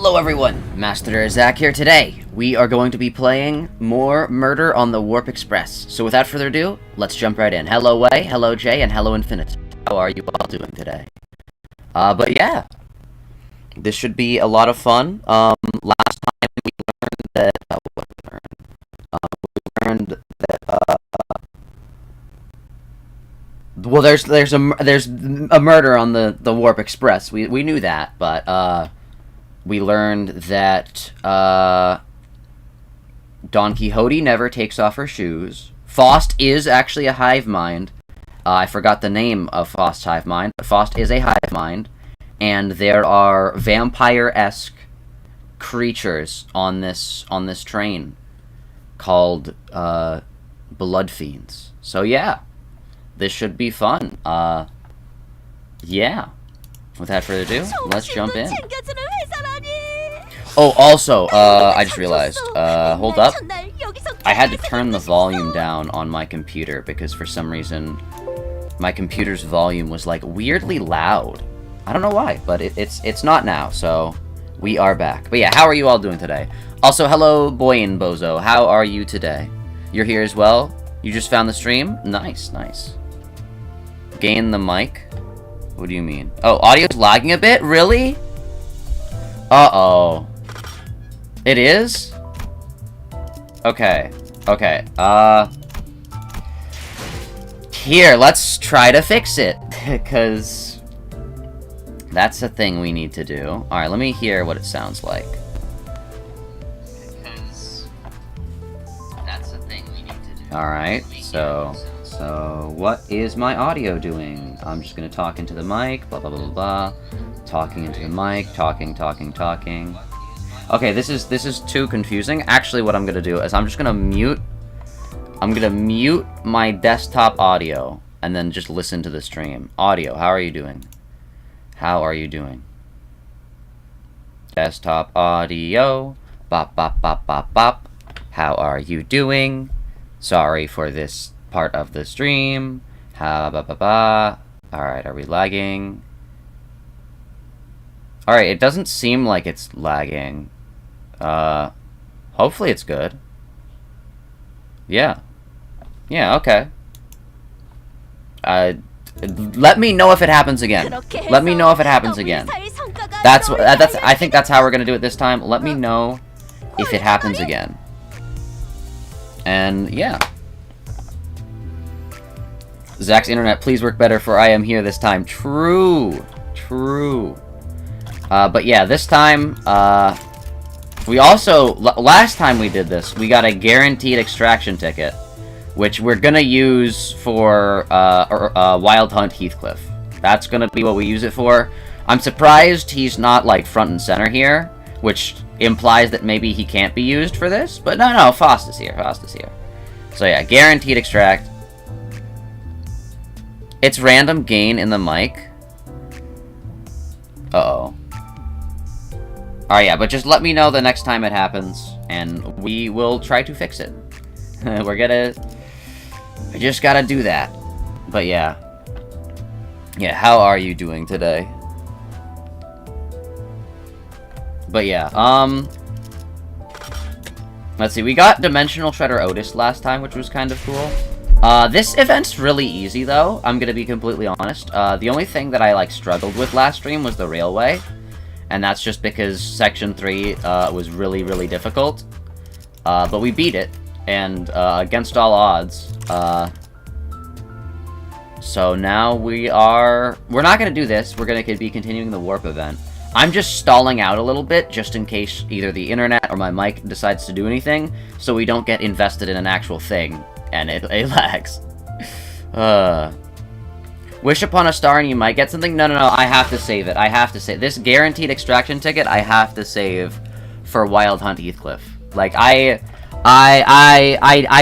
Hello everyone, Mast3r Zak here. Today, we are going to be playing more Murder on the Warp Express. So without further ado, let's jump right in. Hello Way, hello Jay, and hello Infinite. How are you all doing today? But yeah, this should be a lot of fun. Last time we learned that, well, there's a murder on the Warp Express. We knew that, but we learned that Don Quixote never takes off her shoes. Faust is actually a hive mind. I forgot the name of Faust's hive mind, but Faust is a hive mind, and there are vampire-esque creatures on this train called Bloodfiends. So yeah, this should be fun. Yeah. Without further ado, let's jump in. Oh, also, I just realized, hold up. I had to turn the volume down on my computer because for some reason my computer's volume was like weirdly loud. I don't know why, but it's not now, so we are back. But yeah, how are you all doing today? Also, hello, Boyin Bozo. How are you today? You're here as well? You just found the stream? Nice, nice. Gain the mic? What do you mean? Oh, audio's lagging a bit? Really? Uh-oh. It is? Okay. Okay. Here, let's try to fix it. Because that's a thing we need to do. Alright, let me hear what it sounds like. Because that's a thing we need to do. Alright, so what is my audio doing? I'm just gonna talk into the mic, blah blah blah blah blah. Talking into the mic, talking. Okay, this is too confusing. Actually, what I'm gonna do is I'm gonna mute my desktop audio and then just listen to the stream. Audio, how are you doing? How are you doing? Desktop audio, bop bop bop bop bop. How are you doing? Sorry for this part of the stream. Ha ba ba ba. Alright, are we lagging? Alright, it doesn't seem like it's lagging. Hopefully it's good. Yeah. Yeah, okay. Let me know if it happens again. Let me know if it happens again. I think that's how we're gonna do it this time. Let me know if it happens again. And, yeah. Zak's internet, please work better, for I am here this time. True. True. But yeah, this time, we also, last time we did this, we got a guaranteed extraction ticket, which we're gonna use for, Wild Hunt Heathcliff. That's gonna be what we use it for. I'm surprised he's not, like, front and center here, which implies that maybe he can't be used for this, but no, Faust is here, So yeah, guaranteed extract. It's random gain in the mic. Uh-oh. Alright, yeah, but just let me know the next time it happens, and we will try to fix it. I just gotta do that. But yeah. Yeah, how are you doing today? But yeah, let's see, we got Dimensional Shredder Otis last time, which was kind of cool. This event's really easy, though, I'm gonna be completely honest. The only thing that I, like, struggled with last stream was the railway. And that's just because Section 3, was really, really difficult. But we beat it, and, against all odds, so now we're not gonna do this, we're gonna be continuing the warp event. I'm just stalling out a little bit, just in case either the internet or my mic decides to do anything, so we don't get invested in an actual thing, and it lags. Wish upon a star and you might get something? No, I have to save it. I have to save this guaranteed extraction ticket. I have to save for Wild Hunt Heathcliff. Like, I've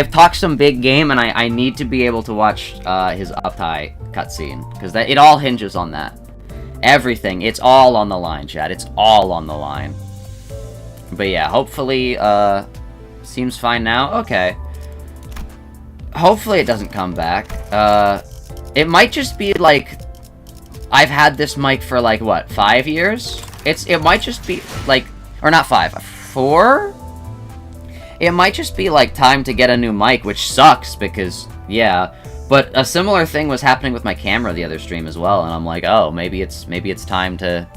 talked some big game, and I need to be able to watch his up-high cutscene, because it all hinges on that. Everything. It's all on the line, chat. It's all on the line. But yeah, hopefully, seems fine now. Okay. Hopefully it doesn't come back. It might just be, like, I've had this mic for, like, what, 5 years? It might just be, like, Or not 5. 4? It might just be, like, time to get a new mic, which sucks, because, yeah. But a similar thing was happening with my camera the other stream as well, and I'm like, oh, maybe it's time to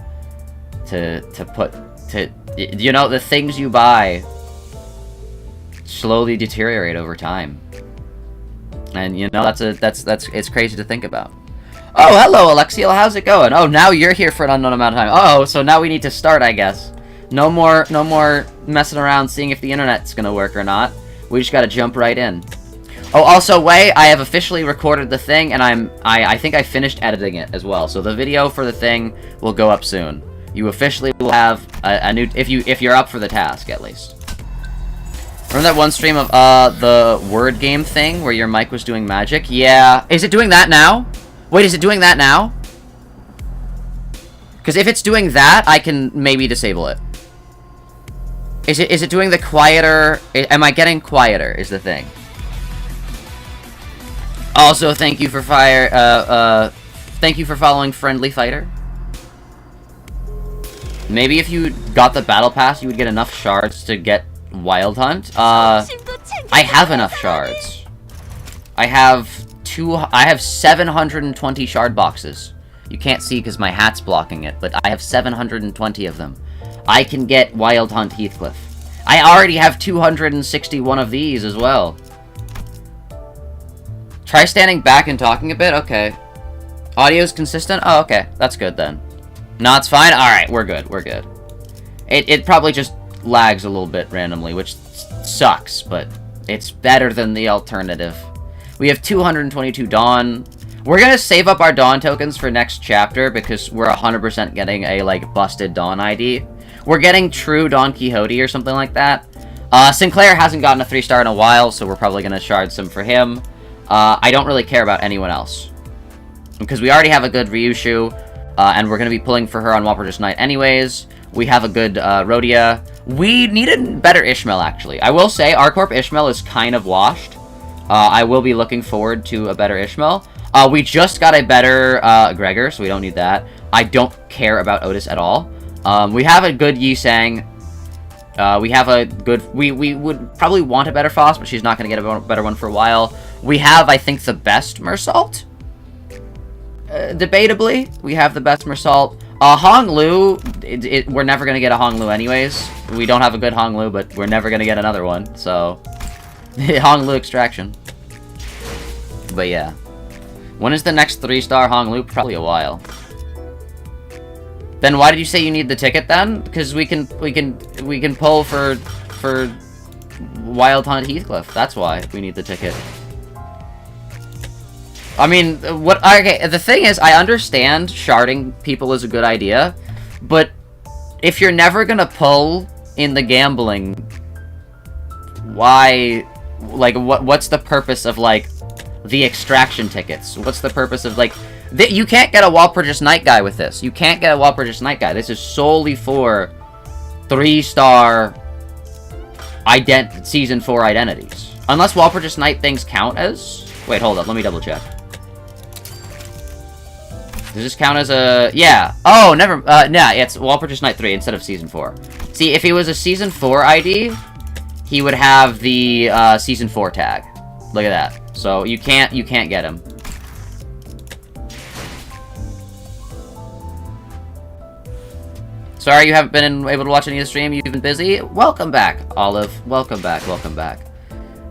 you know, the things you buy slowly deteriorate over time. And, you know, it's crazy to think about. Oh, hello, Alexiel, how's it going? Oh, now you're here for an unknown amount of time. Oh, so now we need to start, I guess. No more messing around seeing if the internet's gonna work or not. We just gotta jump right in. Oh, also, Wei, I have officially recorded the thing, and I think I finished editing it as well. So the video for the thing will go up soon. You officially will have a new, if you're up for the task, at least. Remember that one stream of, the word game thing, where your mic was doing magic? Yeah. Is it doing that now? Wait, is it doing that now? Because if it's doing that, I can maybe disable it. Is it doing the quieter? Am I getting quieter, is the thing. Also, thank you for thank you for following Friendly Fighter. Maybe if you got the battle pass, you would get enough shards to get Wild Hunt. I have enough shards. I have 720 shard boxes. You can't see because my hat's blocking it, but I have 720 of them. I can get Wild Hunt Heathcliff. I already have 261 of these as well. Try standing back and talking a bit? Okay. Audio's consistent? Oh, okay. That's good then. No, it's fine? Alright, we're good. We're good. It probably just lags a little bit randomly, which sucks, but it's better than the alternative. We have 222 Dawn. We're gonna save up our Dawn tokens for next chapter because we're 100% getting a, like, busted Dawn ID. We're getting true Don Quixote or something like that. Sinclair hasn't gotten a 3-star in a while, so we're probably gonna shard some for him. I don't really care about anyone else. Because we already have a good Ryushu, and we're gonna be pulling for her on Wapertus Night anyways. We have a good, Rhodia. We need a better Ishmael, actually. I will say, our Corp Ishmael is kind of washed. I will be looking forward to a better Ishmael. We just got a better, Gregor, so we don't need that. I don't care about Otis at all. We have a good Yi Sang. We have a good... We would probably want a better Foss, but she's not going to get a better one for a while. We have, I think, the best Mersault. Debatably, we have the best Mersault. Hong Lu, we're never going to get a Hong Lu anyways. We don't have a good Hong Lu, but we're never going to get another one, so... Hong Lu Extraction. But yeah. When is the next 3-star Hong Lu? Probably a while. Then why did you say you need the ticket then? Because we can pull for Wild Hunt Heathcliff. That's why we need the ticket. I mean, okay, the thing is, I understand sharding people is a good idea, but if you're never gonna pull in the gambling, why, like, what's the purpose of, like, the extraction tickets? What's the purpose of, like, you can't get a Walpurgis Night guy with this. You can't get a Walpurgis Night guy. This is solely for 3-star Season 4 identities. Unless Walpurgis Night things count as... Wait, hold up. Let me double check. Does this count as a... Yeah. Oh, never... nah, it's Walpurgis Night 3 instead of Season 4. See, if he was a Season 4 ID, he would have the Season 4 tag. Look at that. So you can't get him. Sorry you haven't been able to watch any of the stream. You've been busy. Welcome back, Olive. Welcome back. Welcome back.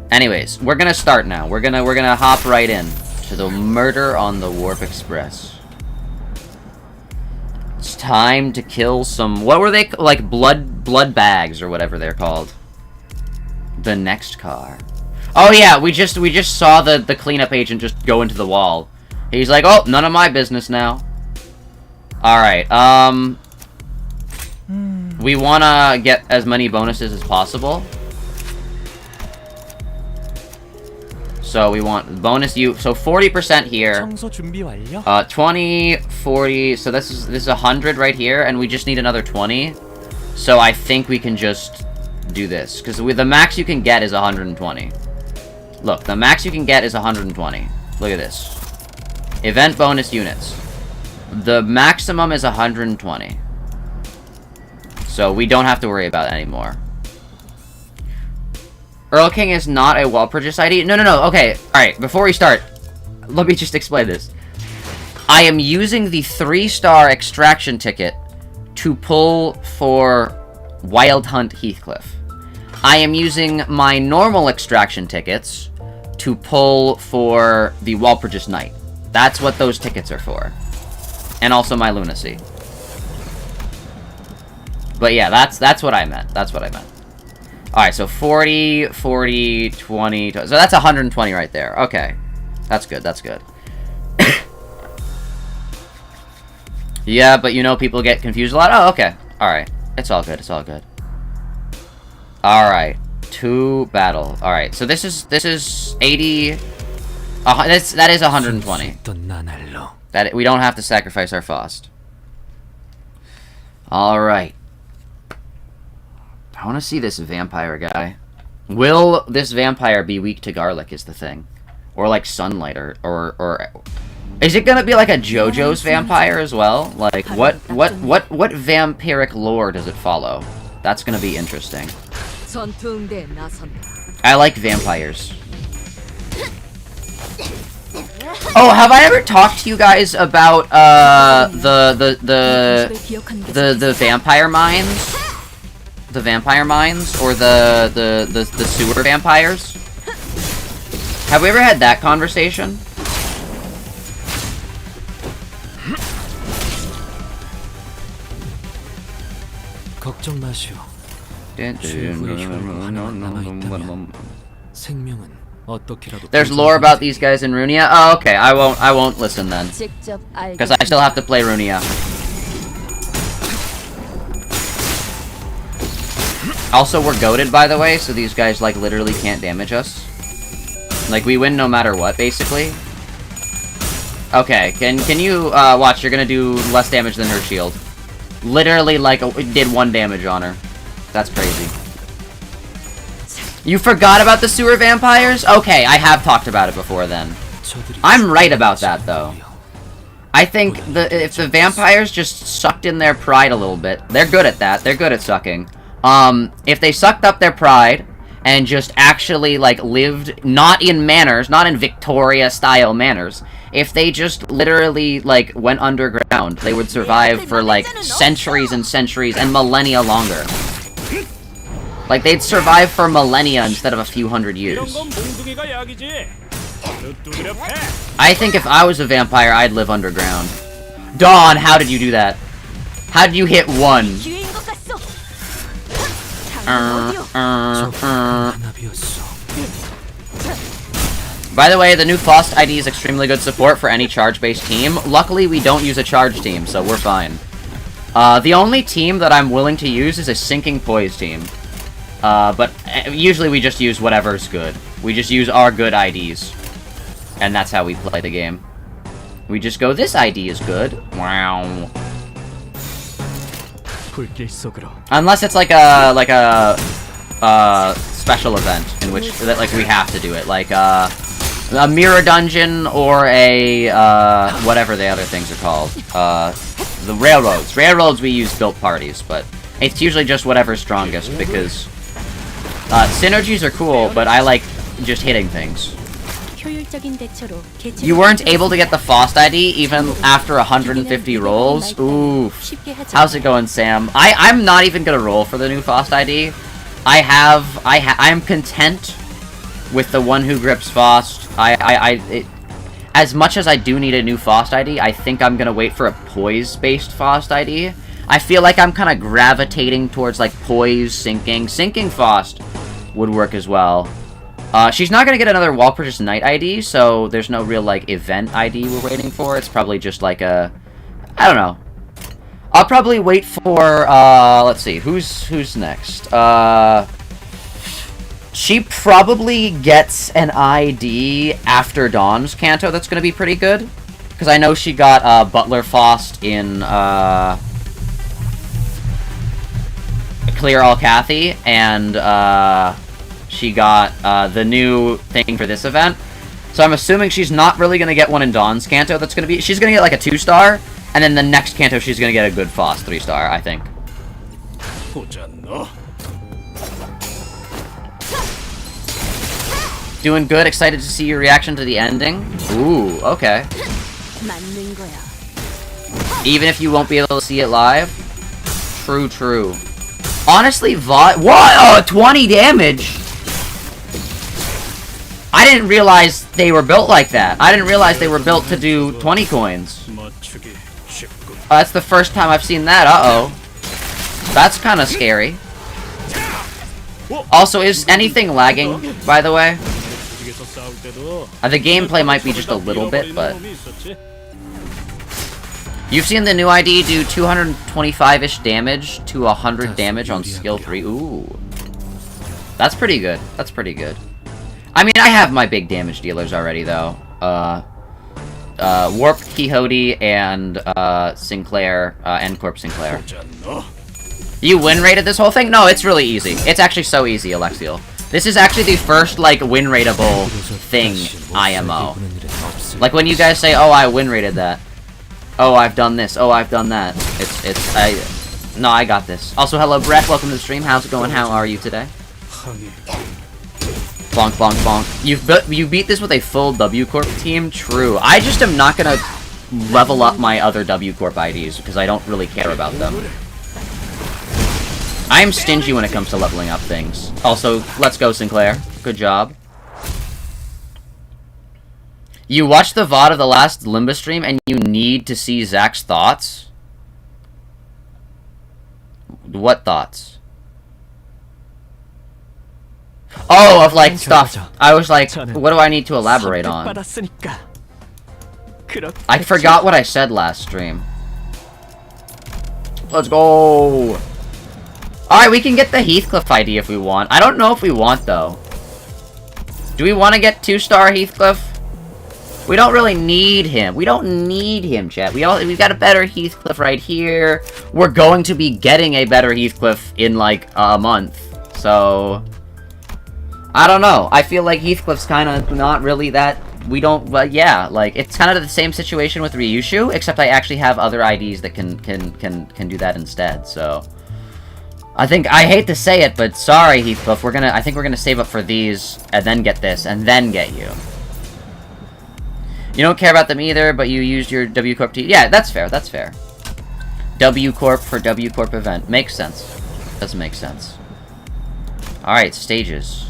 Anyways, we're gonna start now. We're gonna hop right in to the murder on the Warp Express. It's time to kill some... What were they? Like blood bags or whatever they're called. The next car. Oh yeah, we just saw the cleanup agent just go into the wall. He's like, oh, none of my business now. Alright, we wanna get as many bonuses as possible. So we want bonus so 40% here. 20, 40, so this is 100 right here, and we just need another 20. So I think we can just do this, because the max you can get is 120. Look, the max you can get is 120. Look at this. Event bonus units. The maximum is 120. So we don't have to worry about it anymore. Earl King is not a well-purchased ID? No, okay. Alright, before we start, let me just explain this. I am using the 3-star extraction ticket to pull for Wild Hunt Heathcliff. I am using my normal extraction tickets to pull for the well-purchased knight. That's what those tickets are for. And also my lunacy. But yeah, that's what I meant. That's what I meant. Alright, so 40, 40, 20... So that's 120 right there. Okay. That's good, that's good. Yeah, but you know, people get confused a lot. Oh, okay. Alright. It's all good, it's all good. Alright. 2 battle. Alright, so this is 80... that is 120. We don't have to sacrifice our Faust. Alright. I want to see this vampire guy. Will this vampire be weak to garlic is the thing. Or like sunlight or is it gonna be like a JoJo's vampire as well? Like what vampiric lore does it follow? That's gonna be interesting. I like vampires. Oh, have I ever talked to you guys about the vampire mines? The vampire mines or the sewer vampires? Have we ever had that conversation? There's lore about these guys in Runia? Oh, okay. I won't listen then. Because I still have to play Runia. Also, we're goated, by the way, so these guys, like, literally can't damage us. Like, we win no matter what, basically. Okay, can you, watch, you're gonna do less damage than her shield. Literally, like, did 1 damage on her. That's crazy. You forgot about the sewer vampires? Okay, I have talked about it before then. I'm right about that, though. I think if the vampires just sucked in their pride a little bit, they're good at that. They're good at sucking. If they sucked up their pride and just actually, like, lived not in manners, not in Victoria-style manners, if they just literally, like, went underground, they would survive for, like, centuries and centuries and millennia longer. Like, they'd survive for millennia instead of a few hundred years. I think if I was a vampire, I'd live underground. Dawn, how did you do that? How did you hit 1? By the way, the new Faust ID is extremely good support for any charge-based team. Luckily, we don't use a charge team, so we're fine. The only team that I'm willing to use is a sinking poise team. But usually we just use whatever's good. We just use our good IDs. And that's how we play the game. We just go, this ID is good. Wow. Unless it's like a special event in which that like we have to do it, like a mirror dungeon or a whatever the other things are called. The railroads. Railroads we use built parties, but it's usually just whatever's strongest because synergies are cool, but I like just hitting things. You weren't able to get the Faust ID even after 150 rolls? Oof. How's it going, Sam? I'm not even gonna roll for the new Faust ID. I'm content with the one who grips Faust. As much as I do need a new Faust ID, I think I'm gonna wait for a poise-based Faust ID. I feel like I'm kind of gravitating towards, like, poise, sinking. Sinking Faust would work as well. She's not gonna get another wall-purchased knight ID, so there's no real, like, event ID we're waiting for. It's probably just, like, I don't know. I'll probably wait for, let's see, who's next? She probably gets an ID after Dawn's Canto that's gonna be pretty good. Because I know she got, Butler Faust in, Clear All Cathy, and, she got, the new thing for this event. So I'm assuming she's not really gonna get one in Dawn's Canto that's gonna be... She's gonna get, like, a 2-star, and then the next Canto she's gonna get a good Faust 3-star, I think. Doing good, excited to see your reaction to the ending. Ooh, okay. Even if you won't be able to see it live? True, true. Honestly, what? Oh, 20 damage! I didn't realize they were built like that. I didn't realize they were built to do 20 coins. That's the first time I've seen that. Uh-oh. That's kind of scary. Also, is anything lagging, by the way? The gameplay might be just a little bit, but... You've seen the new ID do 225-ish damage to 100 damage on skill 3. Ooh. That's pretty good. That's pretty good. I mean, I have my big damage dealers already, though. Warp Quixote and, Sinclair, and Corp Sinclair. You win rated this whole thing? No, it's really easy. It's actually so easy, Alexiel. This is actually the first, like, win rateable thing IMO. Like, when you guys say, oh, I win rated that. Oh, I've done this. Oh, I've done that. No, I got this. Also, hello, Brett. Welcome to the stream. How's it going? How are you today? Bonk, bonk, bonk. You beat this with a full W Corp team? True. I just am not gonna level up my other W Corp IDs, because I don't really care about them. I am stingy when it comes to leveling up things. Also, let's go, Sinclair. Good job. You watched the VOD of the last Limbus stream, and you need to see Zach's thoughts? What thoughts? Oh, of, like, stuff. I was like, what do I need to elaborate on? I forgot what I said last stream. Let's go! Alright, we can get the Heathcliff ID if we want. I don't know if we want, though. Do we want to get 2-star Heathcliff? We don't really need him. We don't need him, chat. We've got a better Heathcliff right here. We're going to be getting a better Heathcliff in, like, a month. So... I don't know. I feel like Heathcliff's kind of not really that... We don't... But yeah, like, it's kind of the same situation with Ryushu, except I actually have other IDs that can do that instead, so... I hate to say it, but sorry, Heathcliff, I think we're gonna save up for these, and then get this, and then get you. You don't care about them either, but you used your W Corp T. Yeah, that's fair, that's fair. W Corp for W Corp event. Makes sense. Does make sense. Alright, stages.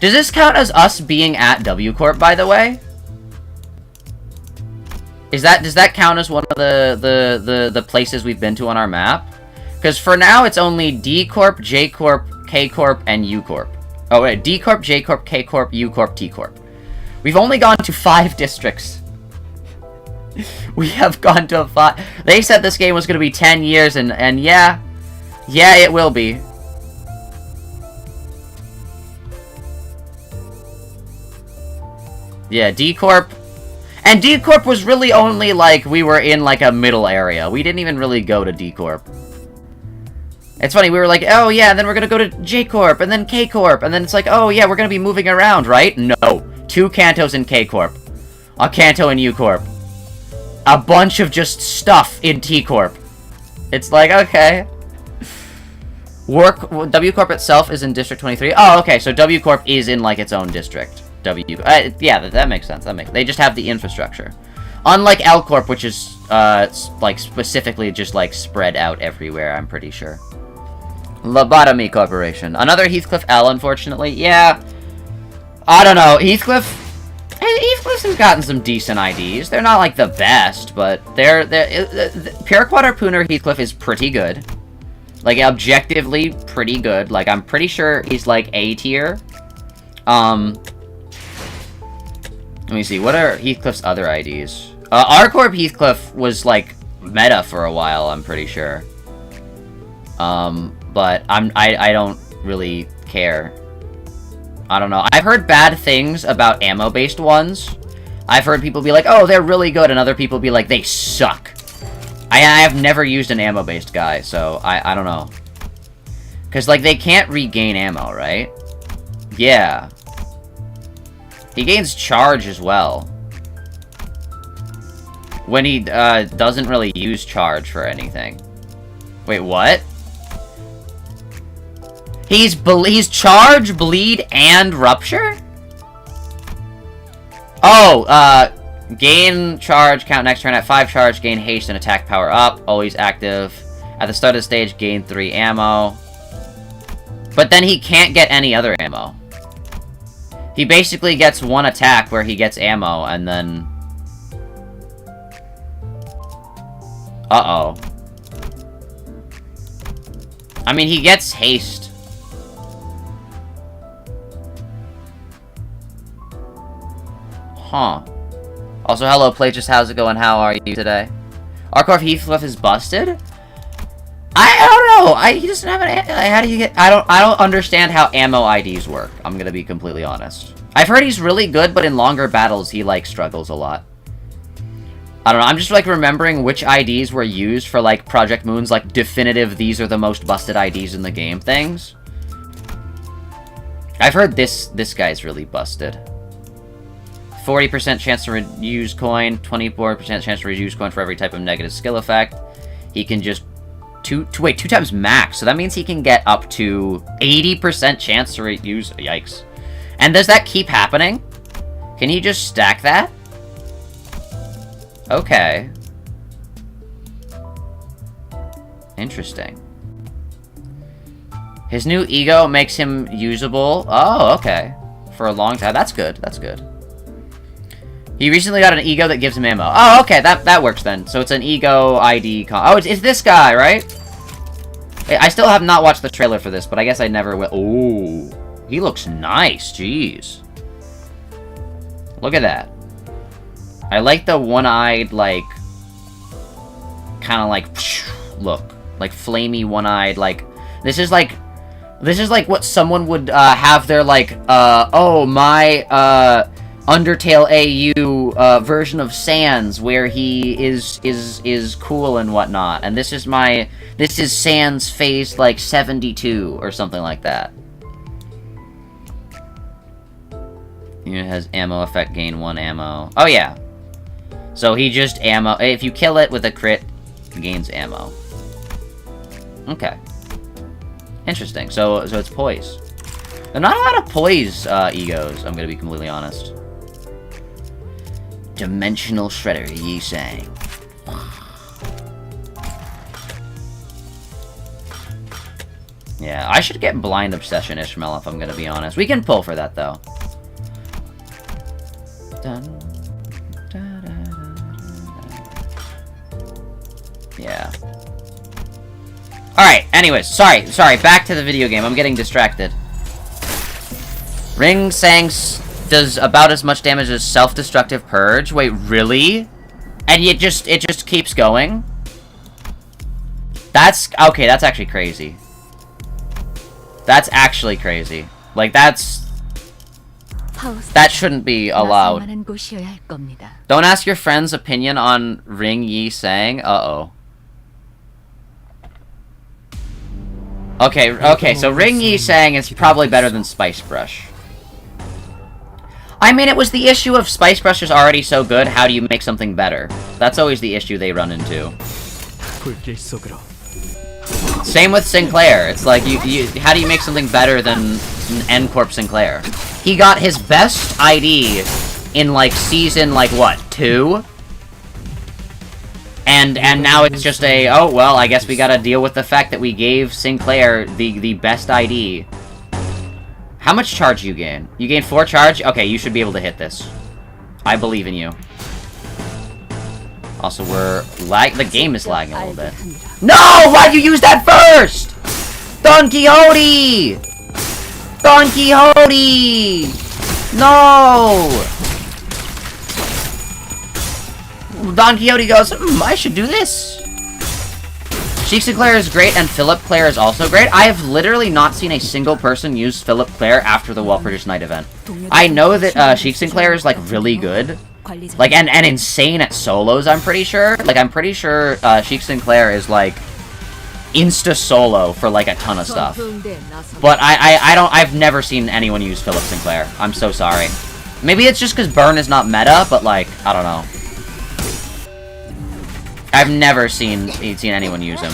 Does this count as us being at W Corp, by the way? Does that count as one of the places we've been to on our map? Because for now, it's only D Corp, J Corp, K Corp, and U Corp. Oh wait, D Corp, J Corp, K Corp, U Corp, T Corp. We've only gone to 5 districts. We have gone to 5. They said this game was going to be 10 years, and yeah, it will be. Yeah, D Corp. And D Corp was really only like we were in like a middle area. We didn't even really go to D Corp. It's funny, we were like, oh yeah, and then we're gonna go to J Corp, and then K Corp, and then it's like, oh yeah, we're gonna be moving around, right? No. 2 Cantos in K Corp. A Canto in U Corp. A bunch of just stuff in T Corp. It's like, okay. W Corp itself is in District 23. Oh, okay, so W Corp is in like its own district. Yeah, that makes sense. They just have the infrastructure. Unlike L Corp, which is, like, specifically just, like, spread out everywhere, I'm pretty sure. Lobotomy Corporation. Another Heathcliff L, unfortunately. Yeah. I don't know. Heathcliff's has gotten some decent IDs. They're not, like, the best, but Pure Quadrupuner Heathcliff is pretty good. Like, objectively pretty good. Like, I'm pretty sure he's, like, A tier. Let me see, what are Heathcliff's other IDs? R-Corp Heathcliff was, like, meta for a while, I'm pretty sure. But I don't really care. I don't know. I've heard bad things about ammo-based ones. I've heard people be like, oh, they're really good, and other people be like, they suck. I have never used an ammo-based guy, so I don't know. Because, like, they can't regain ammo, right? Yeah. He gains charge as well. When he, doesn't really use charge for anything. Wait, what? He's charge, bleed, and rupture? Oh, gain charge, count next turn at 5 charge, gain haste and attack power up, always active. At the start of the stage, gain 3 ammo. But then he can't get any other ammo. He basically gets 1 attack where he gets ammo, and then... Uh-oh. I mean, he gets haste. Huh. Also, hello, Plagius, how's it going? How are you today? Arcorf Heathcliff is busted? I don't know. He doesn't have an... How do you get... I don't understand how ammo IDs work. I'm gonna be completely honest. I've heard he's really good, but in longer battles, he, like, struggles a lot. I don't know. I'm just, like, remembering which IDs were used for, like, Project Moon's, like, definitive, these are the most busted IDs in the game things. I've heard this guy's really busted. 40% chance to reuse coin, 24% chance to reuse coin for every type of negative skill effect. He can just... two times max, so that means he can get up to 80% chance to reuse... Yikes. And does that keep happening? Can he just stack that? Okay. Interesting. His new ego makes him usable. Oh, okay. For a long time. That's good. That's good. He recently got an ego that gives him ammo. Oh, okay. That works then. So it's an ego ID... Oh, it's this guy, right? I still have not watched the trailer for this, but I guess I never will. Ooh. He looks nice. Jeez. Look at that. I like the one-eyed, like... kind of like... look. Like, flamey one-eyed, like... This is like what someone would, have their, like, oh, my, Undertale AU, version of Sans, where he is cool and whatnot. And this is Sans phase, like, 72, or something like that. Unit has ammo effect, gain 1 ammo. Oh, yeah. So he just ammo... If you kill it with a crit, it gains ammo. Okay. Interesting. So it's poise. There are not a lot of poise egos, I'm gonna be completely honest. Dimensional Shredder, Yi Sang. Yeah, I should get Blind Obsession Ishmael if I'm gonna be honest. We can pull for that though. Yeah. Alright, anyways, sorry, back to the video game. I'm getting distracted. Ring Sang does about as much damage as Self-Destructive Purge. Wait, really? And it just keeps going? That's... Okay, that's actually crazy. That's actually crazy. Like, that's... That shouldn't be allowed. Don't ask your friend's opinion on Ring Yi Sang. Uh-oh. Okay, so Ring Yi Sang is probably better than Spice Brush. I mean, it was the issue of Spice Brush is already so good, how do you make something better? That's always the issue they run into. Same with Sinclair. It's like, how do you make something better than N-Corp Sinclair? He got his best ID in, like, season, like, what, 2? And now it's just a, oh, well, I guess we gotta deal with the fact that we gave Sinclair the best ID. How much charge you gain? You gain 4 charge? Okay, you should be able to hit this. I believe in you. Also, the game is lagging a little bit. No! Why'd you use that first? Don Quixote! Don Quixote! No! Don Quixote goes, I should do this. Sheik Sinclair is great, and Philip Claire is also great. I have literally not seen a single person use Philip Claire after the Well-Produced Night event. I know that Sheik Sinclair is, like, really good. Like, and insane at solos, I'm pretty sure. Like, I'm pretty sure Sheik Sinclair is, like, insta-solo for, like, a ton of stuff. But I've never seen anyone use Philip Sinclair. I'm so sorry. Maybe it's just because Burn is not meta, but, like, I don't know. I've never seen anyone use him.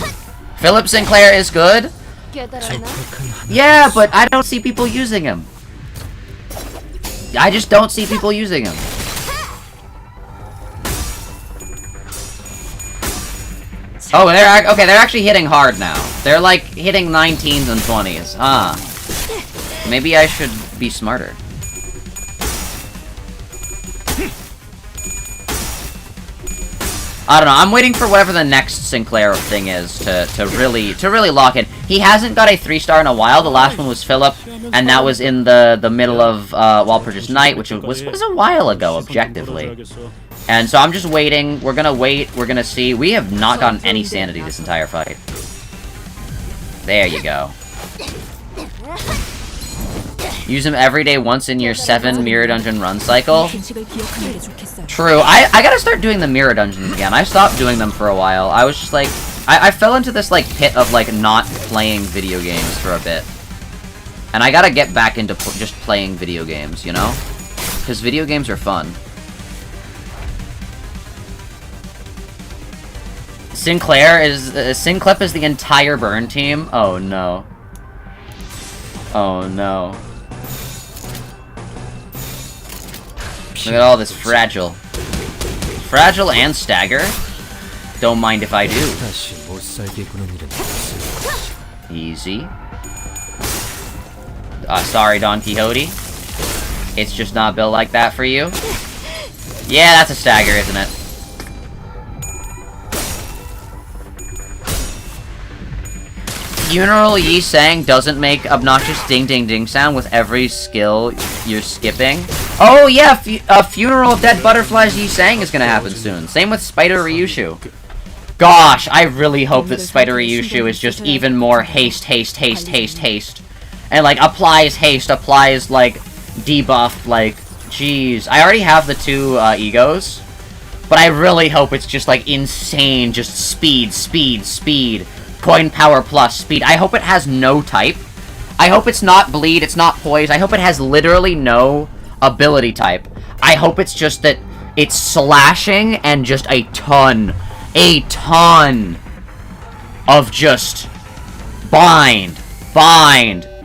Philip Sinclair is good. Yeah, but I don't see people using him. I just don't see people using him. Oh, they're actually hitting hard now. They're like hitting 19s and 20s. Ah. Maybe I should be smarter. I don't know. I'm waiting for whatever the next Sinclair thing is to really lock in. He hasn't got a 3-star in a while. The last one was Philip, and that was in the middle of Walpurgis Night, which was a while ago, objectively. And so I'm just waiting. We're gonna wait. We're gonna see. We have not gotten any sanity this entire fight. There you go. Use him every day once in your 7 Mirror Dungeon run cycle. True. I gotta start doing the Mirror Dungeons again. I stopped doing them for a while. I was just like... I fell into this, like, pit of, like, not playing video games for a bit. And I gotta get back into just playing video games, you know? Because video games are fun. Sinclip is the entire burn team? Oh, no. Oh, no. Look at all this fragile. Fragile and stagger? Don't mind if I do. Easy. Sorry, Don Quixote. It's just not built like that for you. Yeah, that's a stagger, isn't it? Funeral Yi Sang doesn't make obnoxious ding ding ding sound with every skill you're skipping. Oh yeah, Funeral of Dead Butterflies Yi Sang is gonna happen soon. Same with Spider Ryushu. Gosh, I really hope that Spider Ryushu is just even more haste. And like, applies haste, applies like, debuff, like, jeez. I already have the 2 egos. But I really hope it's just like insane, just speed. Coin power plus speed. I hope it has no type. I hope it's not bleed, it's not poise. I hope it has literally no ability type. I hope it's just that it's slashing and just a ton of just bind,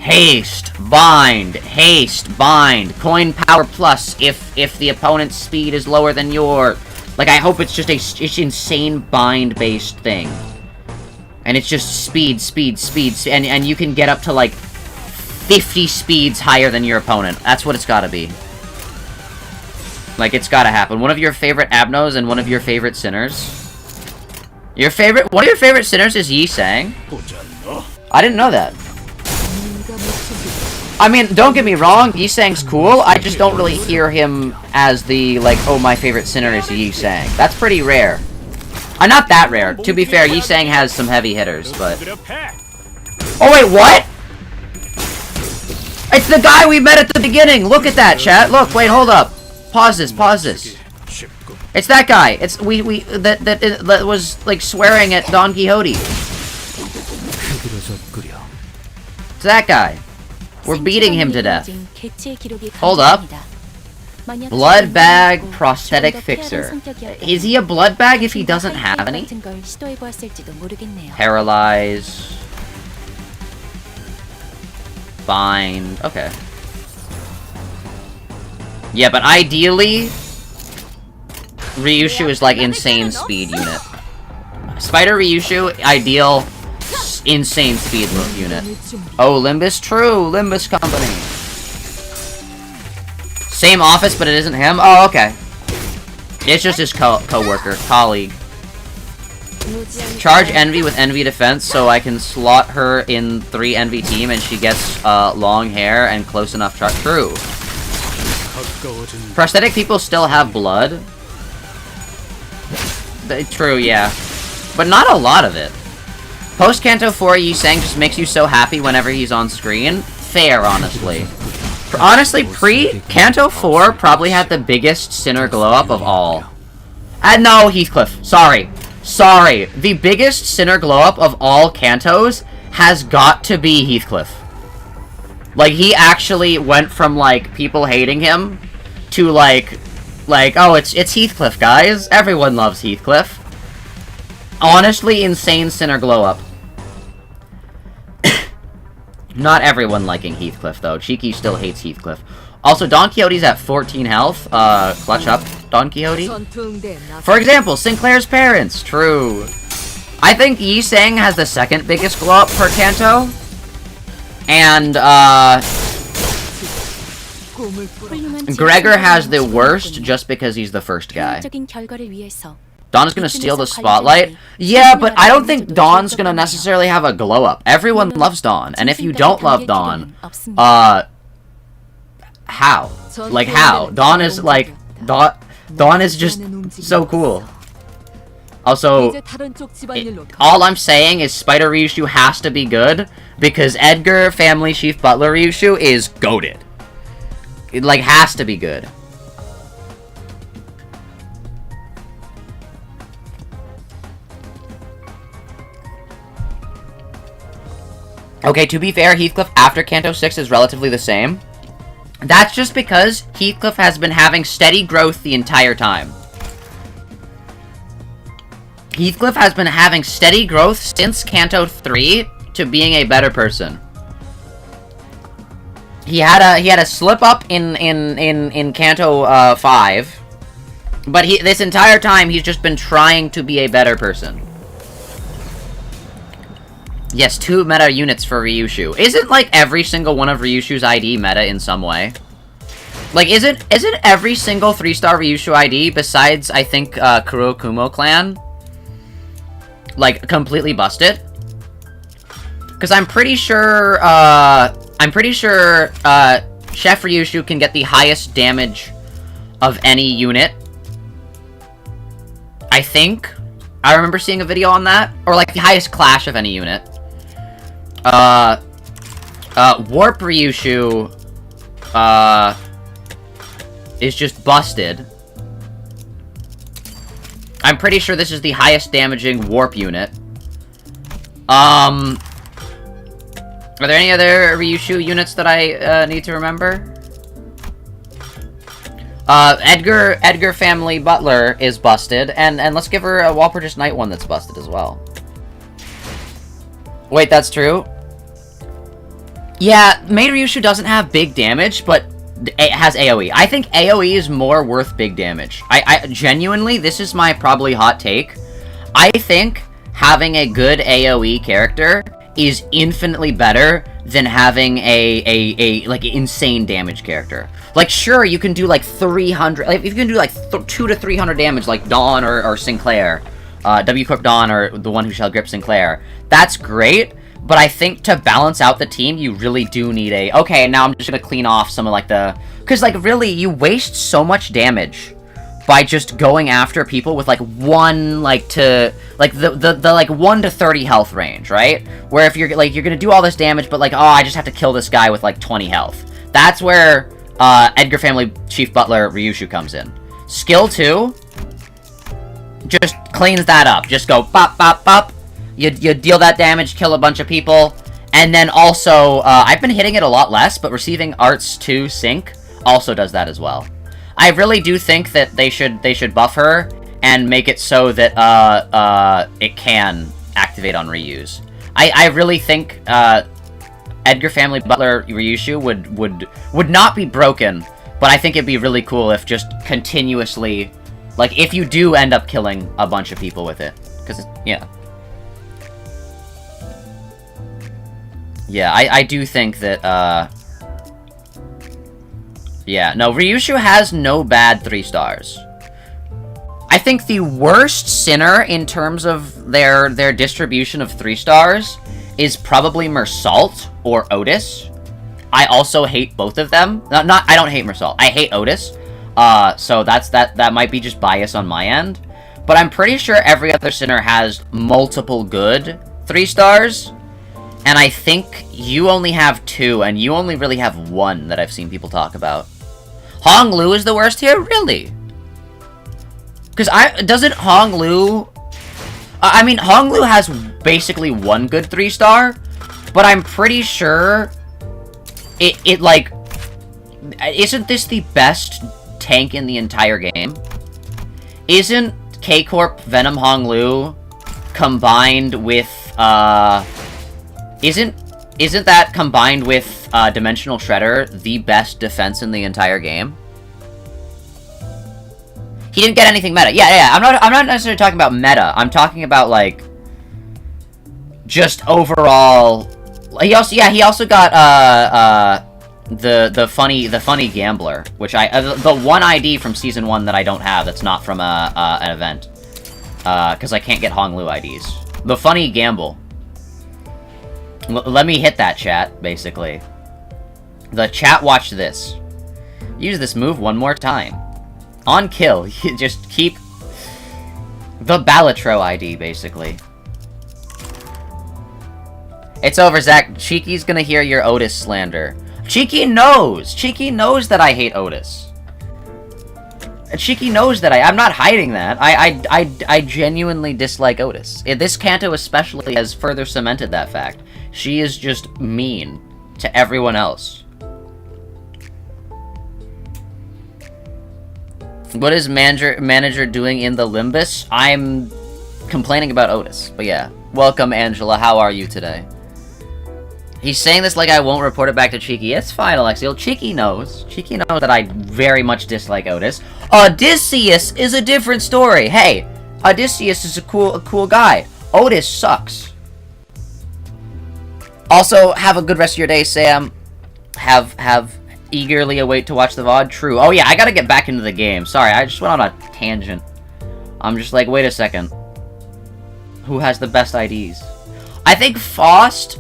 haste, bind, coin power plus if the opponent's speed is lower than yours. Like, I hope it's just a insane bind-based thing. And it's just speed, and you can get up to, like, 50 speeds higher than your opponent. That's what it's gotta be. Like, it's gotta happen. One of your favorite Abnos and one of your favorite Sinners. One of your favorite Sinners is Yi Sang? I didn't know that. I mean, don't get me wrong, Yi Sang's cool, I just don't really hear him as the, like, oh, my favorite Sinner is Yi Sang. That's pretty rare. Not that rare. To be fair, Yi Sang has some heavy hitters, but... Oh, wait, what? It's the guy we met at the beginning! Look at that, chat! Look, wait, hold up. Pause this. It's that guy. It's, that was, like, swearing at Don Quixote. It's that guy. We're beating him to death. Hold up. Blood bag prosthetic fixer. Is he a blood bag if he doesn't have any? Paralyze. Bind. Okay. Yeah, but ideally, Ryushu is like insane speed unit. Spider Ryushu, ideal, insane speed unit. Oh, Limbus, true, Limbus Company. Same office, but it isn't him? Oh, okay. It's just his co-worker, colleague. Charge Envy with Envy Defense so I can slot her in 3 Envy team and she gets long hair and close enough charge. True. Prosthetic people still have blood. True, yeah. But not a lot of it. Post Kanto 4 Yi Sang just makes you so happy whenever he's on screen. Fair, honestly. Honestly, pre-Kanto 4 probably had the biggest Sinner glow-up of all. No, Heathcliff. Sorry. The biggest Sinner glow-up of all Kantos has got to be Heathcliff. Like, he actually went from, like, people hating him to, like, oh, it's Heathcliff, guys. Everyone loves Heathcliff. Honestly, insane Sinner glow-up. Not everyone liking Heathcliff, though. Cheeky still hates Heathcliff. Also, Don Quixote's at 14 health. Clutch up, Don Quixote. For example, Sinclair's parents. True. I think Yi Sang has the second biggest glow up per Kanto. And, Gregor has the worst just because he's the first guy. Dawn's gonna steal the spotlight? Yeah, but I don't think Dawn's gonna necessarily have a glow up. Everyone loves Dawn, and if you don't love Dawn, how? Like, how? Dawn is, like, Dawn is just so cool. Also, all I'm saying is Spider Ryushu has to be good, because Edgar Family Chief Butler Ryushu is goated. It, like, has to be good. Okay, to be fair, Heathcliff after Kanto 6 is relatively the same. That's just because Heathcliff has been having steady growth the entire time. Heathcliff has been having steady growth since Kanto 3 to being a better person. He had a slip up in Kanto 5, but this entire time he's just been trying to be a better person. Yes, 2 meta units for Ryushu. Isn't, like, every single one of Ryushu's ID meta in some way? Like, isn't every single 3-star Ryushu ID, besides, I think, Kurokumo clan, like, completely busted? Because I'm pretty sure, Chef Ryushu can get the highest damage of any unit. I think. I remember seeing a video on that. Or, like, the highest clash of any unit. Warp Ryushu, is just busted. I'm pretty sure this is the highest damaging Warp unit. Are there any other Ryushu units that I, need to remember? Edgar Family Butler is busted, and let's give her a Walpurgis Knight one that's busted as well. Wait, that's true? Yeah, Maid Ryushu doesn't have big damage, but it has AoE. I think AoE is more worth big damage. I genuinely, this is my probably hot take. I think having a good AoE character is infinitely better than having a like, insane damage character. Like, sure, you can do, like, 300... Like, if you can do, like, 200 to 300 damage, like Dawn or Sinclair, W-Corp Dawn or the one who shall grip Sinclair, that's great, but I think to balance out the team, you really do need a... Okay, now I'm just gonna clean off some of, like, the... Because, like, really, you waste so much damage by just going after people with, like, 1, like, to... Like, the like, 1 to 30 health range, right? Where if you're, like, you're gonna do all this damage, but, like, oh, I just have to kill this guy with, like, 20 health. That's where, Edgar Family Chief Butler Ryushu comes in. Skill 2... just cleans that up. Just go bop, bop, bop. You deal that damage, kill a bunch of people. And then also, I've been hitting it a lot less, but receiving Arts 2 Sync also does that as well. I really do think that they should buff her and make it so that, it can activate on reuse. I really think, Edgar Family Butler Ryushu would not be broken, but I think it'd be really cool if just continuously... Like, if you do end up killing a bunch of people with it. Because, yeah. Yeah, I do think that, yeah, no, Ryushu has no bad 3 stars. I think the worst sinner in terms of their distribution of 3 stars is probably Mersault or Otis. I also hate both of them. I don't hate Mersault. I hate Otis. So that might be just bias on my end. But I'm pretty sure every other sinner has multiple good 3 stars. And I think you only have 2, and you only really have 1 that I've seen people talk about. Hong Lu is the worst here? Really? Because doesn't Hong Lu... I mean, Hong Lu has basically 1 good 3 star, but I'm pretty sure it like... Isn't this the best tank in the entire game? Isn't K-Corp Venom Hong Lu combined with, isn't isn't that combined with Dimensional Shredder the best defense in the entire game? He didn't get anything meta. Yeah. I'm not necessarily talking about meta. I'm talking about like just overall. He also got the funny gambler, which the one ID from season 1 that I don't have that's not from an event, because I can't get Honglu IDs. The funny gamble. Let me hit that chat, basically. The chat watched this. Use this move one more time. On kill, you just keep the Balatro ID, basically. It's over, Zach. Cheeky's gonna hear your Otis slander. Cheeky knows! Cheeky knows that I hate Otis. Cheeky knows that I'm not hiding that. I genuinely dislike Otis. This Kanto especially has further cemented that fact. She is just mean to everyone else. What is manager doing in the Limbus? I'm complaining about Otis. But yeah. Welcome, Angela. How are you today? He's saying this like I won't report it back to Cheeky. It's fine, Alexiel. Cheeky knows. Cheeky knows that I very much dislike Otis. Odysseus is a different story. Hey, Odysseus is a cool guy. Otis sucks. Also, have a good rest of your day, Sam. Have eagerly await to watch the VOD. True. Oh yeah, I gotta get back into the game. Sorry, I just went on a tangent. I'm just like, wait a second. Who has the best IDs? I think Faust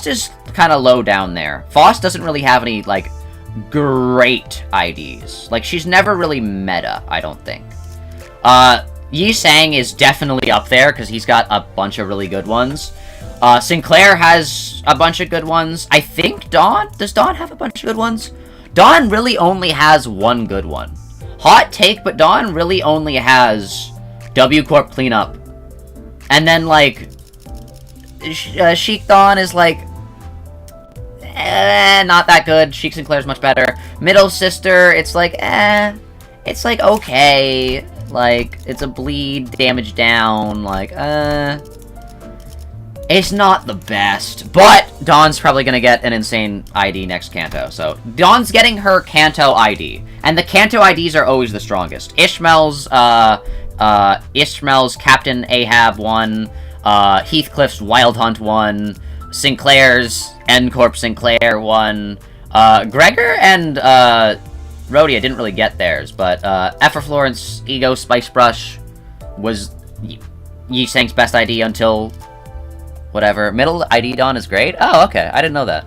is kind of low down there. Faust doesn't really have any, like, great IDs. Like, she's never really meta, I don't think. Yi Sang is definitely up there, because he's got a bunch of really good ones. Sinclair has a bunch of good ones. I think Dawn? Does Dawn have a bunch of good ones? Dawn really only has one good one. Hot take, but Dawn really only has W Corp Cleanup. And then, like, Sheik Dawn is, like, not that good. Sheik Sinclair's much better. Middle Sister, it's like, it's, like, okay. Like, it's a bleed, damage down, like, it's not the best, but Dawn's probably gonna get an insane ID next Kanto, so Dawn's getting her Kanto ID, and the Kanto IDs are always the strongest. Ishmael's Captain Ahab 1, Heathcliff's Wild Hunt 1, Sinclair's N-Corp Sinclair 1, Gregor and Rhodia didn't really get theirs, but Efferflorence Ego Spice Brush was Yi Sang's best ID until whatever. Middle ID Dawn is great? Oh, okay. I didn't know that.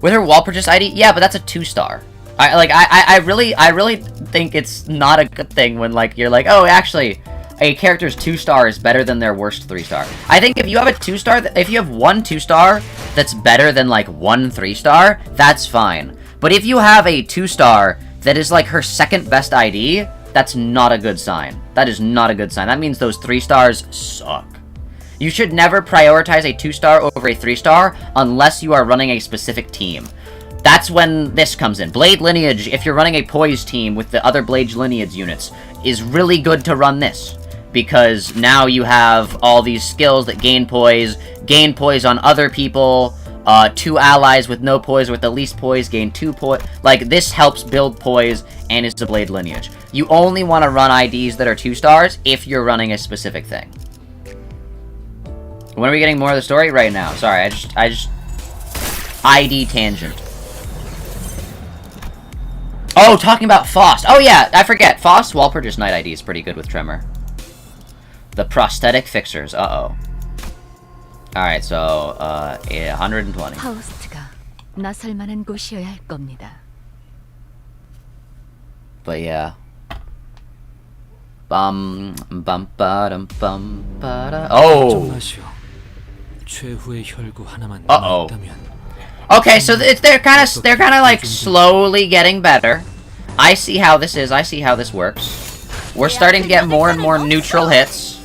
With her wall purchase ID? Yeah, but that's a 2-star. I really think it's not a good thing when, like, you're like, oh, actually, a character's 2-star is better than their worst 3-star. I think if you have a 2-star, if you have one 2-star that's better than, like, one 3-star, that's fine. But if you have a 2-star that is, like, her second best ID, that's not a good sign. That is not a good sign. That means those 3-stars suck. You should never prioritize a 2-star over a 3-star unless you are running a specific team. That's when this comes in. Blade Lineage, if you're running a Poise team with the other Blade Lineage units, is really good to run this. Because now you have all these skills that gain poise on other people, 2 allies with no poise or with the least poise gain 2 poise. Like, this helps build poise and is a Blade Lineage. You only want to run IDs that are 2-stars if you're running a specific thing. When are we getting more of the story? Right now. Sorry, I just... ID tangent. Oh, talking about Faust. Oh, yeah, I forget. Faust wall purchase night ID is pretty good with Tremor. The prosthetic fixers. Uh-oh. Alright, so, 120. 파우스트가 나설 만한 곳이어야 할 겁니다. But yeah. Bum bum ba-dum bum ba-da. Oh. Uh-oh. Okay, so they're kind of like slowly getting better. I see how this is. I see how this works. We're starting to get more and more neutral hits.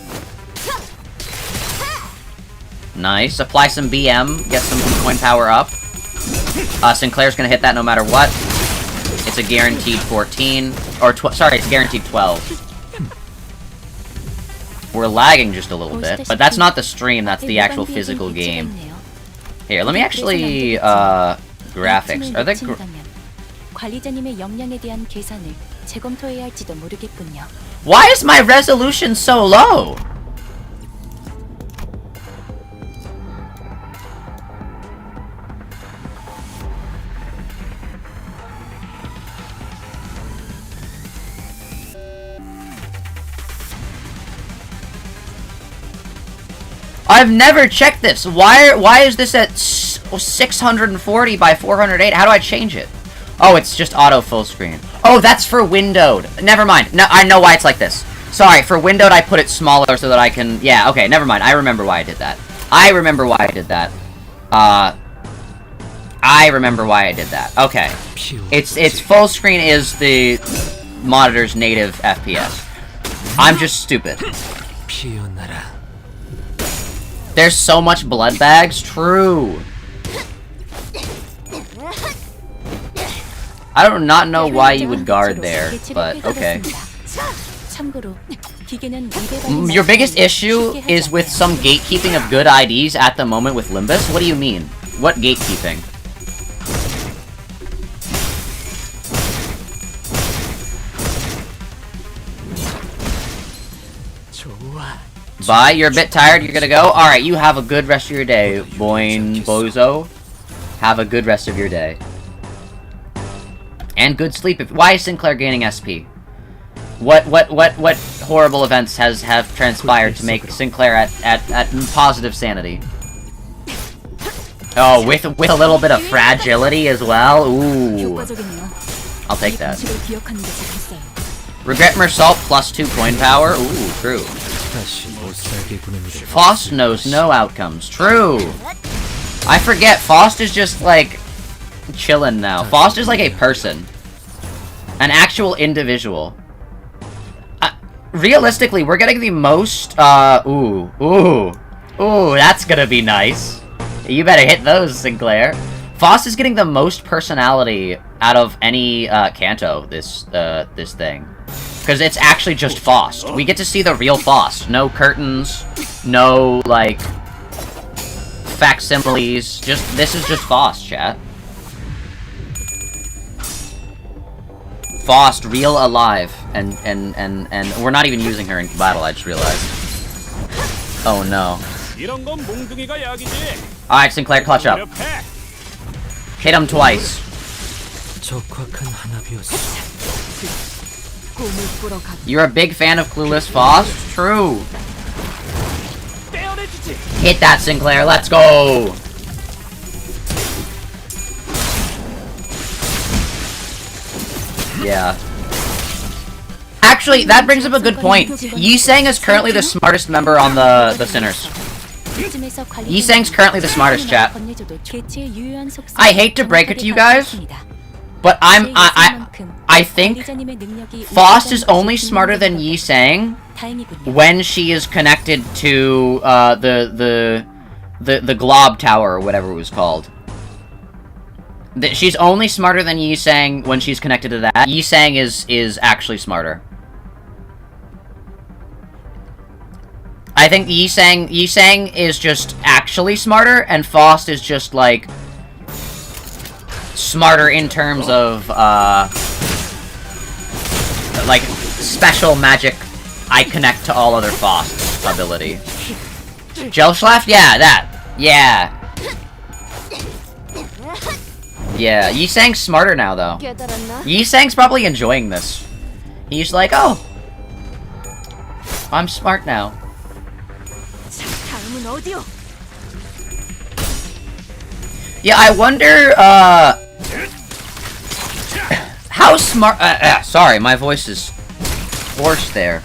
Nice. Apply some BM. Get some coin power up. Sinclair's gonna hit that no matter what. It's a guaranteed 14. Or, sorry, it's guaranteed 12. We're lagging just a little bit, but that's not the stream, that's the actual physical game. Here, let me actually, graphics. Are there 관리자님의 역량에 대한 계산을 재검토해야 할지도 모르겠군요. Why is my resolution so low? I've never checked this. Why is this at 640 by 408? How do I change it? Oh, it's just auto full screen. Oh, that's for windowed. Never mind. No, I know why it's like this. Sorry, for windowed I put it smaller so that I can... Yeah, okay, never mind. I remember why I did that. I remember why I did that. Okay. It's full screen is the monitor's native FPS. I'm just stupid. There's so much blood bags. True. I do not know why you would guard there, but okay. Your biggest issue is with some gatekeeping of good IDs at the moment with Limbus? What do you mean? What gatekeeping? Bye, you're a bit tired, you're gonna go? Alright, you have a good rest of your day, Boing Bozo. Have a good rest of your day. And good sleep. Why is Sinclair gaining SP? What horrible events have transpired to make Sinclair at positive sanity? Oh, with a little bit of fragility as well? Ooh. I'll take that. Regret Mersault plus 2 coin power? Ooh, true. Faust knows no outcomes. True. I forget, Faust is just like chillin' now. Faust is like a person. An actual individual. Realistically, we're getting the most, ooh, that's gonna be nice. You better hit those, Sinclair. Faust is getting the most personality out of any, Kanto, this thing. Because it's actually just Faust. We get to see the real Faust. No curtains, no, like, facsimiles. This is just Faust, chat. Faust, real alive, and we're not even using her in battle, I just realized. Oh no. Alright, Sinclair, clutch up. Hit him twice. You're a big fan of Clueless Faust? True. Hit that, Sinclair, let's go! Yeah. Actually, that brings up a good point. Yi-Sang is currently the smartest member on the Sinners. Yi-Sang's currently the smartest, chat. I hate to break it to you guys, but I think Faust is only smarter than Yi-Sang when she is connected to the Glob Tower or whatever it was called. She's only smarter than Yi-Sang when she's connected to that. Yi-Sang is actually smarter. I think Yi-Sang is just actually smarter, and Faust is just, like, smarter in terms of, like, special magic I connect to all other Faust ability. Gelschlaft? Yeah, that. Yeah. Yeah, Yi-Sang's smarter now, though. Yi-Sang's probably enjoying this. He's like, oh, I'm smart now. Yeah, I wonder, how smart, sorry, my voice is hoarse there.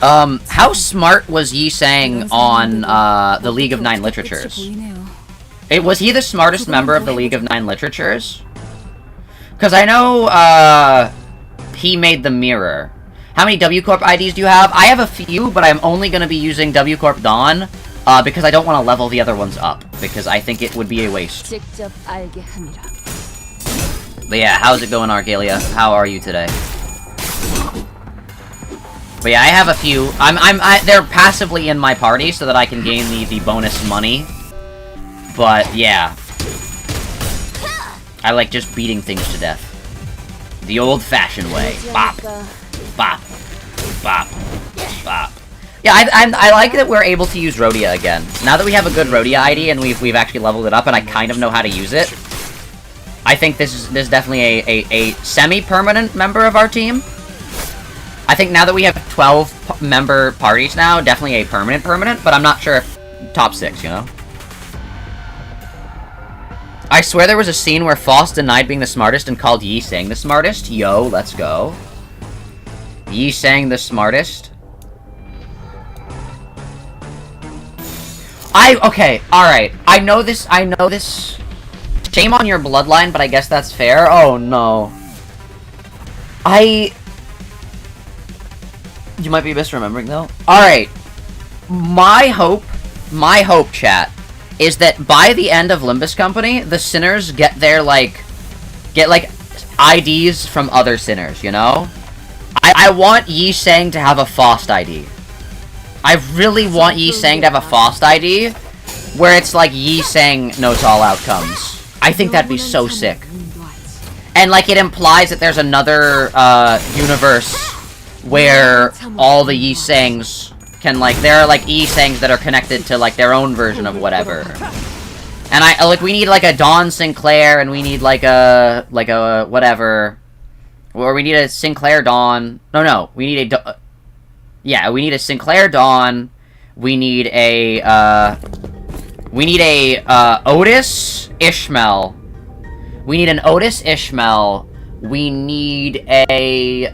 How smart was Yi-Sang on, the League of Nine Literatures? Was he the smartest member of the League of Nine Literatures? Because I know, he made the mirror. How many W-Corp IDs do you have? I have a few, but I'm only going to be using W-Corp Dawn, because I don't want to level the other ones up, because I think it would be a waste. But yeah, how's it going, Argalia? How are you today? But yeah, I have a few. They're passively in my party so that I can gain the bonus money. But yeah, I like just beating things to death, the old-fashioned way. Bop, bop, bop, bop. Yeah, I like that we're able to use Rhodia again. Now that we have a good Rhodia ID and we've actually leveled it up and I kind of know how to use it, I think this is definitely a semi-permanent member of our team. I think now that we have 12-member parties now, definitely a permanent, but I'm not sure if top 6, you know? I swear there was a scene where Faust denied being the smartest and called Yi Sang the smartest. Yo, let's go. Yi Sang the smartest. Okay, alright. I know this. Shame on your bloodline, but I guess that's fair. Oh, no. You might be misremembering, though. Alright. My hope, chat, is that by the end of Limbus Company, the sinners get their, like, IDs from other sinners, you know? I want Yi Sang to have a Faust ID. I really want Yi Sang to have a Faust ID, where it's like Yi Sang knows all outcomes. I think that'd be so sick. And, like, it implies that there's another, universe where all the Yi Sangs can, like, there are, like, Yi Sangs that are connected to, like, their own version of whatever. And we need, like, a Dawn Sinclair, and we need, like a, whatever. Or we need a Sinclair Dawn. No, we need a, yeah, we need a Sinclair Dawn. We need a, Otis Ishmael. We need an Otis Ishmael. We need a,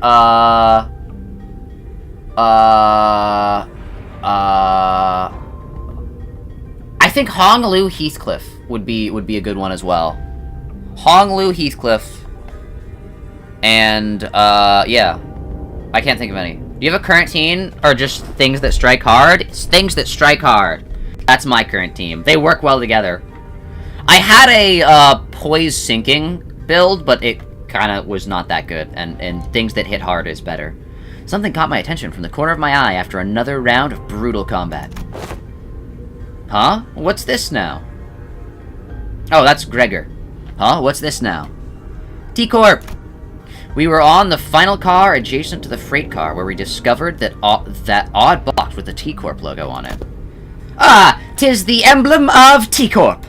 I think Hong-Lu Heathcliff would be a good one as well. Hong-Lu Heathcliff. And, yeah. I can't think of any. Do you have a current team, or just things that strike hard? It's things that strike hard. That's my current team. They work well together. I had a, poise sinking build, but it kinda was not that good, and things that hit hard is better. Something caught my attention from the corner of my eye after another round of brutal combat. Huh? What's this now? Oh, that's Gregor. Huh? What's this now? T-Corp! We were on the final car adjacent to the freight car where we discovered that odd box with the T-Corp logo on it. Ah! 'Tis the emblem of T-Corp!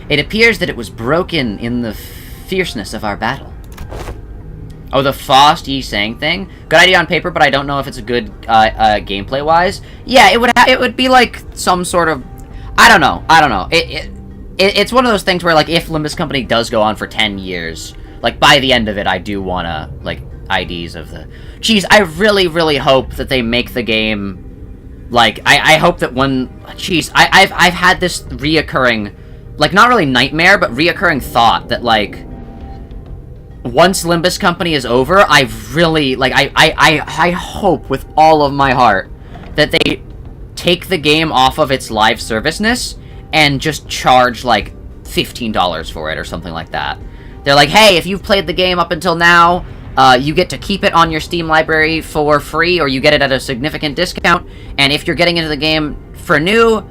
It appears that it was broken in the fierceness of our battle. Oh, the Faust Yi Sang thing? Good idea on paper, but I don't know if it's a good, gameplay-wise. Yeah, it would be like some sort of... I don't know. It's one of those things where, like, if Limbus Company does go on for 10 years, like, by the end of it, I do wanna, like, IDs of the... Jeez, I really, really hope that they make the game... Like, I hope that when... Jeez, I've had this reoccurring... Like, not really nightmare, but reoccurring thought that, like... Once Limbus Company is over, I really, like, I hope with all of my heart that they take the game off of its live serviceness and just charge, like, $15 for it or something like that. They're like, hey, if you've played the game up until now, you get to keep it on your Steam library for free, or you get it at a significant discount, and if you're getting into the game for new,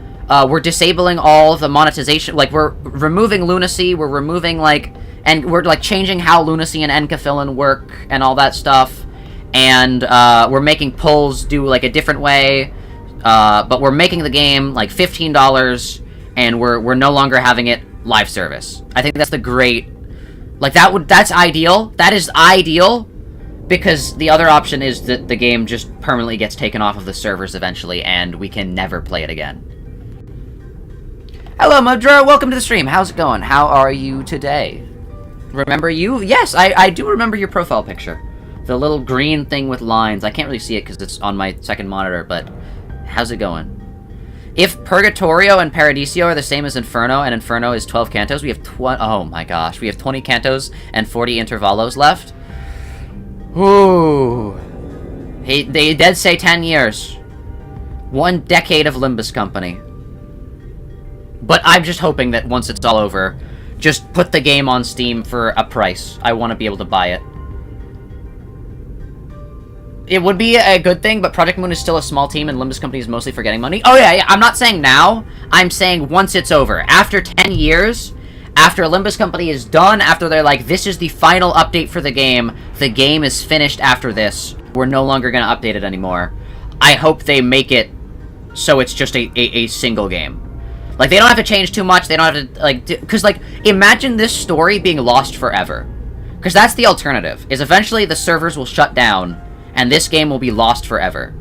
we're disabling all the monetization, like, we're removing lunacy, we're removing, like... And we're, like, changing how lunacy and enkaphalin work and all that stuff. And, we're making pulls do, like, a different way. But we're making the game, like, $15, and we're no longer having it live service. I think that's the great... Like, that's ideal. That is ideal. Because the other option is that the game just permanently gets taken off of the servers eventually, and we can never play it again. Hello, Mudra! Welcome to the stream! How's it going? How are you today? Remember you? Yes, I do remember your profile picture. The little green thing with lines. I can't really see it because it's on my second monitor, but how's it going? If Purgatorio and Paradiso are the same as Inferno, and Inferno is 12 cantos, we have oh my gosh, we have 20 cantos and 40 intervalos left. Ooh. They did say 10 years. 1 decade of Limbus Company. But I'm just hoping that once it's all over, just put the game on Steam for a price. I want to be able to buy it. it would be a good thing, but Project Moon is still a small team and Limbus Company is mostly for getting money. Oh yeah, I'm not saying now. I'm saying once it's over. After 10 years, after Limbus Company is done, after they're like, this is the final update for the game is finished after this, we're no longer going to update it anymore. I hope they make it so it's just a single game. Like, they don't have to change too much, they don't have to, like, because, like, imagine this story being lost forever. Because that's the alternative, is eventually the servers will shut down, and this game will be lost forever.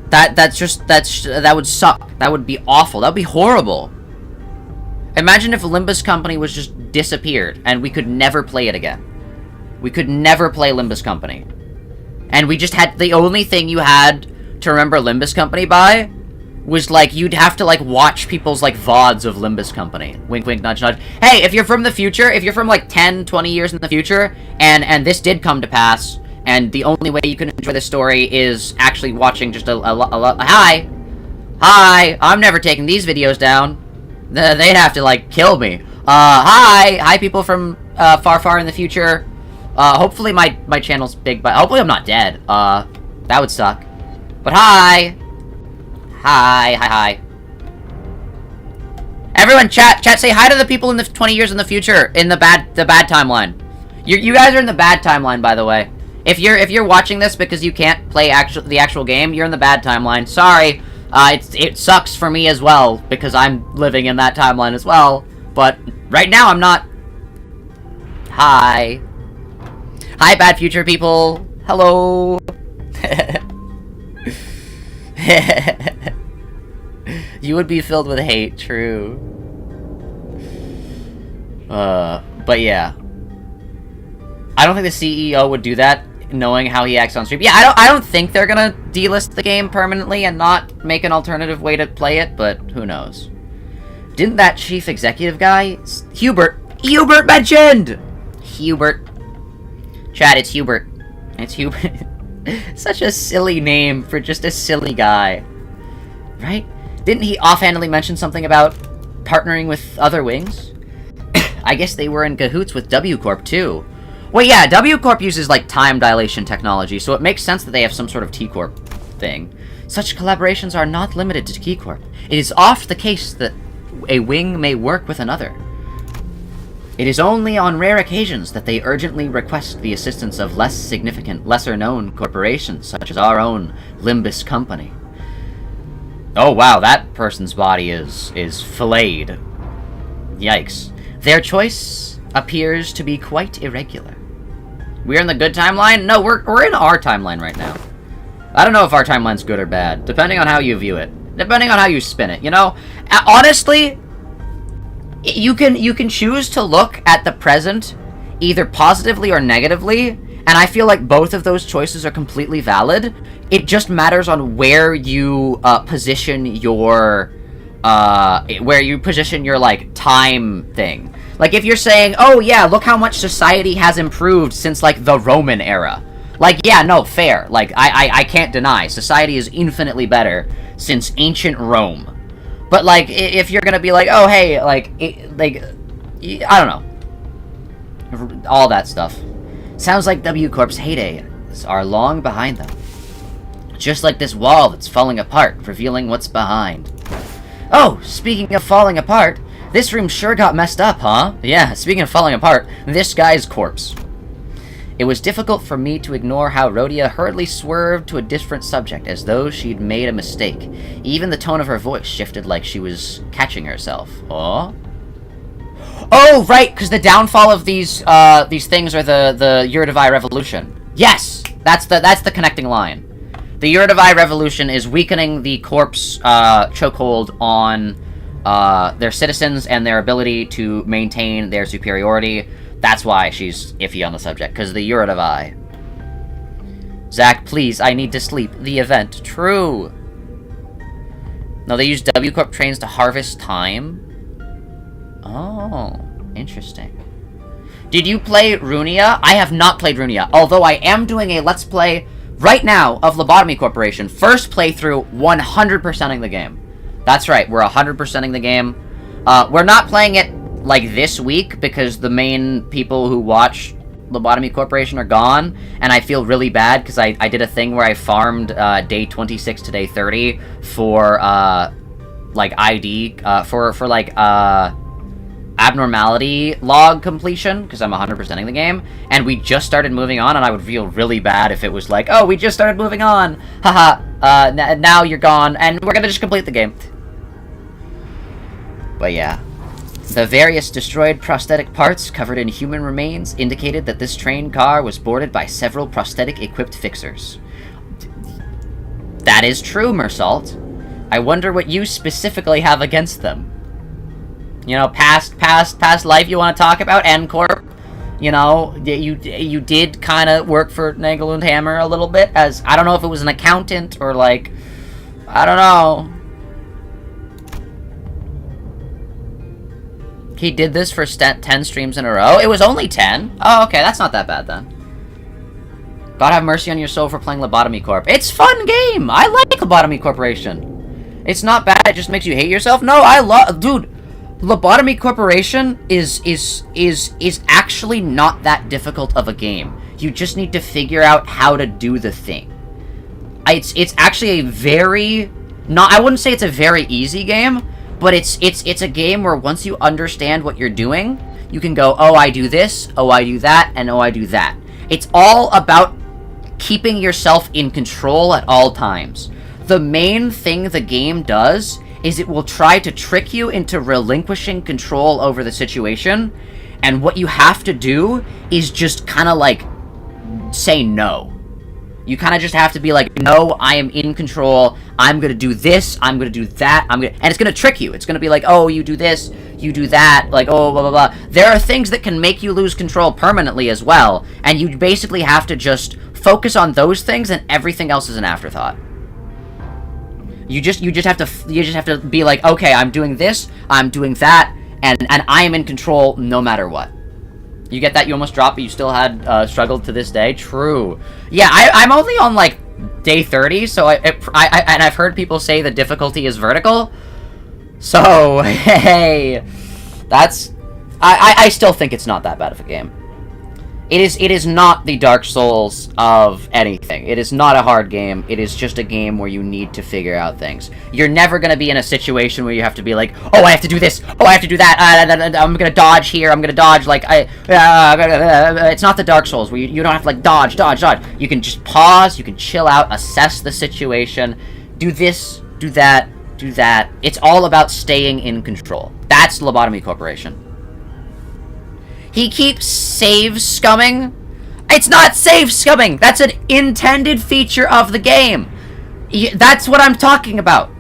That would suck. That would be awful. That would be horrible. Imagine if Limbus Company was just disappeared, and we could never play it again. We could never play Limbus Company. And we just had, the only thing you had to remember Limbus Company by was, like, you'd have to, like, watch people's, like, VODs of Limbus Company. Wink, wink, nudge, nudge. Hey, if you're from the future, if you're from, like, 10, 20 years in the future, and this did come to pass, and the only way you can enjoy the story is actually watching just hi! Hi! I'm never taking these videos down. They'd have to, like, kill me. Hi! Hi, people from, far, far in the future. Hopefully my channel's big, but hopefully I'm not dead. That would suck. But hi! Hi. Everyone, chat, say hi to the people in the 20 years in the future, in the bad timeline. You guys are in the bad timeline, by the way. If you're watching this because you can't play the actual game, you're in the bad timeline. Sorry. It sucks for me as well, because I'm living in that timeline as well. But right now, I'm not. Hi. Hi, bad future people. Hello. You would be filled with hate, true. But yeah. I don't think the CEO would do that, knowing how he acts on stream. Yeah, I don't think they're gonna delist the game permanently and not make an alternative way to play it, but who knows. Didn't that chief executive guy... Hubert mentioned! Hubert. Chat, it's Hubert. It's Hubert. Such a silly name for just a silly guy. Right? Didn't he offhandedly mention something about partnering with other wings? I guess they were in cahoots with W Corp too. Well, yeah, W Corp uses, like, time dilation technology, so it makes sense that they have some sort of T Corp thing. Such collaborations are not limited to T Corp. It is oft the case that a wing may work with another. It is only on rare occasions that they urgently request the assistance of less significant, lesser-known corporations, such as our own Limbus Company. Oh wow, that person's body is filleted. Yikes. Their choice appears to be quite irregular. We're in the good timeline? No, we're in our timeline right now. I don't know if our timeline's good or bad, depending on how you view it. Depending on how you spin it, you know? Honestly, you can choose to look at the present either positively or negatively, and I feel like both of those choices are completely valid. It just matters on where you position your like time thing. Like if you're saying, oh yeah, look how much society has improved since like the Roman era. Like yeah, no, fair. Like I can't deny society is infinitely better since ancient Rome. But like if you're gonna be like, oh hey, like I don't know, all that stuff. Sounds like W Corp's heydays are long behind them. Just like this wall that's falling apart, revealing what's behind. Oh, speaking of falling apart, this room sure got messed up, huh? Yeah, speaking of falling apart, this guy's corpse. It was difficult for me to ignore how Rhodia hurriedly swerved to a different subject, as though she'd made a mistake. Even the tone of her voice shifted like she was catching herself. Oh? Oh, right, because the downfall of these things are the Yurdavi Revolution. Yes! That's the connecting line. The Yurdavi Revolution is weakening the corp's chokehold on their citizens and their ability to maintain their superiority. That's why she's iffy on the subject, because the Yurdavi. Zach, please, I need to sleep. The event. True. No, they use W Corp trains to harvest time? Oh, interesting. Did you play Ruina? I have not played Ruina, although I am doing a Let's Play right now of Lobotomy Corporation. First playthrough, 100%ing the game. That's right, we're 100%ing the game. We're not playing it, like, this week, because the main people who watch Lobotomy Corporation are gone, and I feel really bad because I did a thing where I farmed day 26 to day 30 for like ID for like abnormality log completion, because I'm 100%ing the game, and we just started moving on, and I would feel really bad if it was like, oh, we just started moving on, haha, now you're gone, and we're gonna just complete the game. But yeah. The various destroyed prosthetic parts covered in human remains indicated that this train car was boarded by several prosthetic-equipped fixers. That is true, Mersault. I wonder what you specifically have against them. You know, past life you want to talk about, corp. You know, you did kind of work for Nagel and Hammer a little bit as, I don't know if it was an accountant or like, I don't know. He did this for 10 streams in a row. It was only 10. Oh, okay, that's not that bad then. God have mercy on your soul for playing Lobotomy Corp. It's fun game. I like Lobotomy Corporation. It's not bad. It just makes you hate yourself. No, I love, dude. Lobotomy Corporation is actually not that difficult of a game. You just need to figure out how to do the thing. It's actually a very, I wouldn't say it's a very easy game, but it's a game where once you understand what you're doing, you can go, oh, I do this, oh, I do that, and oh, I do that. It's all about keeping yourself in control at all times. The main thing the game does is it will try to trick you into relinquishing control over the situation, and what you have to do is just kind of like say no. You kind of just have to be like, no, I am in control, I'm gonna do this, I'm gonna do that, and it's gonna trick you. It's gonna be like, oh, you do this, you do that, like, oh, blah, blah, blah. There are things that can make you lose control permanently as well, and you basically have to just focus on those things, and everything else is an afterthought. You just have to be like, okay, I'm doing this, I'm doing that, and I am in control no matter what. You get that? You almost dropped, but you still had struggled to this day. True. Yeah, I'm only on like day 30, so and I've heard people say the difficulty is vertical. So hey, that's I still think it's not that bad of a game. It is not the Dark Souls of anything. It is not a hard game. It is just a game where you need to figure out things. You're never going to be in a situation where you have to be like, oh, I have to do this, oh, I have to do that, I'm going to dodge here, I'm going to dodge, like, it's not the Dark Souls where you don't have to, like, dodge. You can just pause, you can chill out, assess the situation, do this, do that, do that. It's all about staying in control. That's Lobotomy Corporation. He keeps save scumming. It's not save scumming. That's an intended feature of the game. That's what I'm talking about.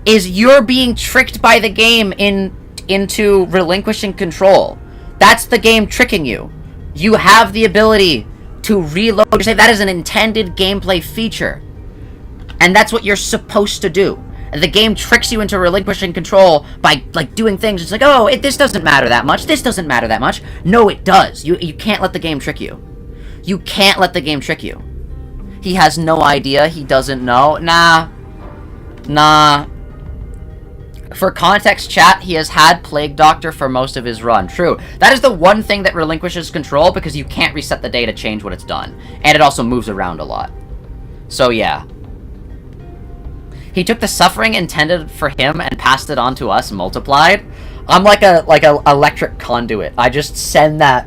Is you're being tricked by the game into relinquishing control. That's the game tricking you. You have the ability to reload. You say that is an intended gameplay feature. And that's what you're supposed to do. And the game tricks you into relinquishing control by, like, doing things. It's like, oh, this doesn't matter that much. This doesn't matter that much. No, it does. You can't let the game trick you. You can't let the game trick you. He has no idea. He doesn't know. Nah. For context, chat, he has had Plague Doctor for most of his run. True. That is the one thing that relinquishes control, because you can't reset the day to change what it's done. And it also moves around a lot. So, yeah. He took the suffering intended for him and passed it on to us multiplied. I'm like a electric conduit. I just send that.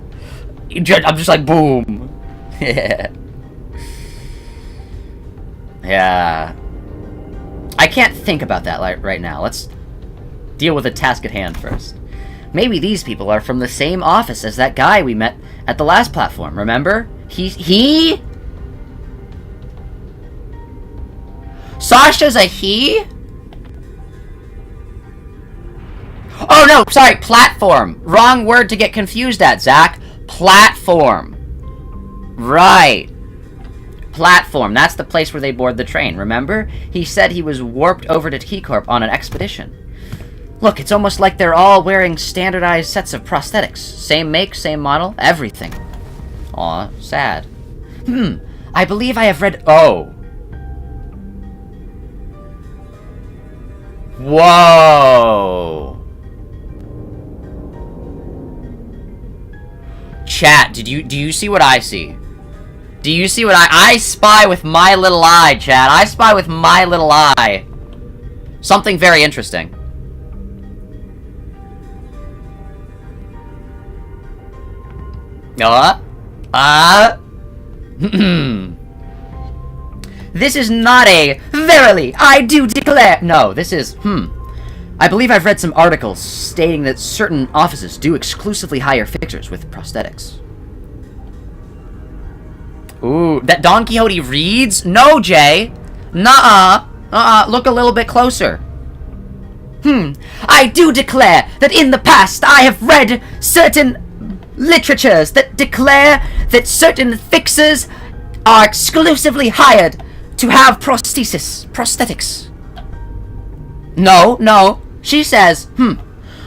I'm just like, boom. Yeah. I can't think about that right now. Let's deal with the task at hand first. Maybe these people are from the same office as that guy we met at the last platform, remember? He? Sasha's a he? Oh no, sorry, platform. Wrong word to get confused at, Zach. Platform. Right. Platform, that's the place where they board the train, remember? He said he was warped over to T-Corp on an expedition. Look, it's almost like they're all wearing standardized sets of prosthetics. Same make, same model, everything. Aw, sad. I believe I have read... Oh. Whoa. Chat, do you see what I see? Do you see what I spy with my little eye, chat? I spy with my little eye. Something very interesting. This is not a, verily, I do declare. No, this is, I believe I've read some articles stating that certain offices do exclusively hire fixers with prosthetics. Ooh, that Don Quixote reads? No, Jay. Nuh-uh. Look a little bit closer. I do declare that in the past I have read certain literatures that declare that certain fixers are exclusively hired to have prosthetics. No. She says,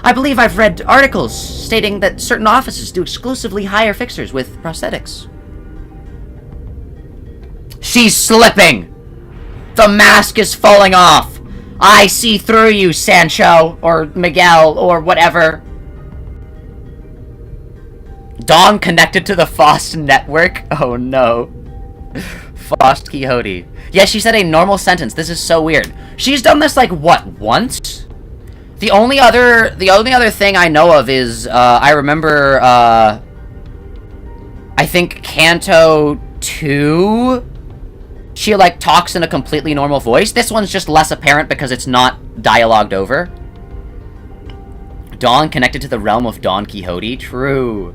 I believe I've read articles stating that certain offices do exclusively hire fixers with prosthetics. She's slipping! The mask is falling off! I see through you, Sancho, or Miguel, or whatever. Dawn connected to the Fost network? Oh no. Fost Quixote. Yeah, she said a normal sentence. This is so weird. She's done this, like, what, once? The only other thing I know of is, I remember, I think Canto 2... She, like, talks in a completely normal voice. This one's just less apparent because it's not dialogued over. Dawn connected to the realm of Don Quixote? True.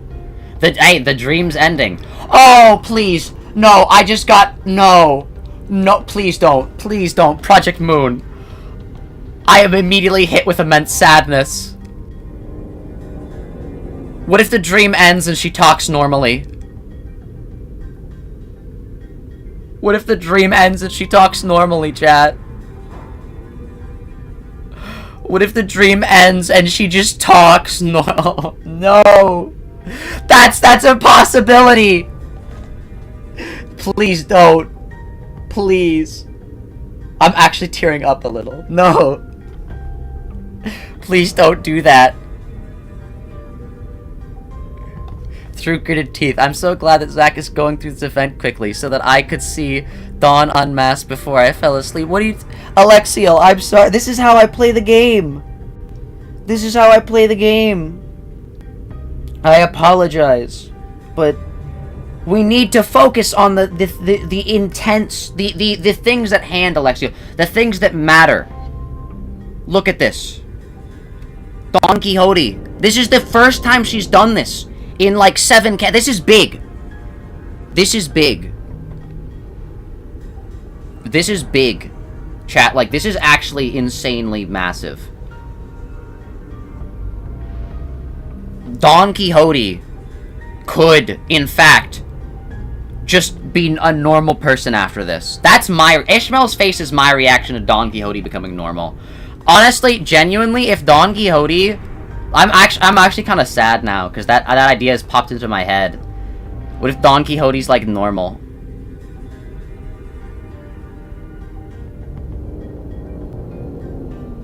The dream's ending. Oh, please. No, I just got... No. No, please don't. Please don't. Project Moon. I am immediately hit with immense sadness. What if the dream ends and she talks normally? What if the dream ends and she talks normally, chat? What if the dream ends and she just talks no. That's a possibility. Please don't. Please. I'm actually tearing up a little. No. Please don't do that. Through gritted teeth. I'm so glad that Zach is going through this event quickly so that I could see Dawn unmasked before I fell asleep. What do you... Alexiel, I'm sorry. This is how I play the game. This is how I play the game. I apologize. But we need to focus on the intense... The things at hand, Alexiel. The things that matter. Look at this. Don Quixote. This is the first time she's done this. In like 7 this is big. This is big. This is big. Chat, like, this is actually insanely massive. Don Quixote could, in fact, just be a normal person after this. That's my... Ishmael's face is my reaction to Don Quixote becoming normal. Honestly, genuinely, if Don Quixote... I'm actually kind of sad now, because that idea has popped into my head. What if Don Quixote's, like, normal?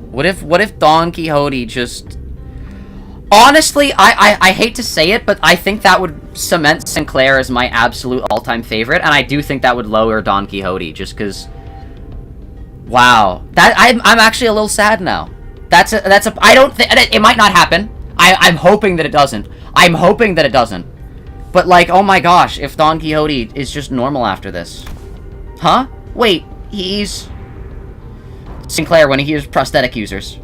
What if Don Quixote just... Honestly, I hate to say it, but I think that would cement Sinclair as my absolute all-time favorite, and I do think that would lower Don Quixote, just because... Wow. I'm actually a little sad now. I don't think... It might not happen. I'm hoping that it doesn't. I'm hoping that it doesn't. But, like, oh my gosh, if Don Quixote is just normal after this. Huh? Wait, he's... Sinclair, when he hears prosthetic users.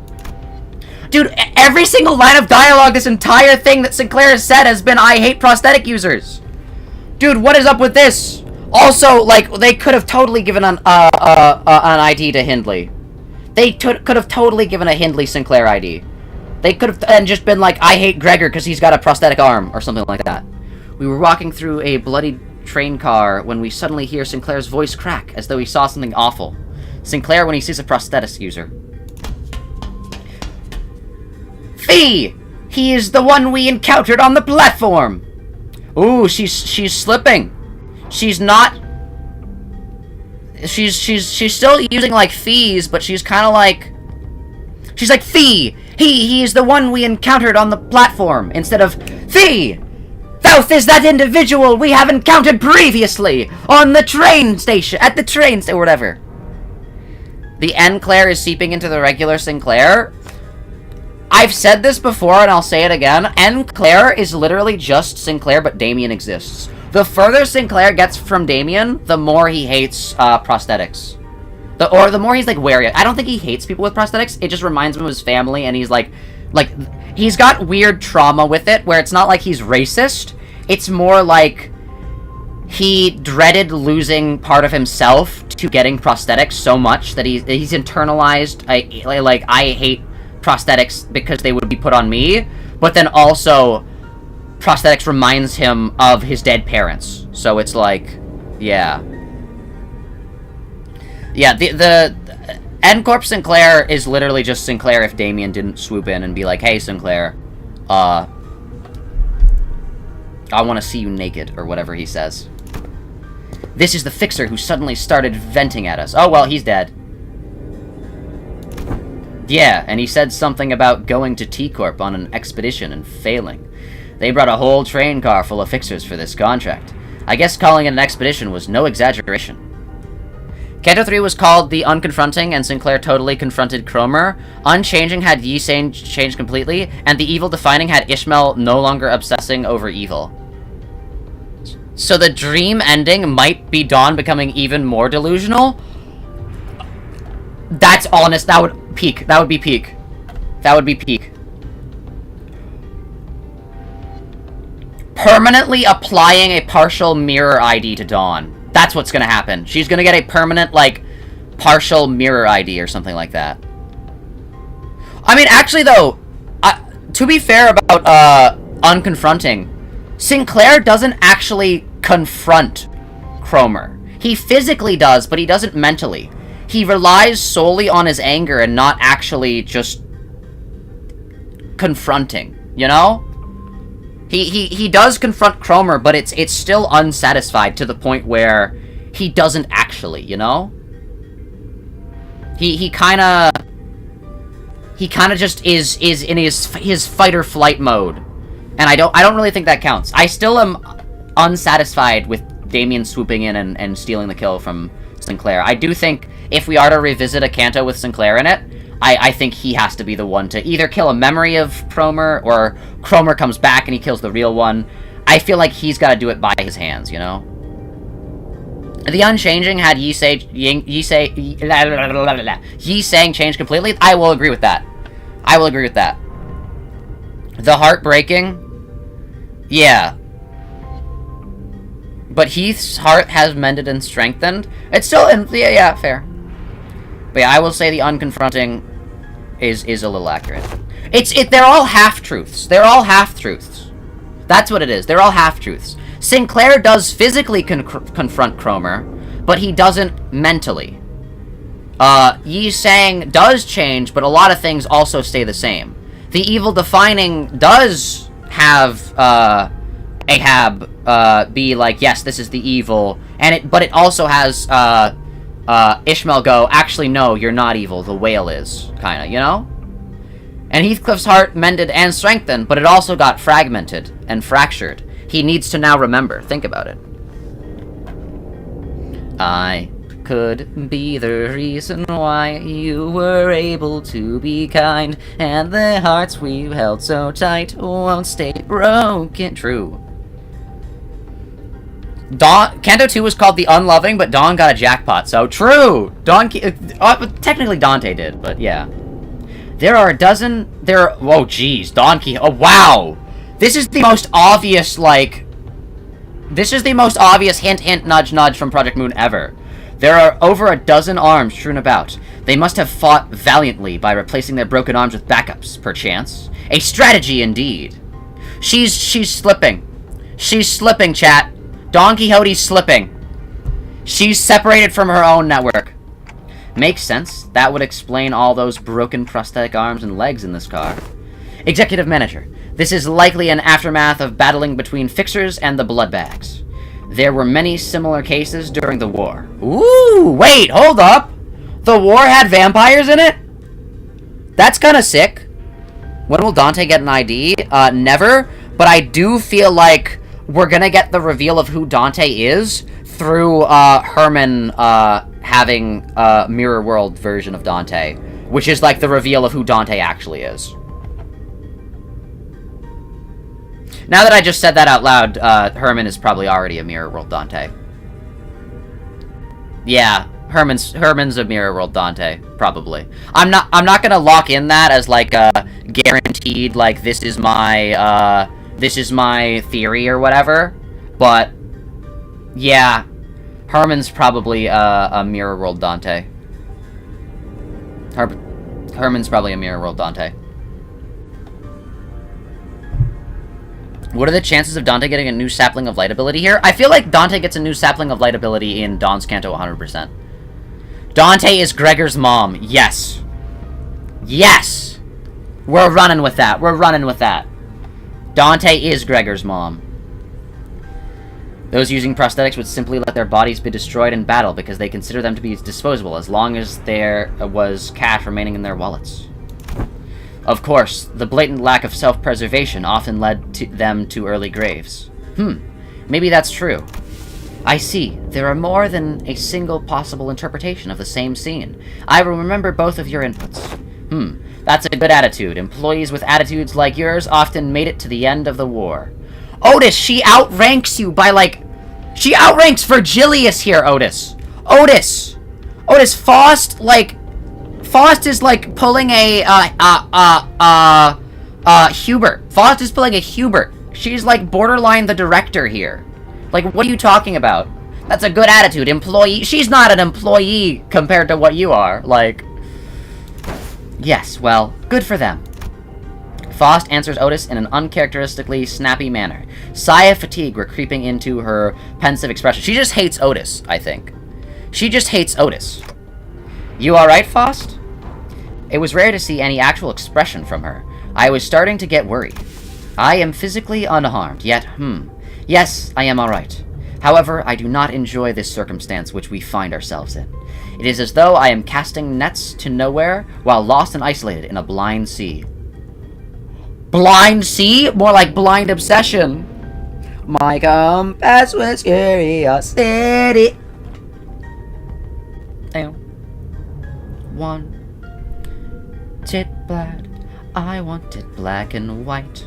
Dude, every single line of dialogue this entire thing that Sinclair has said has been, I hate prosthetic users. Dude, what is up with this? Also, like, they could have totally given an ID to Hindley. They could have totally given a Hindley Sinclair ID. They could have just been like, I hate Gregor because he's got a prosthetic arm, or something like that. We were walking through a bloody train car when we suddenly hear Sinclair's voice crack, as though he saw something awful. Sinclair when he sees a prosthetic user. Fee! He is the one we encountered on the platform! Ooh, she's slipping. She's not... She's still using, like, fees, but she's kind of like... She's like, Fee! He is the one we encountered on the platform, instead of, Fee! south is that individual we have encountered previously on the train station, at the train station, or whatever. The N-Claire is seeping into the regular Sinclair. I've said this before, and I'll say it again. N-Claire is literally just Sinclair, but Damien exists. The further Sinclair gets from Damien, the more he hates prosthetics. Or the more he's, like, wary. I don't think he hates people with prosthetics. It just reminds him of his family, and he's, like, he's got weird trauma with it, where it's not like he's racist. It's more like he dreaded losing part of himself to getting prosthetics so much that he's internalized, I hate prosthetics because they would be put on me, but then also prosthetics reminds him of his dead parents. So it's like, yeah. Yeah, the N-Corp Sinclair is literally just Sinclair if Damien didn't swoop in and be like, hey, Sinclair, I want to see you naked, or whatever he says. This is the fixer who suddenly started venting at us. Oh, well, he's dead. Yeah, and he said something about going to T-Corp on an expedition and failing. They brought a whole train car full of fixers for this contract. I guess calling it an expedition was no exaggeration. Kanto 3 was called The Unconfronting, and Sinclair totally confronted Cromer. Unchanging had Yi Sane changed completely, and The Evil Defining had Ishmael no longer obsessing over evil. So the dream ending might be Dawn becoming even more delusional? That's honest. That would peak. That would be peak. That would be peak. Permanently applying a partial mirror ID to Dawn. That's what's gonna happen. She's gonna get a permanent, like, partial mirror ID or something like that. I mean, actually, though, to be fair about, Unconfronting, Sinclair doesn't actually confront Cromer. He physically does, but he doesn't mentally. He relies solely on his anger and not actually just confronting, you know? He does confront Cromer, but it's still unsatisfied to the point where he doesn't actually, you know? He kinda just is in his fight or flight mode. And I don't really think that counts. I still am unsatisfied with Damien swooping in and stealing the kill from Sinclair. I do think if we are to revisit a Kanto with Sinclair in it, I think he has to be the one to either kill a memory of Cromer, or Cromer comes back and he kills the real one. I feel like he's got to do it by his hands, you know? The Unchanging had Yi Sang changed completely. I will agree with that. I will agree with that. The Heartbreaking, yeah. But Heath's heart has mended and strengthened. It's still, yeah, fair. But yeah, I will say the Unconfronting is a little accurate. They're all half-truths. They're all half-truths. That's what it is. They're all half-truths. Sinclair does physically confront Cromer, but he doesn't mentally. Yi Sang does change, but a lot of things also stay the same. The Evil Defining does have, Ahab, be like, yes, this is the evil, but it also has, Ishmael go, actually, no, you're not evil, the whale is, kinda, you know? And Heathcliff's heart mended and strengthened, but it also got fragmented and fractured. He needs to now remember. Think about it. I could be the reason why you were able to be kind, and the hearts we've held so tight won't stay broken. True. Kanto 2 was called The Unloving, but Dawn got a jackpot, so true! Technically Dante did, but yeah. Oh jeez, Don Quixote, oh wow! This is the most obvious, this is the most obvious hint, hint, nudge, nudge from Project Moon ever. There are over a dozen arms strewn about. They must have fought valiantly by replacing their broken arms with backups, perchance. A strategy indeed. She's slipping. She's slipping, chat. Don Quixote's slipping. She's separated from her own network. Makes sense. That would explain all those broken prosthetic arms and legs in this car. Executive Manager. This is likely an aftermath of battling between fixers and the Bloodbags. There were many similar cases during the war. Ooh, wait, hold up! The war had vampires in it? That's kinda sick. When will Dante get an ID? Never. But I do feel like we're gonna get the reveal of who Dante is through Herman having a mirror world version of Dante, which is like the reveal of who Dante actually is. Now that I just said that out loud, Herman is probably already a mirror world Dante. Yeah, Herman's a mirror world Dante, probably. I'm not gonna lock in that as like a guaranteed, like, this is my theory or whatever, but yeah, Herman's probably a mirror world Dante. Herman's probably a mirror world Dante. What are the chances of Dante getting a new sapling of light ability here? I feel like Dante gets a new sapling of light ability in Dawn's Canto 100%. Dante is Gregor's mom. Yes. Yes! We're running with that. We're running with that. Dante is Gregor's mom. Those using prosthetics would simply let their bodies be destroyed in battle because they consider them to be disposable as long as there was cash remaining in their wallets. Of course, the blatant lack of self-preservation often led them to early graves. Maybe that's true. I see. There are more than a single possible interpretation of the same scene. I will remember both of your inputs. That's a good attitude. Employees with attitudes like yours often made it to the end of the war. Otis, she outranks you by, like... She outranks Virgilius here, Otis. Otis, Faust, like... Faust is, like, pulling a, Hubert. Faust is pulling a Hubert. She's, like, borderline the director here. Like, what are you talking about? That's a good attitude. Employee... She's not an employee compared to what you are. Like... Yes, well, good for them. Faust answers Otis in an uncharacteristically snappy manner. Sigh of fatigue were creeping into her pensive expression. She just hates Otis, I think. She just hates Otis. You alright, Faust? It was rare to see any actual expression from her. I was starting to get worried. I am physically unharmed, yet, Yes, I am alright. However, I do not enjoy this circumstance which we find ourselves in. It is as though I am casting nets to nowhere while lost and isolated in a blind sea. Blind sea? More like blind obsession. My compass was curiosity. Want it black, I want it black and white.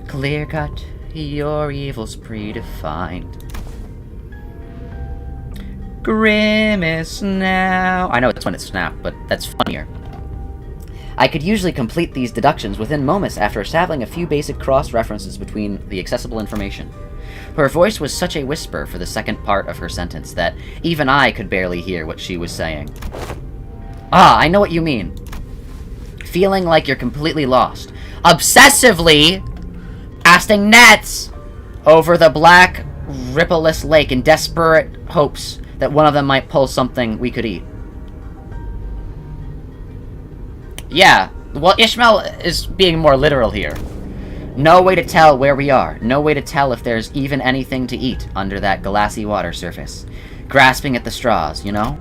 Clear cut, your evil's predefined. Grimace now. I know that's when it snapped, but that's funnier. I could usually complete these deductions within moments after establishing a few basic cross-references between the accessible information. Her voice was such a whisper for the second part of her sentence that even I could barely hear what she was saying. Ah, I know what you mean. Feeling like you're completely lost. Obsessively casting nets over the black, rippleless lake in desperate hopes that one of them might pull something we could eat. Yeah, well, Ishmael is being more literal here. No way to tell where we are. No way to tell if there's even anything to eat under that glassy water surface. Grasping at the straws, you know?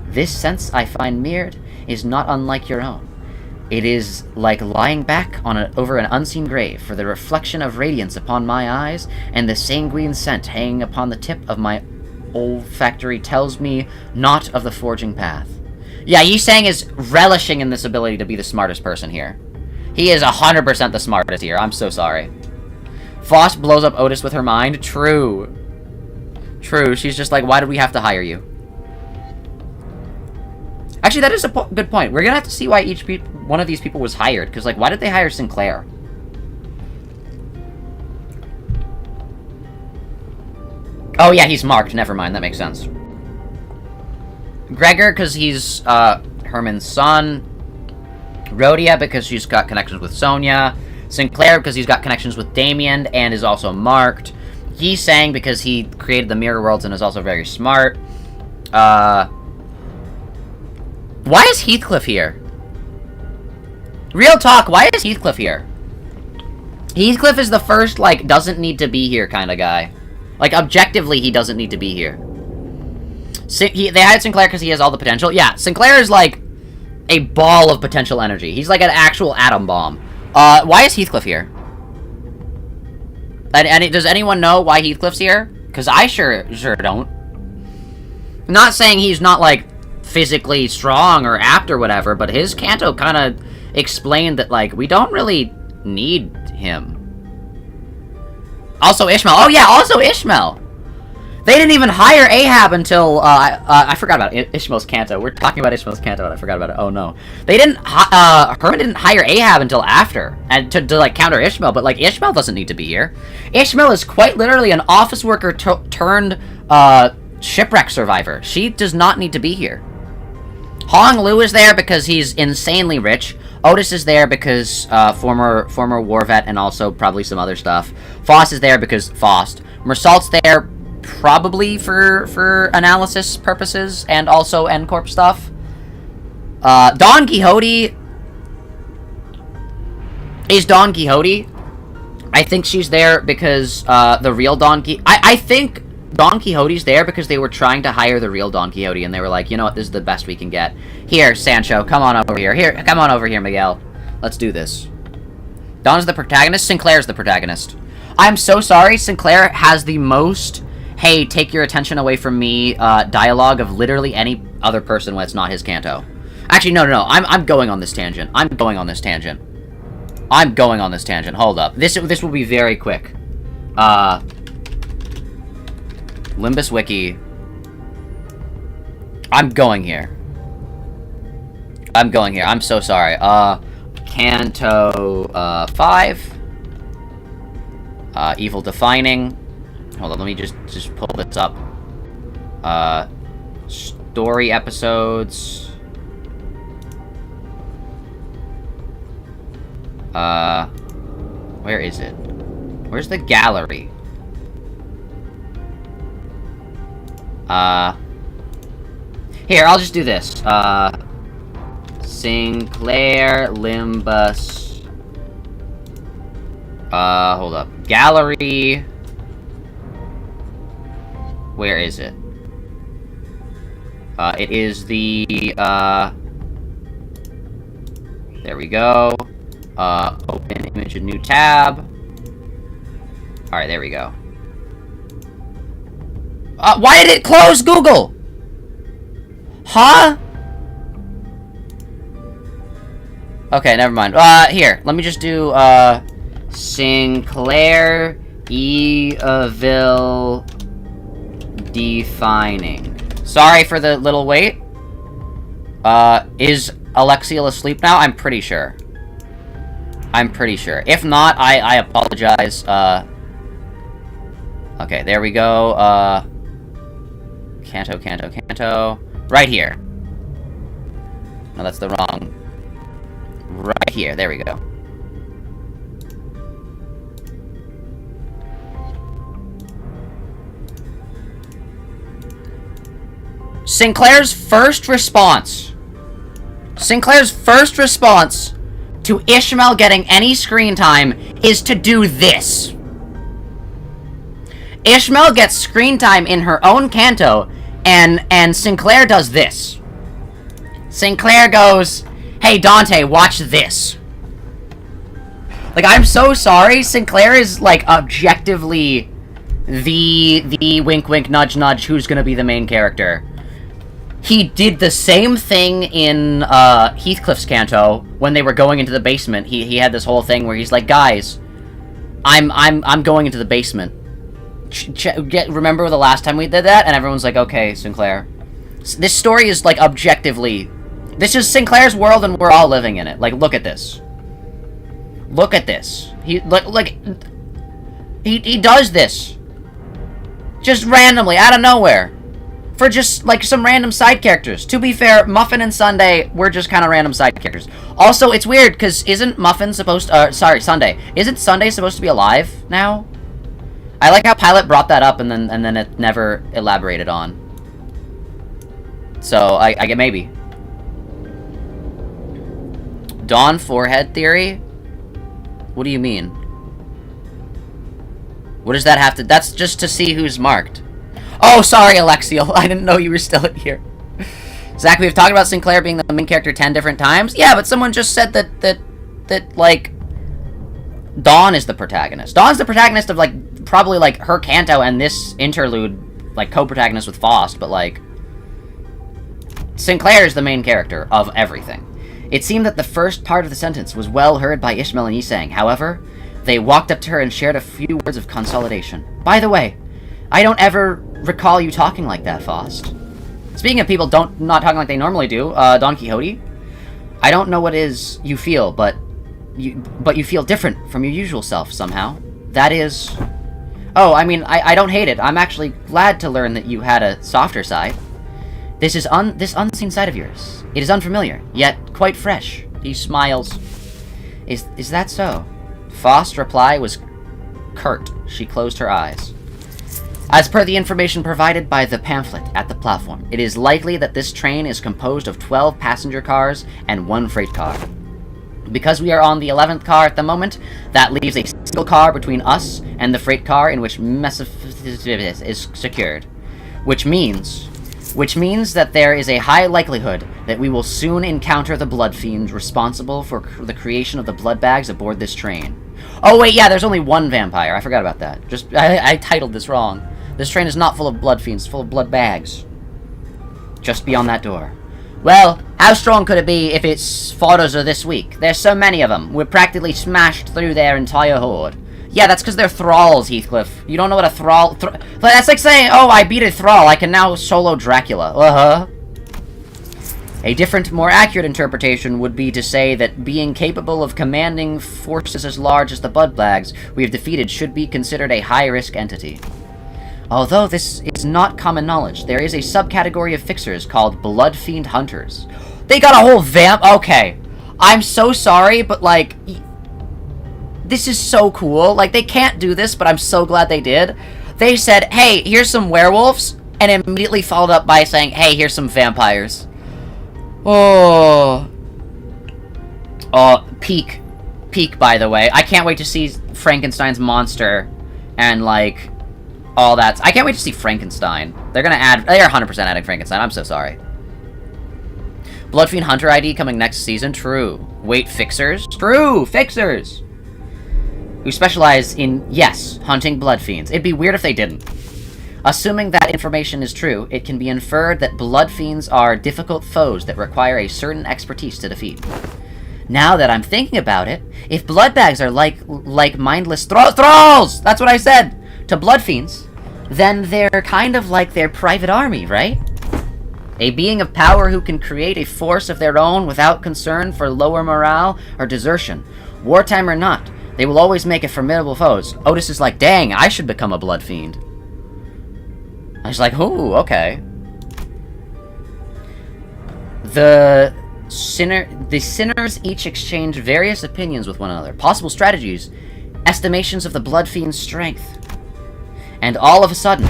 This sense I find mirrored is not unlike your own. It is like lying back over an unseen grave, for the reflection of radiance upon my eyes and the sanguine scent hanging upon the tip of my olfactory tells me not of the forging path. Yeah, Yi-Sang is relishing in this ability to be the smartest person here. He is 100% the smartest here. I'm so sorry. Faust blows up Otis with her mind. True. True. She's just like, why did we have to hire you? Actually, that is a good point. We're gonna have to see why one of these people was hired. Because, like, why did they hire Sinclair? Oh, yeah, he's marked. Never mind. That makes sense. Gregor, because he's Herman's son. Rhodia, because she's got connections with Sonya. Sinclair, because he's got connections with Damien and is also marked. Yi-Sang, because he created the Mirror Worlds and is also very smart. Why is Heathcliff here? Real talk, why is Heathcliff here? Heathcliff is the first, like, doesn't need to be here kind of guy. Like, objectively, he doesn't need to be here. They hired Sinclair because he has all the potential. Yeah, Sinclair is, like, a ball of potential energy. He's like an actual atom bomb. Why is Heathcliff here? And does anyone know why Heathcliff's here? Because I sure don't. I'm not saying he's not, like, physically strong or apt or whatever, but his canto kind of explained that, like, we don't really need him. Also Ishmael. Oh yeah, also Ishmael! They didn't even hire Ahab until, I forgot about Ishmael's canto. We're talking about Ishmael's canto and I forgot about it. Oh no. They didn't, Herman didn't hire Ahab until after, and to like, counter Ishmael, but, like, Ishmael doesn't need to be here. Ishmael is quite literally an office worker turned, shipwreck survivor. She does not need to be here. Hong Lu is there because he's insanely rich. Otis is there because, former war vet and also probably some other stuff. Faust is there because Faust. Mersault's there probably for analysis purposes and also corp stuff. Don Quixote is Don Quixote. I think she's there because the real Don Quixote. I think Don Quixote's there because they were trying to hire the real Don Quixote and they were like, you know what, this is the best we can get. Here, Sancho, come on over here. Here, come on over here, Miguel. Let's do this. Don's the protagonist. Sinclair's the protagonist. I'm so sorry. Sinclair has the most, hey, take your attention away from me, dialogue of literally any other person when it's not his canto. Actually, no. I'm going on this tangent. I'm going on this tangent. Hold up. This will be very quick. Limbus Wiki. I'm going here. I'm so sorry. Canto, 5. Evil Defining. Hold on, let me just pull this up. Story episodes. Where is it? Where's the gallery? Here, I'll just do this. Sinclair, Limbus. Hold up. Gallery. Where is it? It is the, there we go. Open image, a new tab. Alright, there we go. Why did it close Google? Huh? Okay, never mind. Here, let me just do, Sinclair Evil Defining. Sorry for the little wait. Is Alexiel asleep now? I'm pretty sure. If not, I apologize. Okay, there we go. Canto. Right here. No, that's the wrong. Right here. There we go. Sinclair's first response to Ishmael getting any screen time is to do this. Ishmael gets screen time in her own canto, and Sinclair does this. Sinclair goes, hey Dante, watch this. Like, I'm so sorry, Sinclair is, like, objectively the wink wink nudge nudge who's gonna be the main character. He did the same thing in Heathcliff's canto when they were going into the basement. He had this whole thing where he's like, guys, I'm going into the basement. Remember the last time we did that? And everyone's like, okay, Sinclair. This story is, like, objectively... This is Sinclair's world and we're all living in it. Like, look at this. Look at this. He does this. Just randomly, out of nowhere. For just, like, some random side characters. To be fair, Muffin and Sunday were just kind of random side characters. Also, it's weird, because isn't Muffin supposed to... sorry, Sunday. Isn't Sunday supposed to be alive now? I like how Pilot brought that up and then it never elaborated on. So, I get maybe. Dawn forehead theory? What do you mean? What does that have to... That's just to see who's marked. Oh, sorry, Alexiel. I didn't know you were still here. Zach, we've talked about Sinclair being the main character 10 different times. Yeah, but someone just said that like... Dawn is the protagonist. Dawn's the protagonist of, like, probably, like, her Kanto and this interlude, like, co-protagonist with Faust, but, like, Sinclair is the main character of everything. It seemed that the first part of the sentence was well heard by Ishmael and Yisang. However, they walked up to her and shared a few words of consolidation. By the way, I don't ever recall you talking like that, Faust. Speaking of people not talking like they normally do, Don Quixote, I don't know what it is you feel, but you feel different from your usual self somehow. That is... Oh, I mean, I don't hate it. I'm actually glad to learn that you had a softer side. This unseen side of yours. It is unfamiliar, yet quite fresh. He smiles. Is that so? Faust's reply was curt. She closed her eyes. As per the information provided by the pamphlet at the platform, it is likely that this train is composed of 12 passenger cars and 1 freight car. Because we are on the 11th car at the moment, that leaves a single car between us and the freight car in which is secured. Which means that there is a high likelihood that we will soon encounter the Bloodfiends responsible for the creation of the blood bags aboard this train. Oh wait, yeah, there's only 1 vampire. I forgot about that. I titled this wrong. This train is not full of Bloodfiends, it's full of blood bags. Just beyond that door. Well, how strong could it be if its photos are this weak? There's so many of them. We're practically smashed through their entire horde. Yeah, that's because they're thralls, Heathcliff. You don't know what a thrall... that's like saying, oh, I beat a thrall, I can now solo Dracula. Uh-huh. A different, more accurate interpretation would be to say that being capable of commanding forces as large as the Bloodbags we have defeated should be considered a high-risk entity. Although this is not common knowledge, there is a subcategory of fixers called Bloodfiend Hunters. They got a whole vamp... Okay. I'm so sorry, but, like... This is so cool. Like, they can't do this, but I'm so glad they did. They said, hey, here's some werewolves, and immediately followed up by saying, hey, here's some vampires. Oh. Oh, peak. Peak, by the way. I can't wait to see Frankenstein's monster and, like... all that. I can't wait to see Frankenstein. They're 100% adding Frankenstein. I'm so sorry. Bloodfiend Hunter ID coming next season. True. Wait, fixers? True! Fixers! Who specialize in, yes, hunting Bloodfiends. It'd be weird if they didn't. Assuming that information is true, it can be inferred that Bloodfiends are difficult foes that require a certain expertise to defeat. Now that I'm thinking about it, if Bloodbags are like mindless thralls! That's what I said! To Bloodfiends, then they're kind of like their private army, right? A being of power who can create a force of their own without concern for lower morale or desertion. Wartime or not, they will always make a formidable foes. Otis is like, dang, I should become a Bloodfiend. I was like, ooh, okay. The sinners each exchange various opinions with one another, possible strategies, estimations of the Bloodfiend's strength. And all of a sudden,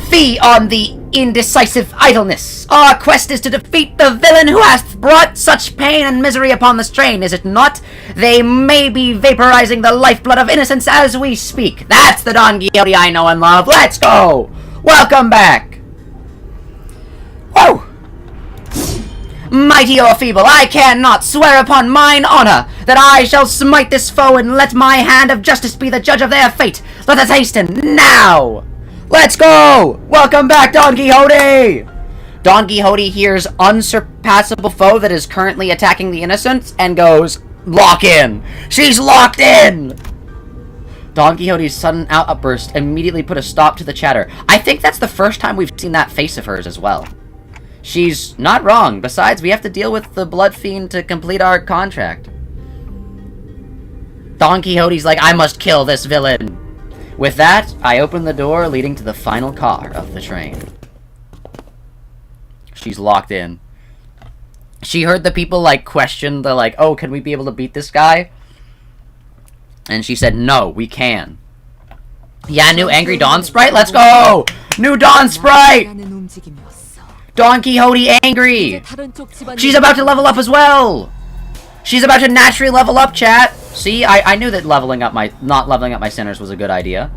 fie on the indecisive idleness! Our quest is to defeat the villain who hath brought such pain and misery upon this train, is it not? They may be vaporizing the lifeblood of innocence as we speak. That's the Don Quixote I know and love. Let's go! Welcome back! Whoa! Mighty or feeble, I cannot swear upon mine honor that I shall smite this foe and let my hand of justice be the judge of their fate. Let us hasten now! Let's go! Welcome back, Don Quixote! Don Quixote hears unsurpassable foe that is currently attacking the innocent and goes, lock in! She's locked in! Don Quixote's sudden outburst immediately put a stop to the chatter. I think that's the first time we've seen that face of hers as well. She's not wrong. Besides, we have to deal with the Bloodfiend to complete our contract. Don Quixote's like, I must kill this villain. With that, I open the door leading to the final car of the train. She's locked in. She heard the people, like, question the, like, oh, can we be able to beat this guy? And she said, no, we can. Yeah, new Angry Dawn Sprite? Let's go! New Dawn Sprite! Don Quixote angry! She's about to level up as well! She's about to naturally level up, chat! See, I knew that not leveling up my sinners was a good idea.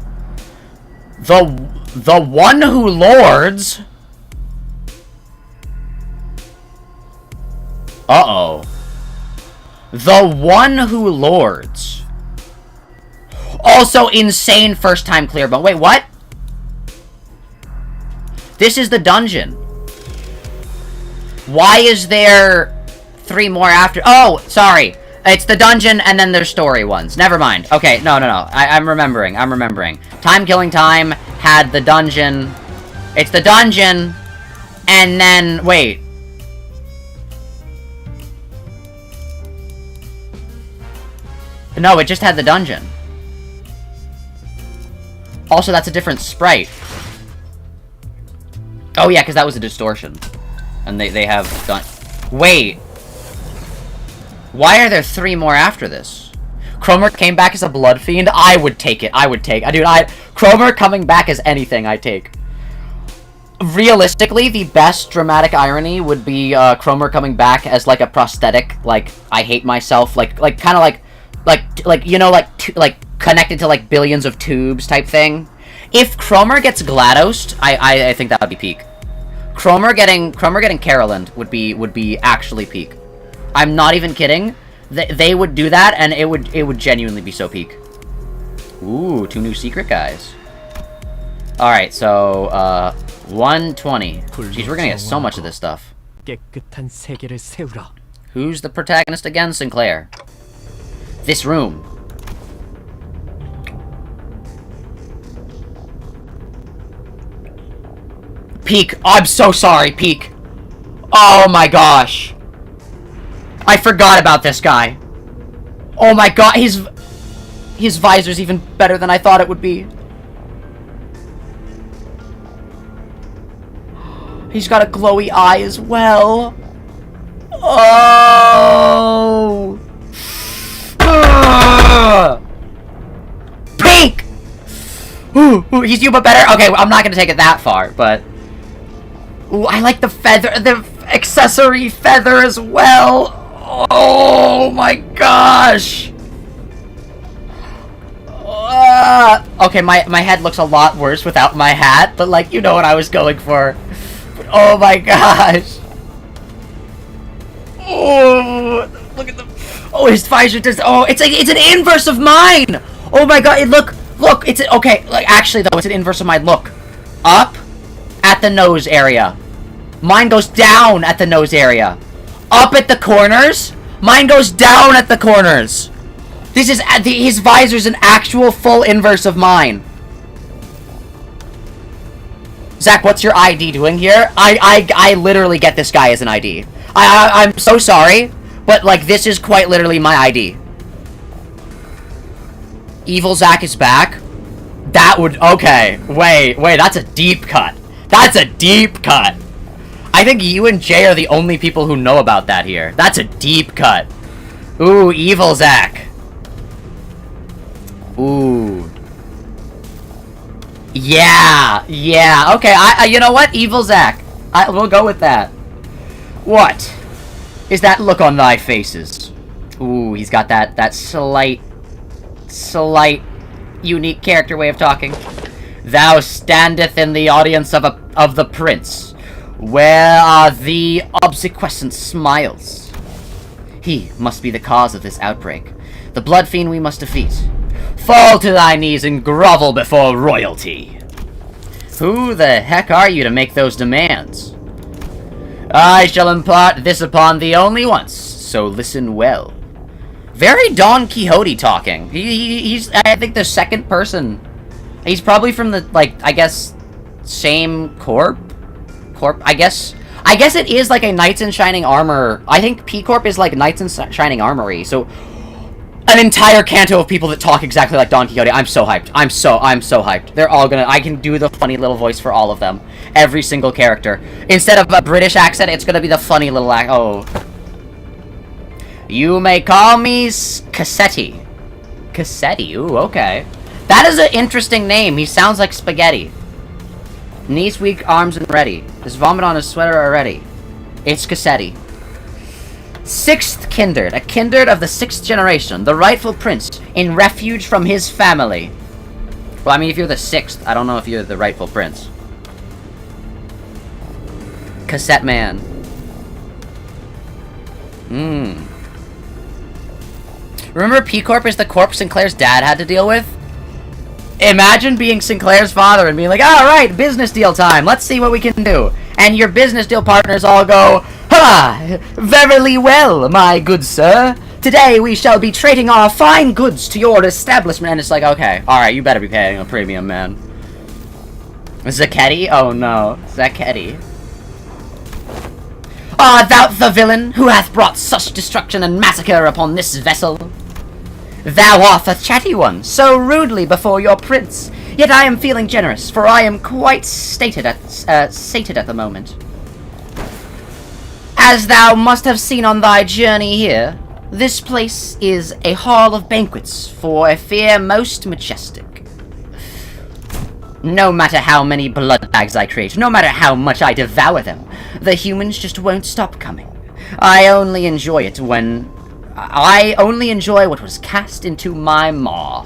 The one who lords... Uh-oh. The one who lords Also insane first time clear, but wait, what? This is the dungeon. Why is there 3 more after? Oh, sorry. It's the dungeon and then there's story ones. Never mind. Okay, no. I'm remembering. Time Killing Time had the dungeon. It's the dungeon. And then, wait. No, it just had the dungeon. Also, that's a different sprite. Oh yeah, because that was a distortion. And they have done... Wait. Why are there 3 more after this? Cromer came back as a Bloodfiend? I would take it. Dude, Cromer coming back as anything, I take. Realistically, the best dramatic irony would be Cromer coming back as like a prosthetic, like I hate myself, like kind of like you know, like connected to like billions of tubes type thing. If Cromer gets GLaDOSed, I think that would be peak. Cromer getting Carolyn would be actually peak. I'm not even kidding. They would do that, and it would genuinely be so peak. Ooh, 2 new secret guys. All right, so 120. Jeez, we're gonna get so much of this stuff. Who's the protagonist again? Sinclair. This room. Peak. Oh, I'm so sorry, Peak. Oh my gosh. I forgot about this guy. Oh my god, his visor's even better than I thought it would be. He's got a glowy eye as well. Oh. Pink! Ooh, he's Yuba better? Okay, I'm not gonna take it that far, but... Ooh, I like the feather, the accessory feather as well. Oh my gosh! Okay, my head looks a lot worse without my hat, but like, you know what I was going for. Oh my gosh! Oh, look at the... Oh, his visor does... Oh, it's an inverse of mine! Oh my god, look, it's... Okay, like, actually though, it's an inverse of mine. Look. Up at the nose area. Mine goes down at the nose area. Up at the corners. Mine goes down at the corners. This is... His visor's an actual full inverse of mine. Zach, what's your ID doing here? I literally get this guy as an ID. I'm so sorry, but like this is quite literally my ID. Evil Zach is back. That would... Okay, wait, that's a deep cut. That's a deep cut. I think you and Jay are the only people who know about that here. That's a deep cut. Ooh, Evil Zach. Ooh. Yeah, okay, you know what? Evil Zach. We'll go with that. What is that look on thy faces? Ooh, he's got that slight unique character way of talking. Thou standeth in the audience of the prince. Where are the obsequescent smiles? He must be the cause of this outbreak. The blood fiend we must defeat. Fall to thy knees and grovel before royalty. Who the heck are you to make those demands? I shall impart this upon thee only once, so listen well. Very Don Quixote talking. He's I think the second person. He's probably from the, like, I guess, same corp, I guess it is like a Knights in Shining Armor. I think P-Corp is like Knights in Shining Armory, so an entire canto of people that talk exactly like Don Quixote. I'm so hyped. I'm so hyped. They're all gonna... I can do the funny little voice for all of them. Every single character. Instead of a British accent, it's gonna be the funny little oh. You may call me Cassetti. Cassetti, ooh, okay. That is an interesting name. He sounds like spaghetti. Knees weak, arms and ready. His vomit on his sweater already. It's Cassetti. 6th kindred, a kindred of the 6th generation, the rightful prince, in refuge from his family. Well, I mean, if you're the 6th, I don't know if you're the rightful prince. Cassette man. Remember P-Corp is the corp Sinclair's dad had to deal with? Imagine being Sinclair's father and being like, alright, business deal time, let's see what we can do. And your business deal partners all go, ha! Verily well, my good sir. Today we shall be trading our fine goods to your establishment. And it's like, okay, alright, you better be paying a premium, man. Zaketi? Oh no, Zaketi. Art thou the villain who hath brought such destruction and massacre upon this vessel? Thou art the chatty one, so rudely before your prince. Yet I am feeling generous, for I am quite sated at the moment. As thou must have seen on thy journey here, this place is a hall of banquets for a fare most majestic. No matter how many blood bags I create, no matter how much I devour them, the humans just won't stop coming. I only enjoy what was cast into my maw.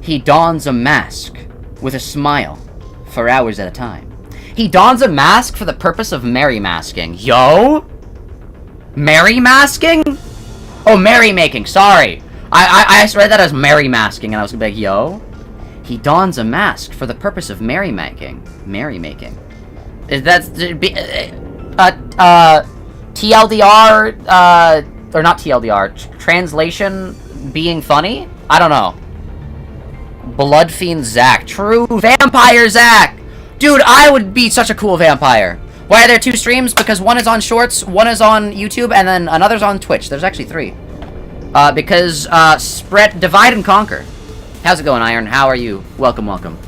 He dons a mask with a smile for hours at a time. He dons a mask for the purpose of merry-masking. Yo? Merry-masking? Oh, merry-making, sorry. I read that as merry-masking, and I was gonna be like, yo? He dons a mask for the purpose of merry-making. Merry-making. That's... TLDR, or not TLDR, translation being funny? I don't know. Bloodfiends Zak. True vampire Zak! Dude, I would be such a cool vampire. Why are there 2 streams? Because one is on Shorts, one is on YouTube, and then another's on Twitch. There's actually 3. Because, divide and conquer. How's it going, Iron? How are you? Welcome, welcome.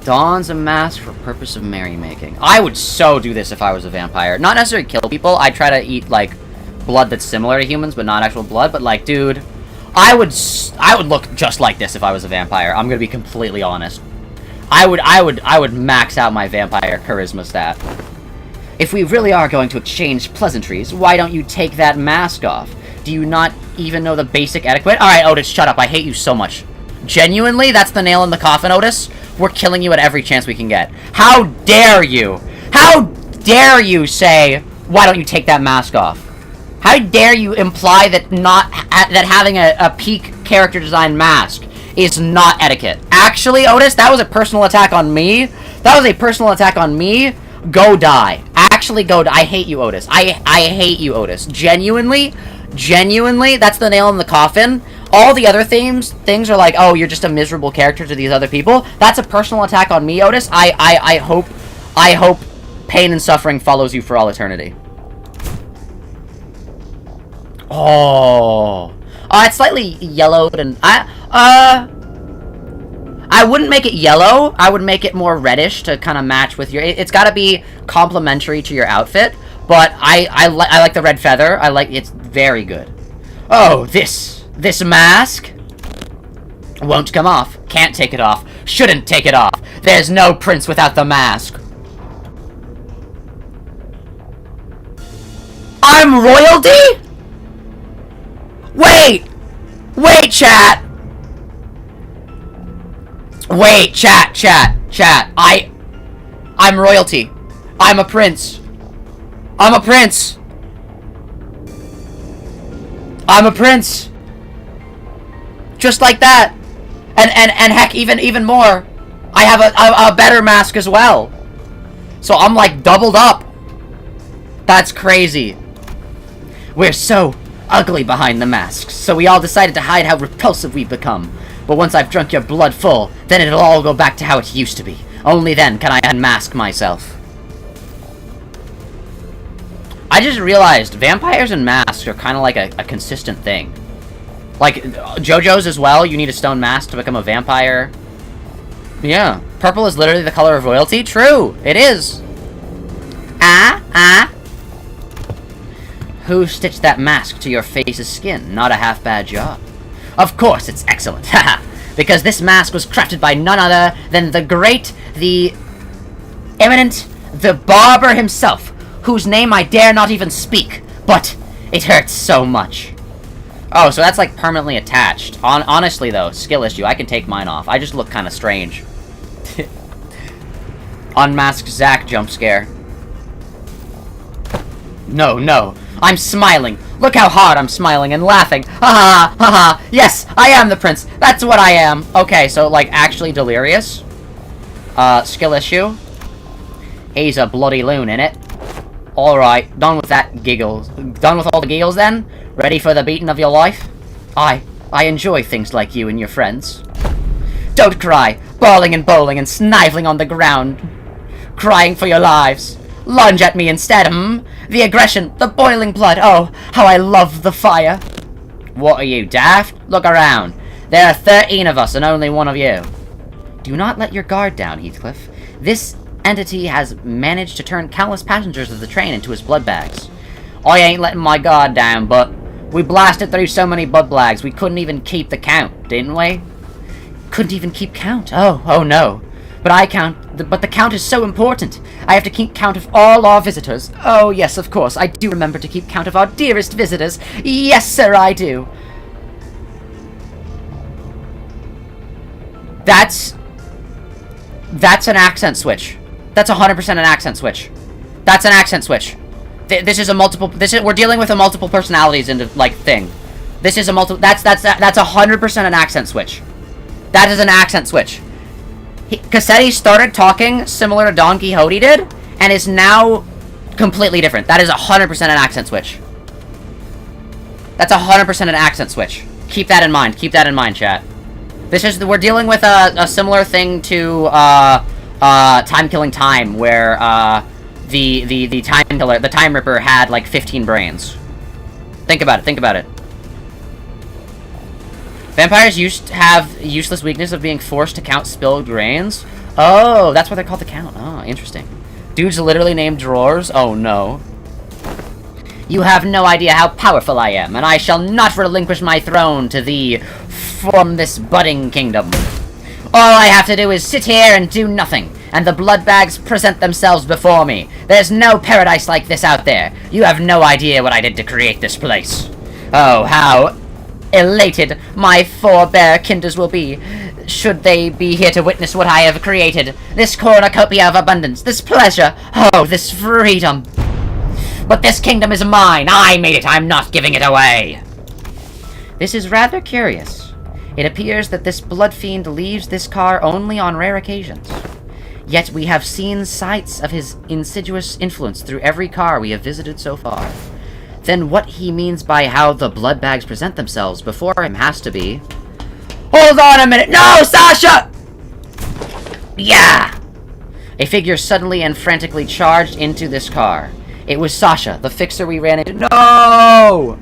Dons a mask for purpose of merrymaking. I would so do this if I was a vampire. Not necessarily kill people. I'd try to eat, like, blood that's similar to humans, but not actual blood. But, like, dude, I would look just like this if I was a vampire. I'm gonna be completely honest. I would max out my vampire charisma stat. If we really are going to exchange pleasantries, why don't you take that mask off? Do you not even know the basic etiquette? Alright, Otis, shut up. I hate you so much. Genuinely, that's the nail in the coffin, Otis. We're killing you at every chance we can get. How dare you? How dare you say, why don't you take that mask off? How dare you imply that that having a peak character design mask is not etiquette? Actually, Otis, that was a personal attack on me. That was a personal attack on me. Go die. Actually, go die. I hate you, Otis. I hate you, Otis. Genuinely, that's the nail in the coffin. All the other things are like, oh, you're just a miserable character to these other people. That's a personal attack on me, Otis. I hope pain and suffering follows you for all eternity. Oh, it's slightly yellowed, and I wouldn't make it yellow. I would make it more reddish to kind of match with your. It's got to be complementary to your outfit. But I like the red feather. It's very good. Oh, this mask won't come off. Can't take it off. Shouldn't take it off. There's no prince without the mask. I'm royalty? Wait, chat. Wait, chat. I'm royalty. I'm a prince. I'm a prince. Just like that. And heck, even more. I have a better mask as well. So I'm like doubled up. That's crazy. We're so ugly behind the masks, so we all decided to hide how repulsive we've become. But once I've drunk your blood full, then it'll all go back to how it used to be. Only then can I unmask myself. I just realized vampires and masks are kind of like a consistent thing. Like, JoJo's as well, you need a stone mask to become a vampire. Yeah. Purple is literally the color of royalty? True, it is. Who stitched that mask to your face's skin? Not a half bad job. Of course it's excellent, haha. Because this mask was crafted by none other than the great, the eminent, the barber himself, whose name I dare not even speak, but it hurts so much. Oh, so that's like permanently attached. Honestly though, skill issue, I can take mine off. I just look kind of strange. Unmasked Zak jump scare. No. I'm smiling. Look how hard I'm smiling and laughing. Ha ha ha ha. Yes, I am the prince. That's what I am. Okay, so, like, actually delirious. Skill issue. He's a bloody loon, innit? Alright, done with that giggles. Done with all the giggles, then? Ready for the beating of your life? I enjoy things like you and your friends. Don't cry, bawling and bowling and sniveling on the ground, crying for your lives. Lunge at me instead, The aggression, the boiling blood, oh, how I love the fire. What are you, daft? Look around. There are 13 of us and only one of you. Do not let your guard down, Heathcliff. This entity has managed to turn countless passengers of the train into his blood bags. I ain't letting my guard down, but we blasted through so many blood bags we couldn't even keep the count, didn't we? Couldn't even keep count? Oh no. But the count is so important. I have to keep count of all our visitors. Oh, yes, of course. I do remember to keep count of our dearest visitors. Yes, sir, I do. That's an accent switch. That's 100% an accent switch. That's an accent switch. We're dealing with a multiple personalities into, like, thing. This is a that's 100% an accent switch. That is an accent switch. Quixote started talking similar to Don Quixote did, and is now completely different. That is 100% an accent switch. That's 100% an accent switch. Keep that in mind. Keep that in mind, chat. We're dealing with a similar thing to Time Killing Time, where the time killer, the Time Ripper, had like 15 brains. Think about it. Think about it. Vampires used to have useless weakness of being forced to count spilled grains. Oh, that's why they're called the Count. Oh, interesting. Dudes literally named drawers. Oh no. You have no idea how powerful I am, and I shall not relinquish my throne to thee from this budding kingdom. All I have to do is sit here and do nothing, and the blood bags present themselves before me. There's no paradise like this out there. You have no idea what I did to create this place. Oh, how elated my forebear kinders will be, should they be here to witness what I have created. This cornucopia of abundance, this pleasure, oh, this freedom. But this kingdom is mine. I made it. I'm not giving it away. This is rather curious. It appears that this blood fiend leaves this car only on rare occasions. Yet we have seen sights of his insidious influence through every car we have visited so far. Then what he means by how the blood bags present themselves before him has to be... Hold on a minute! No, Sasha! Yeah! A figure suddenly and frantically charged into this car. It was Sasha, the fixer we ran into. No!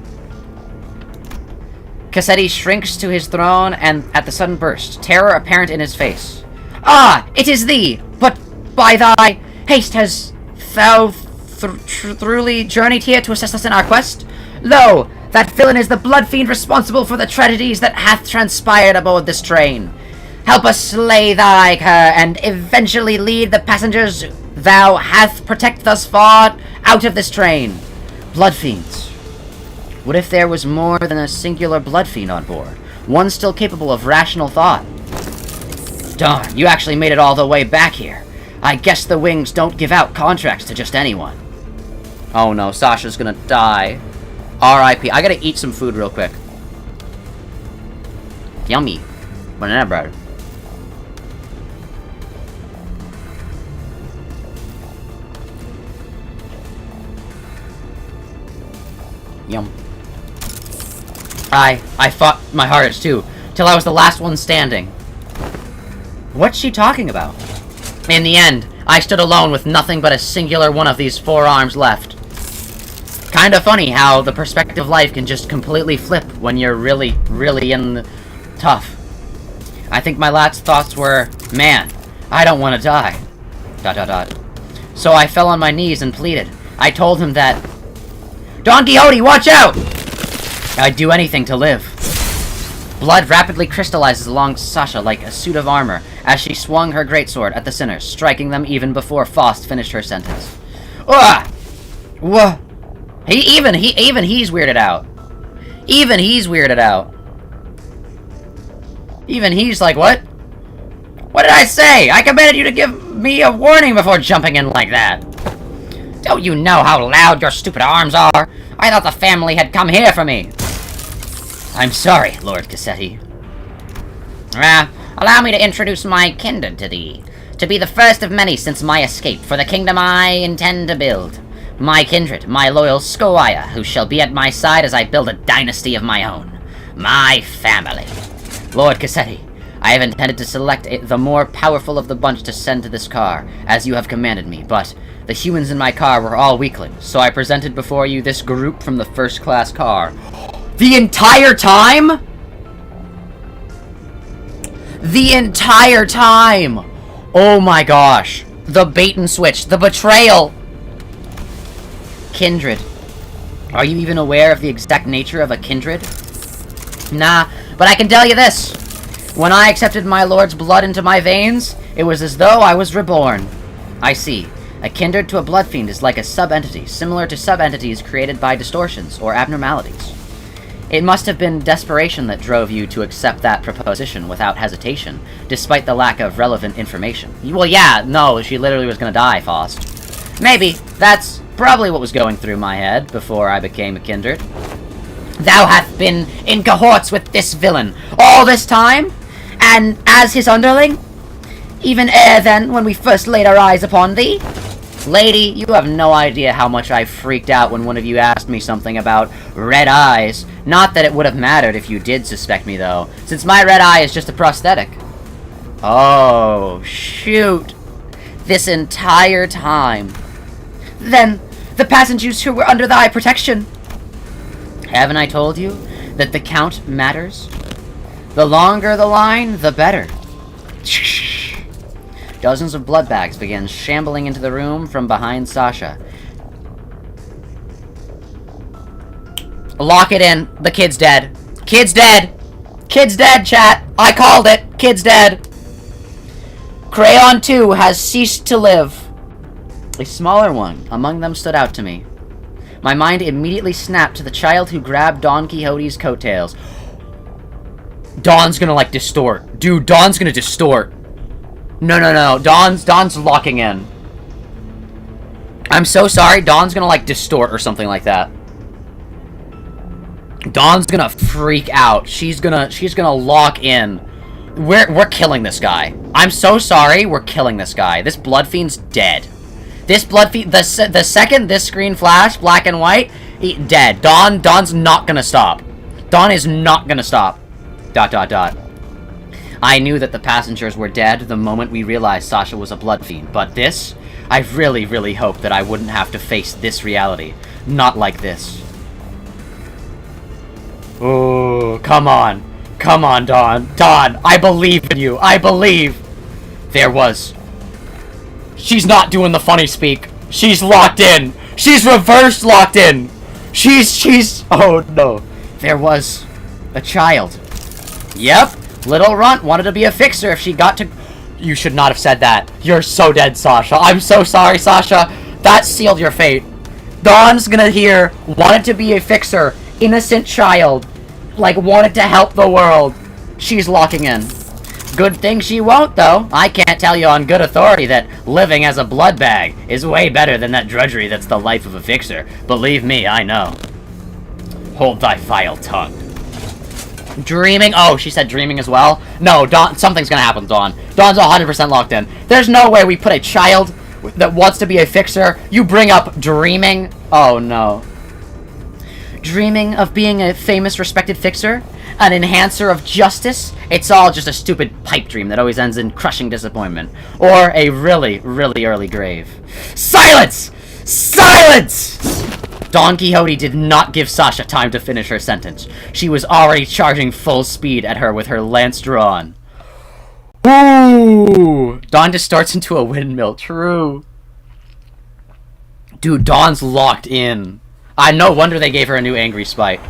Quixote shrinks to his throne and at the sudden burst, terror apparent in his face. Ah! It is thee! But by thy haste has thou truly journeyed here to assist us in our quest? Lo! That villain is the blood fiend responsible for the tragedies that hath transpired aboard this train. Help us slay thy cur, and eventually lead the passengers thou hath protect thus far out of this train. Blood fiends. What if there was more than a singular blood fiend on board? One still capable of rational thought? Darn, you actually made it all the way back here. I guess the wings don't give out contracts to just anyone. Oh no, Sasha's gonna die. R.I.P. I gotta eat some food real quick. Yummy. Banana bread. Yum. I fought my hardest too, till I was the last one standing. What's she talking about? In the end, I stood alone with nothing but a singular one of these 4 arms left. Kinda funny how the perspective of life can just completely flip when you're really, really tough. I think my last thoughts were, man, I don't want to die. ... So I fell on my knees and pleaded. I told him that... Don Quixote, watch out! I'd do anything to live. Blood rapidly crystallizes along Sasha like a suit of armor as she swung her greatsword at the sinners, striking them even before Faust finished her sentence. Ugh! Wha? Even he's weirded out. Even he's weirded out. Even he's like, what? What did I say? I commanded you to give me a warning before jumping in like that. Don't you know how loud your stupid arms are? I thought the family had come here for me! I'm sorry, Lord Quixote. Allow me to introduce my kindred to thee. To be the first of many since my escape for the kingdom I intend to build. My kindred, my loyal Squire, who shall be at my side as I build a dynasty of my own. My family. Lord Quixote, I have intended to select the more powerful of the bunch to send to this car, as you have commanded me, but the humans in my car were all weaklings, so I presented before you this group from the first-class car. The entire time?! The entire time! Oh my gosh. The bait and switch. The betrayal! Kindred. Are you even aware of the exact nature of a kindred? Nah, but I can tell you this. When I accepted my lord's blood into my veins, it was as though I was reborn. I see. A kindred to a bloodfiend is like a sub-entity, similar to sub-entities created by distortions or abnormalities. It must have been desperation that drove you to accept that proposition without hesitation, despite the lack of relevant information. Well, yeah, no, she literally was gonna die, Faust. Maybe. That's probably what was going through my head before I became a kindred. Thou hast been in cohorts with this villain all this time? And as his underling? Even ere then, when we first laid our eyes upon thee? Lady, you have no idea how much I freaked out when one of you asked me something about red eyes. Not that it would have mattered if you did suspect me, though, since my red eye is just a prosthetic. Oh, shoot. This entire time. Then, the passengers who were under thy protection. Haven't I told you that the count matters? The longer the line, the better. Dozens of blood bags began shambling into the room from behind Sasha. Lock it in. The kid's dead. Kid's dead! Kid's dead, chat! I called it! Kid's dead! Crayon 2 has ceased to live. A smaller one among them stood out to me. My mind immediately snapped to the child who grabbed Don Quixote's coattails. Don's gonna, like, distort. Dude, Don's gonna distort. No. Don's locking in. I'm so sorry. Don's gonna, like, distort or something like that. Don's gonna freak out. She's gonna lock in. We're killing this guy. I'm so sorry. We're killing this guy. This Bloodfiend's dead. This Bloodfiend, the second this screen flashed, black and white, dead. Don's not gonna stop. Don is not gonna stop. ... I knew that the passengers were dead the moment we realized Sasha was a Bloodfiend, but this, I really, really hoped that I wouldn't have to face this reality. Not like this. Oh, come on. Come on, Dawn. Dawn, I believe in you. I believe. There was. She's not doing the funny speak. She's locked in. She's reverse locked in. She's... Oh, no. There was a child. Yep. Little Runt wanted to be a fixer if she got to... You should not have said that. You're so dead, Sasha. I'm so sorry, Sasha. That sealed your fate. Dawn's gonna hear, wanted to be a fixer, innocent child, like, wanted to help the world. She's locking in. Good thing she won't, though. I can't tell you on good authority that living as a blood bag is way better than that drudgery that's the life of a fixer. Believe me, I know. Hold thy vile tongue. Dreaming? Oh, she said dreaming as well? No, Dawn, something's gonna happen, Dawn. Dawn's 100% locked in. There's no way we put a child that wants to be a fixer. You bring up dreaming? Oh, no. Dreaming of being a famous, respected fixer? An enhancer of justice? It's all just a stupid pipe dream that always ends in crushing disappointment. Or a really, really early grave. Silence! Silence! Don Quixote did not give Sasha time to finish her sentence. She was already charging full speed at her with her lance drawn. Ooh! Dawn distorts into a windmill. True. Dude, Dawn's locked in. No wonder they gave her a new angry spray.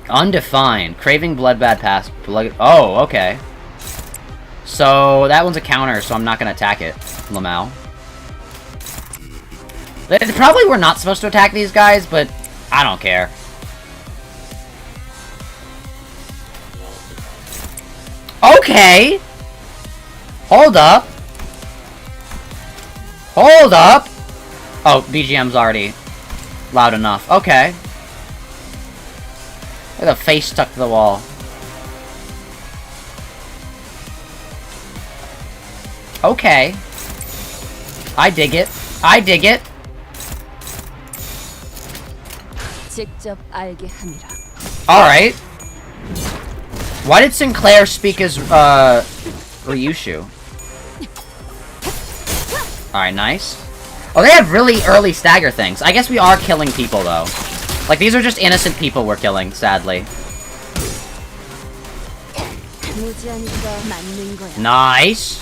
Undefined. Craving bloodbath pass. Oh, okay. So, that one's a counter, so I'm not gonna attack it. Lamau. They probably were not supposed to attack these guys, but I don't care. Okay! Hold up. Hold up! Oh, BGM's already... loud enough. Okay. Look at the face stuck to the wall. Okay. I dig it. I dig it. Alright. Why did Sinclair speak as, Ryushu? Alright, nice. Oh, they have really early stagger things. I guess we are killing people, though. Like, these are just innocent people we're killing, sadly. Nice.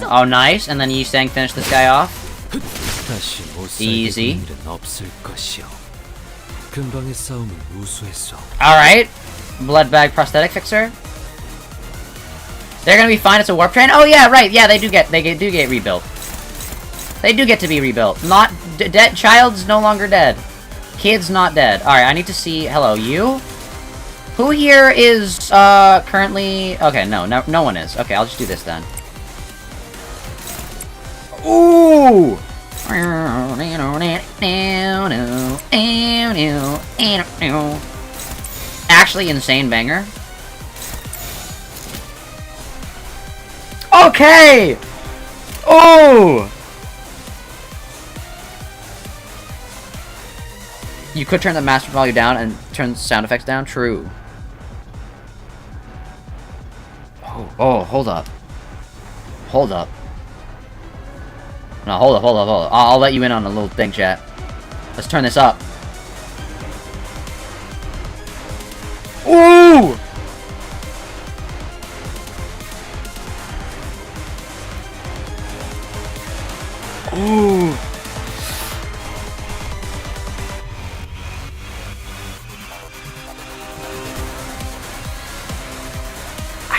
Oh, nice. And then Yi-Sang finished this guy off. Easy. Alright. Blood bag prosthetic fixer. They're gonna be fine. It's a warp train. Oh yeah, right. Yeah, they do get rebuilt. They do get to be rebuilt. Not dead. Child's no longer dead. Kid's not dead. All right, I need to see. Hello, you. Who here is currently? Okay, no one is. Okay, I'll just do this then. Ooh. Actually, insane banger. Okay! Oh! You could turn the master volume down and turn sound effects down? True. Oh, hold up. Hold up. No, hold up. I'll let you in on a little thing, chat. Let's turn this up. Ooh! Ooh.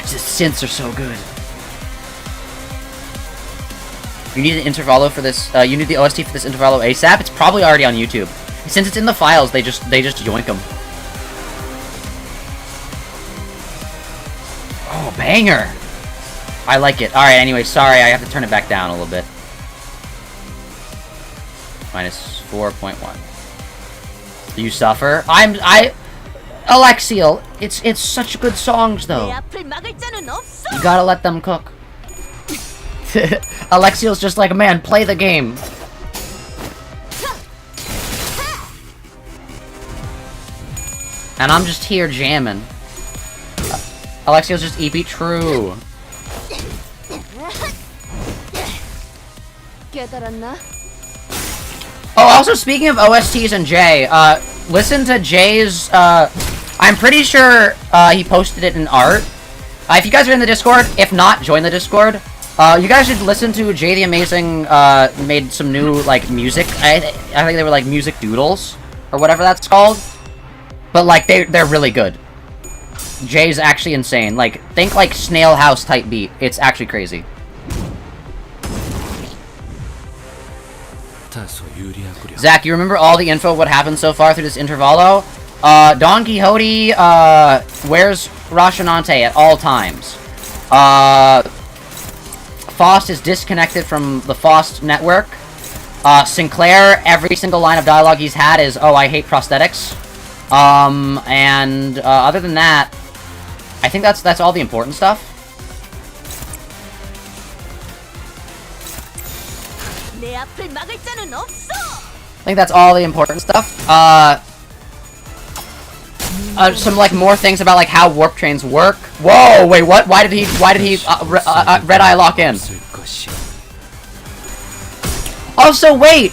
The synths are so good. You need an intervallo for this. You need the OST for this intervallo ASAP. It's probably already on YouTube. Since it's in the files, they just yoink them. Oh, banger! I like it. All right. Anyway, sorry, I have to turn it back down a little bit. Minus 4.1. You suffer. Alexiel, it's such good songs though. You gotta let them cook. Alexiel's just like, man, play the game. And I'm just here jamming. Alexiel's just EP true. Oh, also speaking of OSTs and Jay, listen to Jay's, I'm pretty sure, he posted it in art. If you guys are in the Discord, if not, join the Discord. You guys should listen to Jay the Amazing, made some new, like, music. I think they were, like, music doodles, or whatever that's called. But, like, they're really good. Jay's actually insane. Like, think, like, Snail House type beat. It's actually crazy. Zach, you remember all the info what happened so far through this intervallo? Don Quixote, wears Rashinante at all times. Faust is disconnected from the Faust network. Sinclair, every single line of dialogue he's had is, oh, I hate prosthetics. And other than that, I think that's all the important stuff. I think that's all the important stuff. Some like more things about like how warp trains work. Whoa, wait, what? Why did he red eye lock in? Also, wait,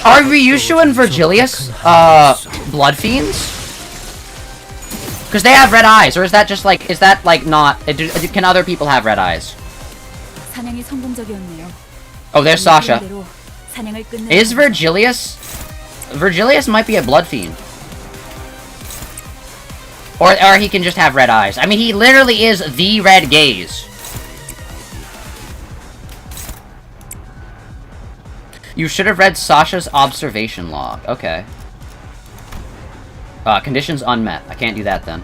are Ryushu and Virgilius Bloodfiends? Because they have red eyes, or is that just like not? Can other people have red eyes? Oh, there's Sasha. Is Virgilius? Virgilius might be a Bloodfiend. Or he can just have red eyes. I mean, he literally is the red gaze. You should have read Sasha's observation log. Okay. Conditions unmet. I can't do that then.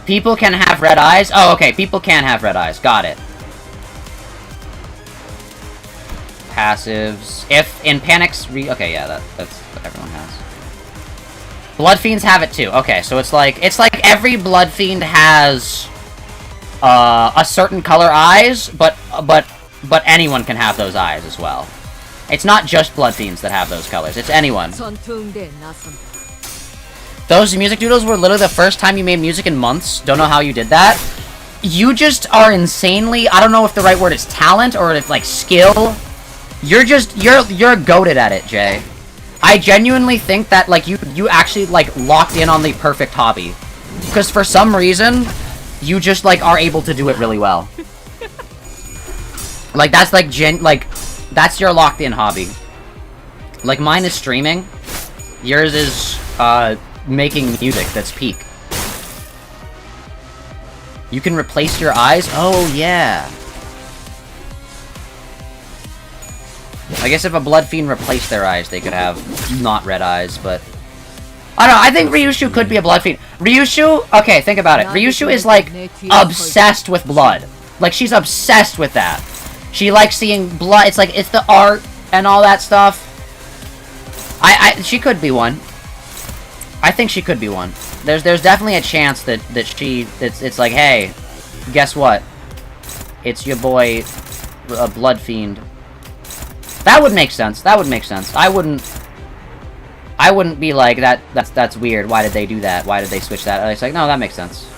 People can have red eyes? Oh, okay, people can have red eyes. Got it. Passives. If in panics okay, yeah, that's what everyone has. Bloodfiends have it too. Okay, so it's like every Bloodfiend has a certain color eyes, but anyone can have those eyes as well. It's not just Bloodfiends that have those colors, it's anyone. Those music doodles were literally the first time you made music in months. Don't know how you did that. You just are insanely, I don't know if the right word is talent or if like skill. You're goated at it, Jay. I genuinely think that like you actually like locked in on the perfect hobby. Because for some reason, you just like are able to do it really well. Like that's like that's your locked in hobby. Like mine is streaming. Yours is making music that's peak. You can replace your eyes? Oh yeah. I guess if a Bloodfiend replaced their eyes, they could have not red eyes, but... I don't know, I think Ryushu could be a Bloodfiend. Ryushu, okay, think about it. Ryushu is, like, obsessed with blood. Like, she's obsessed with that. She likes seeing blood, it's like, it's the art and all that stuff. She could be one. I think she could be one. There's definitely a chance that it's like, hey, guess what? It's your boy, a Bloodfiend. That would make sense. That would make sense. I wouldn't be like, that's weird. Why did they do that? Why did they switch that? It's like, no, that makes sense.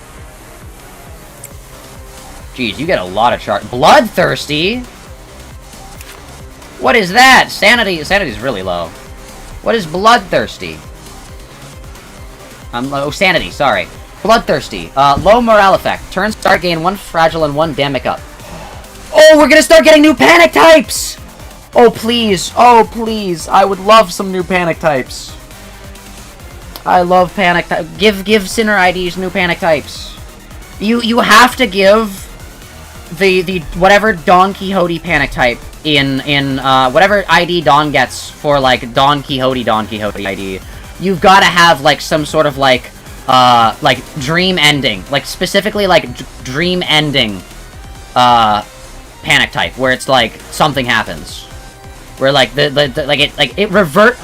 Jeez, you get a lot of Bloodthirsty? What is that? Sanity's really low. What is Bloodthirsty? Oh, Sanity, sorry. Bloodthirsty. Low morale effect. Turn start gain 1 fragile and 1 damage up. Oh, we're gonna start getting new panic types! Oh, please. Oh, please. I would love some new panic types. I love panic types. Give Sinner IDs new panic types. You have to give the whatever Don Quixote panic type in whatever ID Don gets for, like, Don Quixote ID. You've got to have, like, some sort of, like dream ending. Like, specifically, like, dream ending, panic type, where it's, like, something happens. Where like it revert.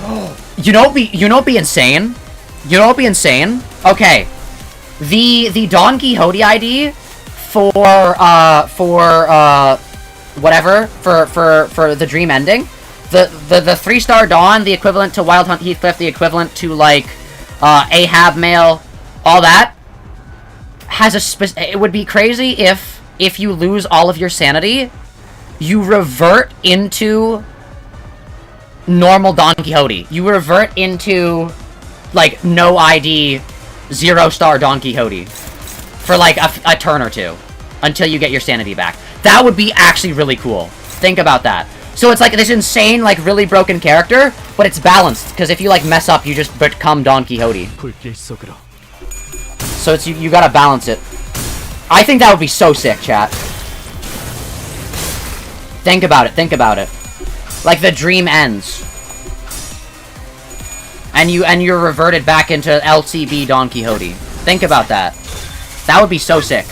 You know what'd be insane? You know what'd be insane? Okay, the Don Quixote ID for whatever for the dream ending, the 3-star Dawn, the equivalent to Wild Hunt Heathcliff, the equivalent to like Ahab Male, all that has it would be crazy if you lose all of your sanity, you revert into normal Don Quixote. You revert into, like, no ID, 0-star Don Quixote. For, like, a turn or two. Until you get your sanity back. That would be actually really cool. Think about that. So it's, like, this insane, like, really broken character, but it's balanced. Because if you, like, mess up, you just become Don Quixote. So it's, you gotta balance it. I think that would be so sick, chat. Think about it, think about it. Like, the dream ends. And you're reverted back into LCB Don Quixote. Think about that. That would be so sick.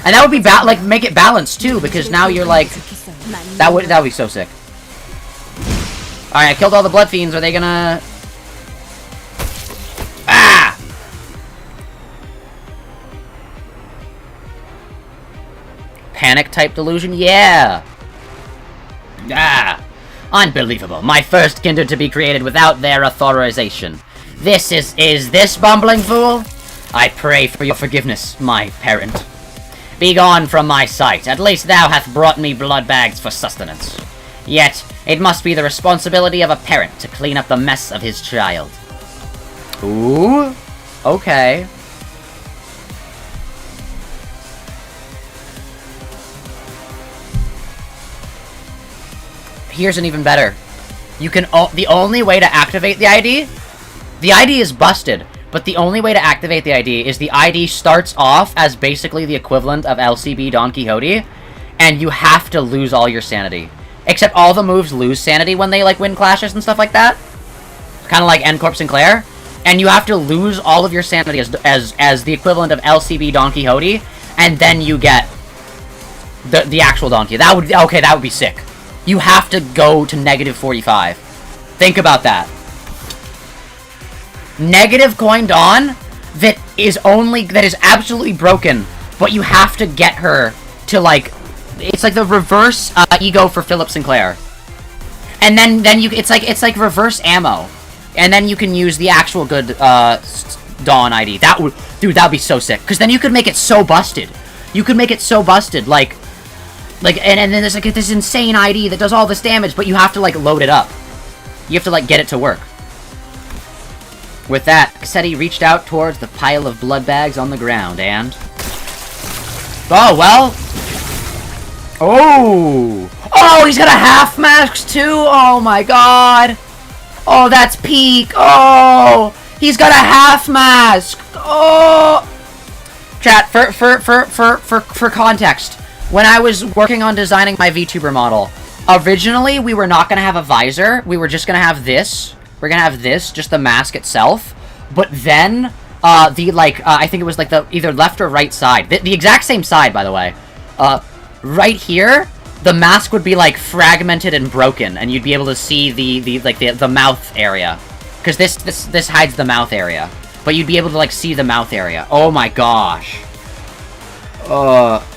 And that would be, like, make it balanced, too, because now you're, like... That would be so sick. Alright, I killed all the Bloodfiends. Are they gonna... Ah! Panic-type delusion? Yeah! Ah! Unbelievable. My first kindred to be created without their authorization. This is this bumbling fool? I pray for your forgiveness, my parent. Be gone from my sight. At least thou hast brought me blood bags for sustenance. Yet, it must be the responsibility of a parent to clean up the mess of his child. Ooh. Okay. Here's an even better. You can the only way to activate the ID is busted, but the only way to activate the ID is the ID starts off as basically the equivalent of LCB Don Quixote, and you have to lose all your sanity. Except all the moves lose sanity when they, like, win clashes and stuff like that. Kind of like N Corp Sinclair. and you have to lose all of your sanity as the equivalent of LCB Don Quixote, and then you get the actual donkey. That would be sick. You have to go to negative 45. Think about that. Negative coin Dawn that is absolutely broken, but you have to get her to, like, it's like the reverse ego for Philip Sinclair. And then it's like reverse ammo. And then you can use the actual good Dawn ID. Dude, that would be so sick. Because then you could make it so busted. You could make it so busted, like and then there's like this insane ID that does all this damage, but you have to, like, load it up. You have to, like, get it to work. With that, Quixote reached out towards the pile of blood bags on the ground, and... Oh, well... Oh! Oh, he's got a half mask, too! Oh, my God! Oh, that's peak! Oh! He's got a half mask! Oh! Chat, for context, when I was working on designing my VTuber model, originally we were not gonna have a visor, we were just gonna have this. We're gonna have this, just the mask itself. But then, I think it was like the either left or right side. The exact same side, by the way. Right here, the mask would be, like, fragmented and broken, and you'd be able to see the mouth area. Because this hides the mouth area. But you'd be able to, like, see the mouth area. Oh my gosh.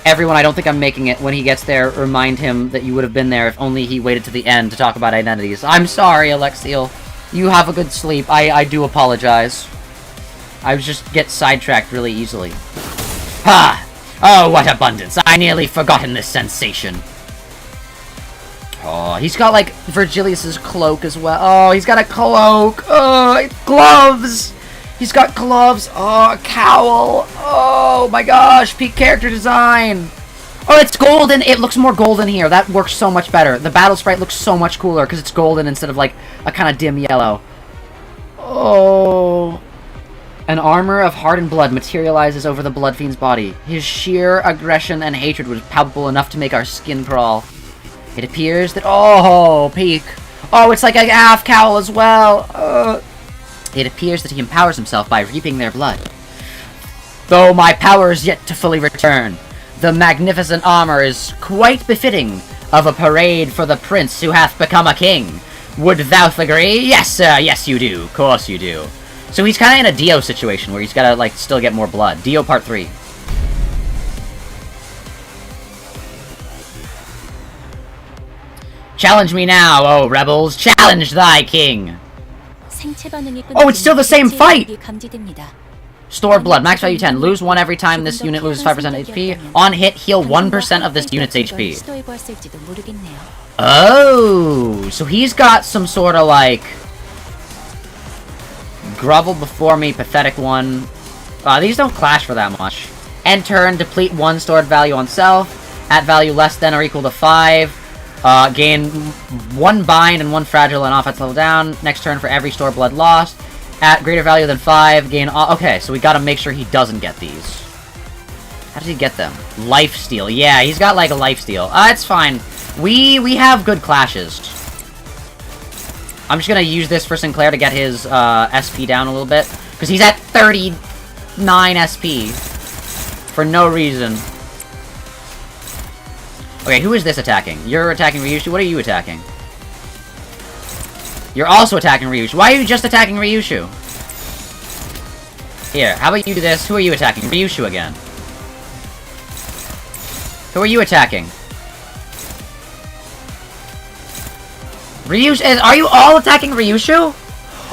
Everyone, I don't think I'm making it. When he gets there, remind him that you would have been there if only he waited to the end to talk about identities. I'm sorry, Alexiel. You have a good sleep. I do apologize. I just get sidetracked really easily. Ha! Oh, what abundance. I nearly forgotten this sensation. Oh, he's got, like, Virgilius's cloak as well. Oh, he's got a cloak. Oh, gloves. He's got gloves. Oh, a cowl. Oh, my gosh. Peak character design. Oh, it's golden. It looks more golden here. That works so much better. The battle sprite looks so much cooler because it's golden instead of, like, a kind of dim yellow. Oh. An armor of hardened blood materializes over the Bloodfiend's body. His sheer aggression and hatred was palpable enough to make our skin crawl. It appears that... Oh, peak. Oh, it's like a half cowl as well. It appears that he empowers himself by reaping their blood. Though my power is yet to fully return, the magnificent armor is quite befitting of a parade for the prince who hath become a king. Would thou agree? Yes, sir, yes you do. Of course you do. So he's kind of in a Dio situation where he's gotta, like, still get more blood. Dio Part 3. Challenge me now, oh rebels! Challenge thy king! Oh, it's still the same fight! Store blood, max value 10. Lose 1 every time this unit loses 5% HP. On hit, heal 1% of this unit's HP. Oh, so he's got some sort of, like... Grovel before me, pathetic one. These don't clash for that much. End turn, deplete 1 stored value on self. At value less than or equal to 5. Gain 1 bind and 1 fragile and offense level down. Next turn for every store blood lost. At greater value than 5, gain... Okay, so we gotta make sure he doesn't get these. How does he get them? Lifesteal. Yeah, he's got, like, a lifesteal. It's fine. We have good clashes. I'm just gonna use this for Sinclair to get his, SP down a little bit. Because he's at 39 SP. For no reason. Okay, who is this attacking? You're attacking Ryushu? What are you attacking? You're also attacking Ryushu. Why are you just attacking Ryushu? Here, how about you do this? Who are you attacking? Ryushu again. Who are you attacking? Ryushu? Are you all attacking Ryushu?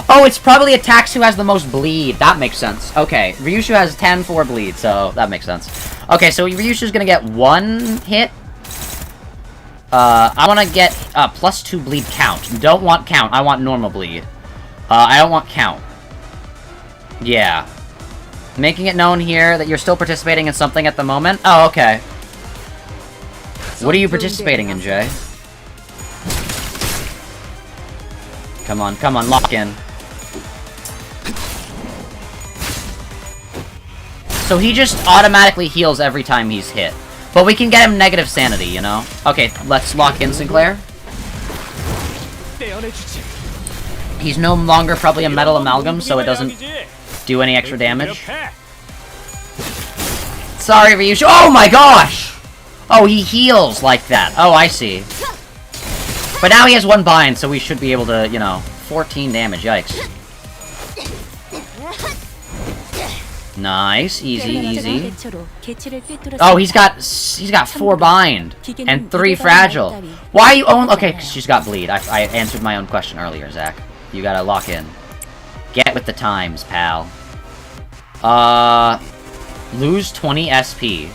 Oh, it's probably attacks who has the most bleed. That makes sense. Okay, Ryushu has 10-4 bleed, so that makes sense. Okay, so Ryushu's gonna get 1 hit. I want to get +2 bleed count. Don't want count. I want normal bleed. I don't want count. Yeah. Making it known here that you're still participating in something at the moment. Oh, okay. What are you participating in, Jay? Come on, lock in. So he just automatically heals every time he's hit. But we can get him negative sanity, you know? Okay, let's lock in Sinclair. He's no longer probably a metal amalgam, so it doesn't do any extra damage. Sorry, Ryushu. Oh my gosh! Oh, he heals like that. Oh, I see. But now he has 1 bind, so we should be able to, you know, 14 damage. Yikes. Nice, easy. Oh, he's got 4 bind and 3 fragile. Why are you own? Okay, 'cause she's got bleed. I answered my own question earlier, Zach. You gotta lock in. Get with the times, pal. Lose 20 SP.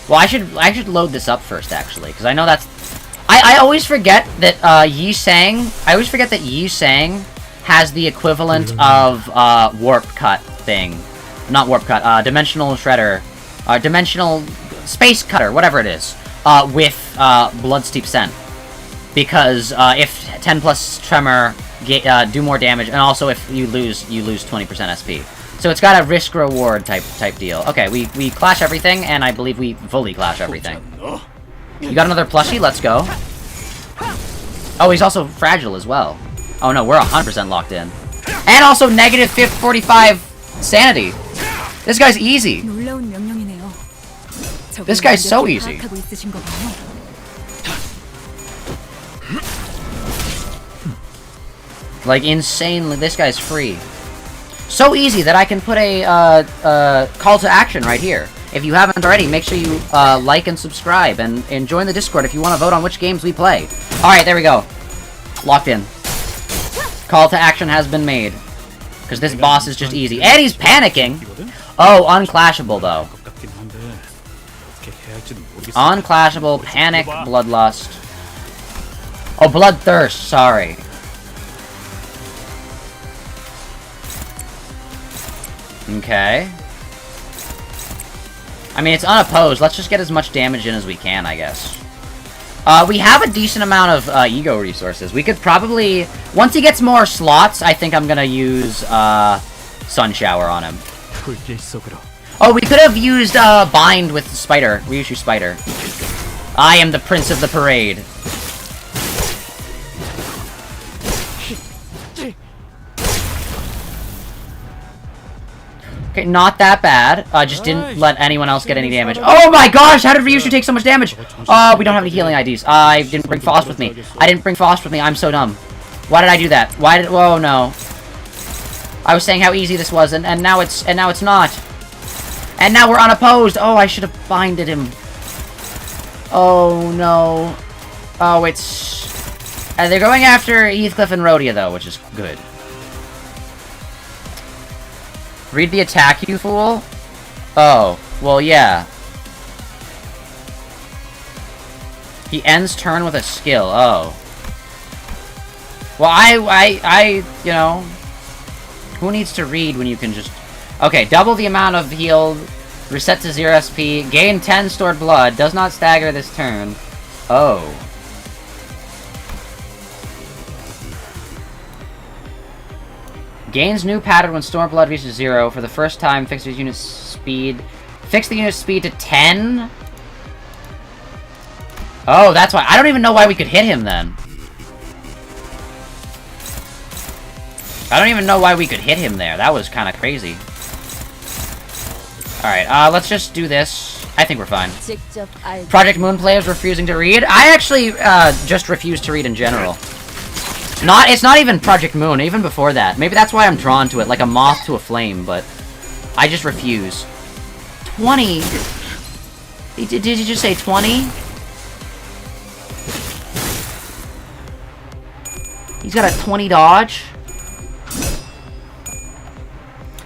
Well, I should load this up first, actually, because I know that's. I always forget that Yi Sang. I always forget that Yi Sang has the equivalent of warp cut thing. Not warp cut, dimensional shredder. Dimensional space cutter, whatever it is. With blood steep scent. Because if 10 plus tremor do more damage, and also if you lose 20% SP. So it's got a risk reward type deal. Okay, we clash everything, and I believe we fully clash everything. You got another plushie? Let's go. Oh, he's also fragile as well. Oh no, we're 100% locked in. And also negative 45 sanity. This guy's easy. This guy's so easy. Like, insanely, this guy's free. So easy that I can put a call to action right here. If you haven't already, make sure you like and subscribe, and join the Discord if you want to vote on which games we play. Alright, there we go. Locked in. Call to action has been made. Because this boss is just easy. And he's panicking! Oh, unclashable, though. Unclashable, panic, bloodlust. Oh, bloodthirst, sorry. Okay. I mean, it's unopposed. Let's just get as much damage in as we can, I guess. We have a decent amount of ego resources. We could probably... Once he gets more slots, I think I'm gonna use Sun Shower on him. Oh, we could have used Bind with Spider. Ryushu Spider. I am the Prince of the Parade. Okay, not that bad. Just didn't let anyone else get any damage. Oh my gosh, how did Ryushu take so much damage? We don't have any healing IDs. I didn't bring Frost with me. I'm so dumb. Why did I do that? Why did... Oh no. I was saying how easy this was, and now it's not. And now we're unopposed. Oh, I should have binded him. Oh no. Oh, it's... they're going after Heathcliff and Rhodia, though, which is good. Read the attack, you fool? Oh, well, yeah. He ends turn with a skill, oh. Well, I, you know... Who needs to read when you can just... Okay, double the amount of healed, reset to 0 SP, gain 10 stored blood, does not stagger this turn. Oh. Gains new pattern when stored blood reaches 0. For the first time, fix the unit's speed. Fix the unit's speed to 10? Oh, that's why. I don't even know why we could hit him then. I don't even know why we could hit him there. That was kind of crazy. Alright, let's just do this. I think we're fine. Project Moon players refusing to read. I actually just refuse to read in general. It's not even Project Moon, even before that. Maybe that's why I'm drawn to it, like a moth to a flame, but I just refuse. 20? Did you just say 20? He's got a 20 dodge?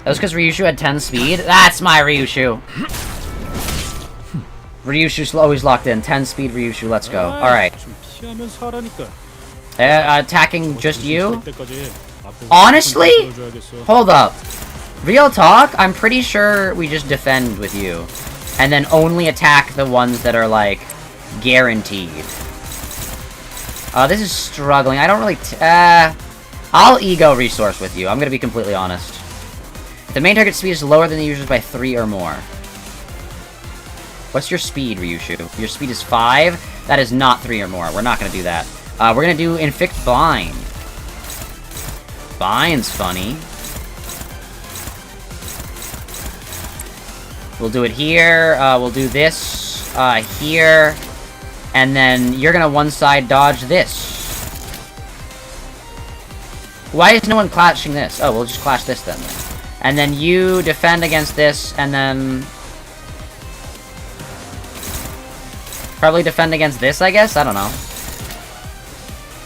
That was because Ryushu had 10 speed? That's my Ryushu! Ryushu's always locked in. 10 speed Ryushu, let's go. Alright. Attacking just you? Honestly? Hold up. Real talk? I'm pretty sure we just defend with you. And then only attack the ones that are, like, guaranteed. This is struggling. I don't really... I'll ego resource with you. I'm gonna be completely honest. The main target speed is lower than the user's by 3 or more. What's your speed, Ryushu? Your speed is 5? That is not 3 or more. We're not gonna do that. We're gonna do Inflict Blind. Spine's funny. We'll do it here. We'll do this here. And then you're gonna one-side dodge this. Why is no one clashing this? Oh, we'll just clash this then. And then you defend against this, and then... probably defend against this, I guess? I don't know.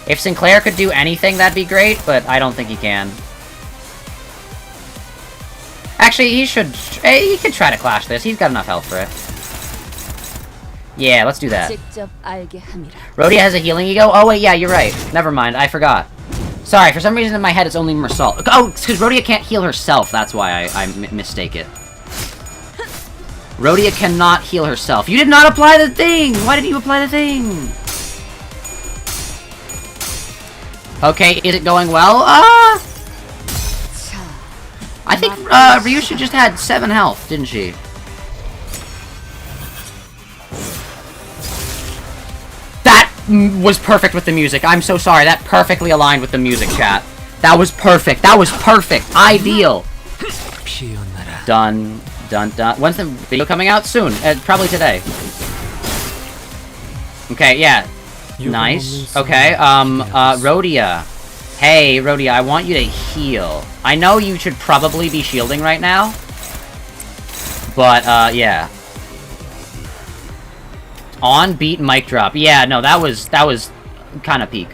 If Sinclair could do anything, that'd be great, but I don't think he can. Actually, he should... he could try to clash this. He's got enough health for it. Yeah, let's do that. Rhodia has a healing ego? Oh, wait, yeah, you're right. Never mind, I forgot. Sorry, for some reason in my head it's only Mersault. Oh, it's because Rhodia can't heal herself. That's why I mistake it. Rhodia cannot heal herself. You did not apply the thing! Why did you apply the thing? Okay, is it going well? I think Ryushu just had 7 health, didn't she? That was perfect with the music. I'm so sorry. That perfectly aligned with the music, chat. That was perfect. That was perfect. Ideal. Done. Done. Done. When's the video coming out? Soon. Probably today. Okay, yeah. Nice. Okay, Rhodia. Hey, Rhodia, I want you to heal. I know you should probably be shielding right now. But, yeah. On beat mic drop. Yeah, no, that was kind of peak.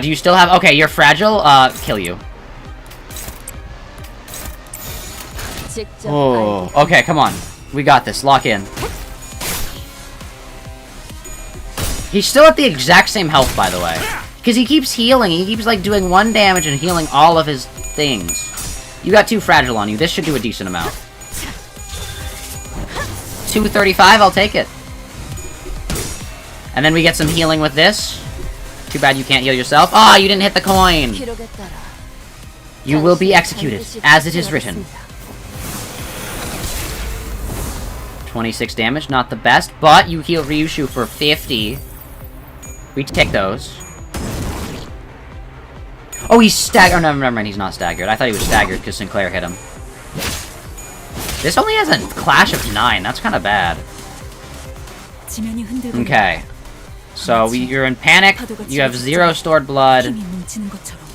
Do you still have... okay, you're fragile. Kill you. Oh, okay, come on. We got this. Lock in. He's still at the exact same health, by the way. Because he keeps healing. He keeps, like, doing 1 damage and healing all of his things. You got 2 fragile on you. This should do a decent amount. 235, I'll take it. And then we get some healing with this. Too bad you can't heal yourself. Ah, oh, you didn't hit the coin! You will be executed, as it is written. 26 damage, not the best, but you heal Ryushu for 50. We take those. Oh, he's staggered. Oh, no, never mind, he's not staggered. I thought he was staggered because Sinclair hit him. This only has a clash of 9. That's kind of bad. Okay. So, you're in panic. You have 0 stored blood.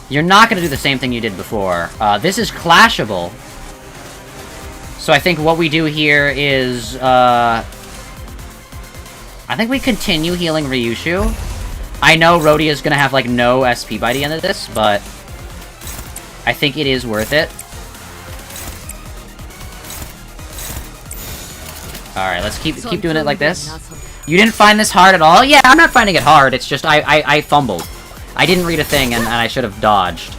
You're not going to do the same thing you did before. This is clashable. So I think what we do here is, I think we continue healing Ryushu. I know Rhodia's gonna have, like, no SP by the end of this, but I think it is worth it. Alright, let's keep doing it like this. You didn't find this hard at all? Yeah, I'm not finding it hard, it's just I fumbled. I didn't read a thing, and I should have dodged.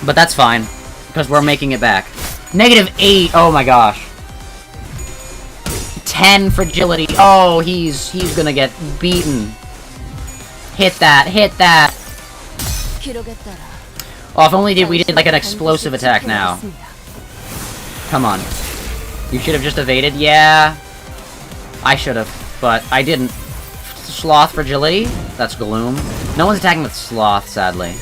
But that's fine, because we're making it back. -8! Oh my gosh. 10 fragility. Oh, he's gonna get beaten. Hit that, hit that. Oh, if only we did like an explosive attack now. Come on. You should have just evaded. Yeah. I should have, but I didn't. Sloth fragility? That's gloom. No one's attacking with sloth, sadly.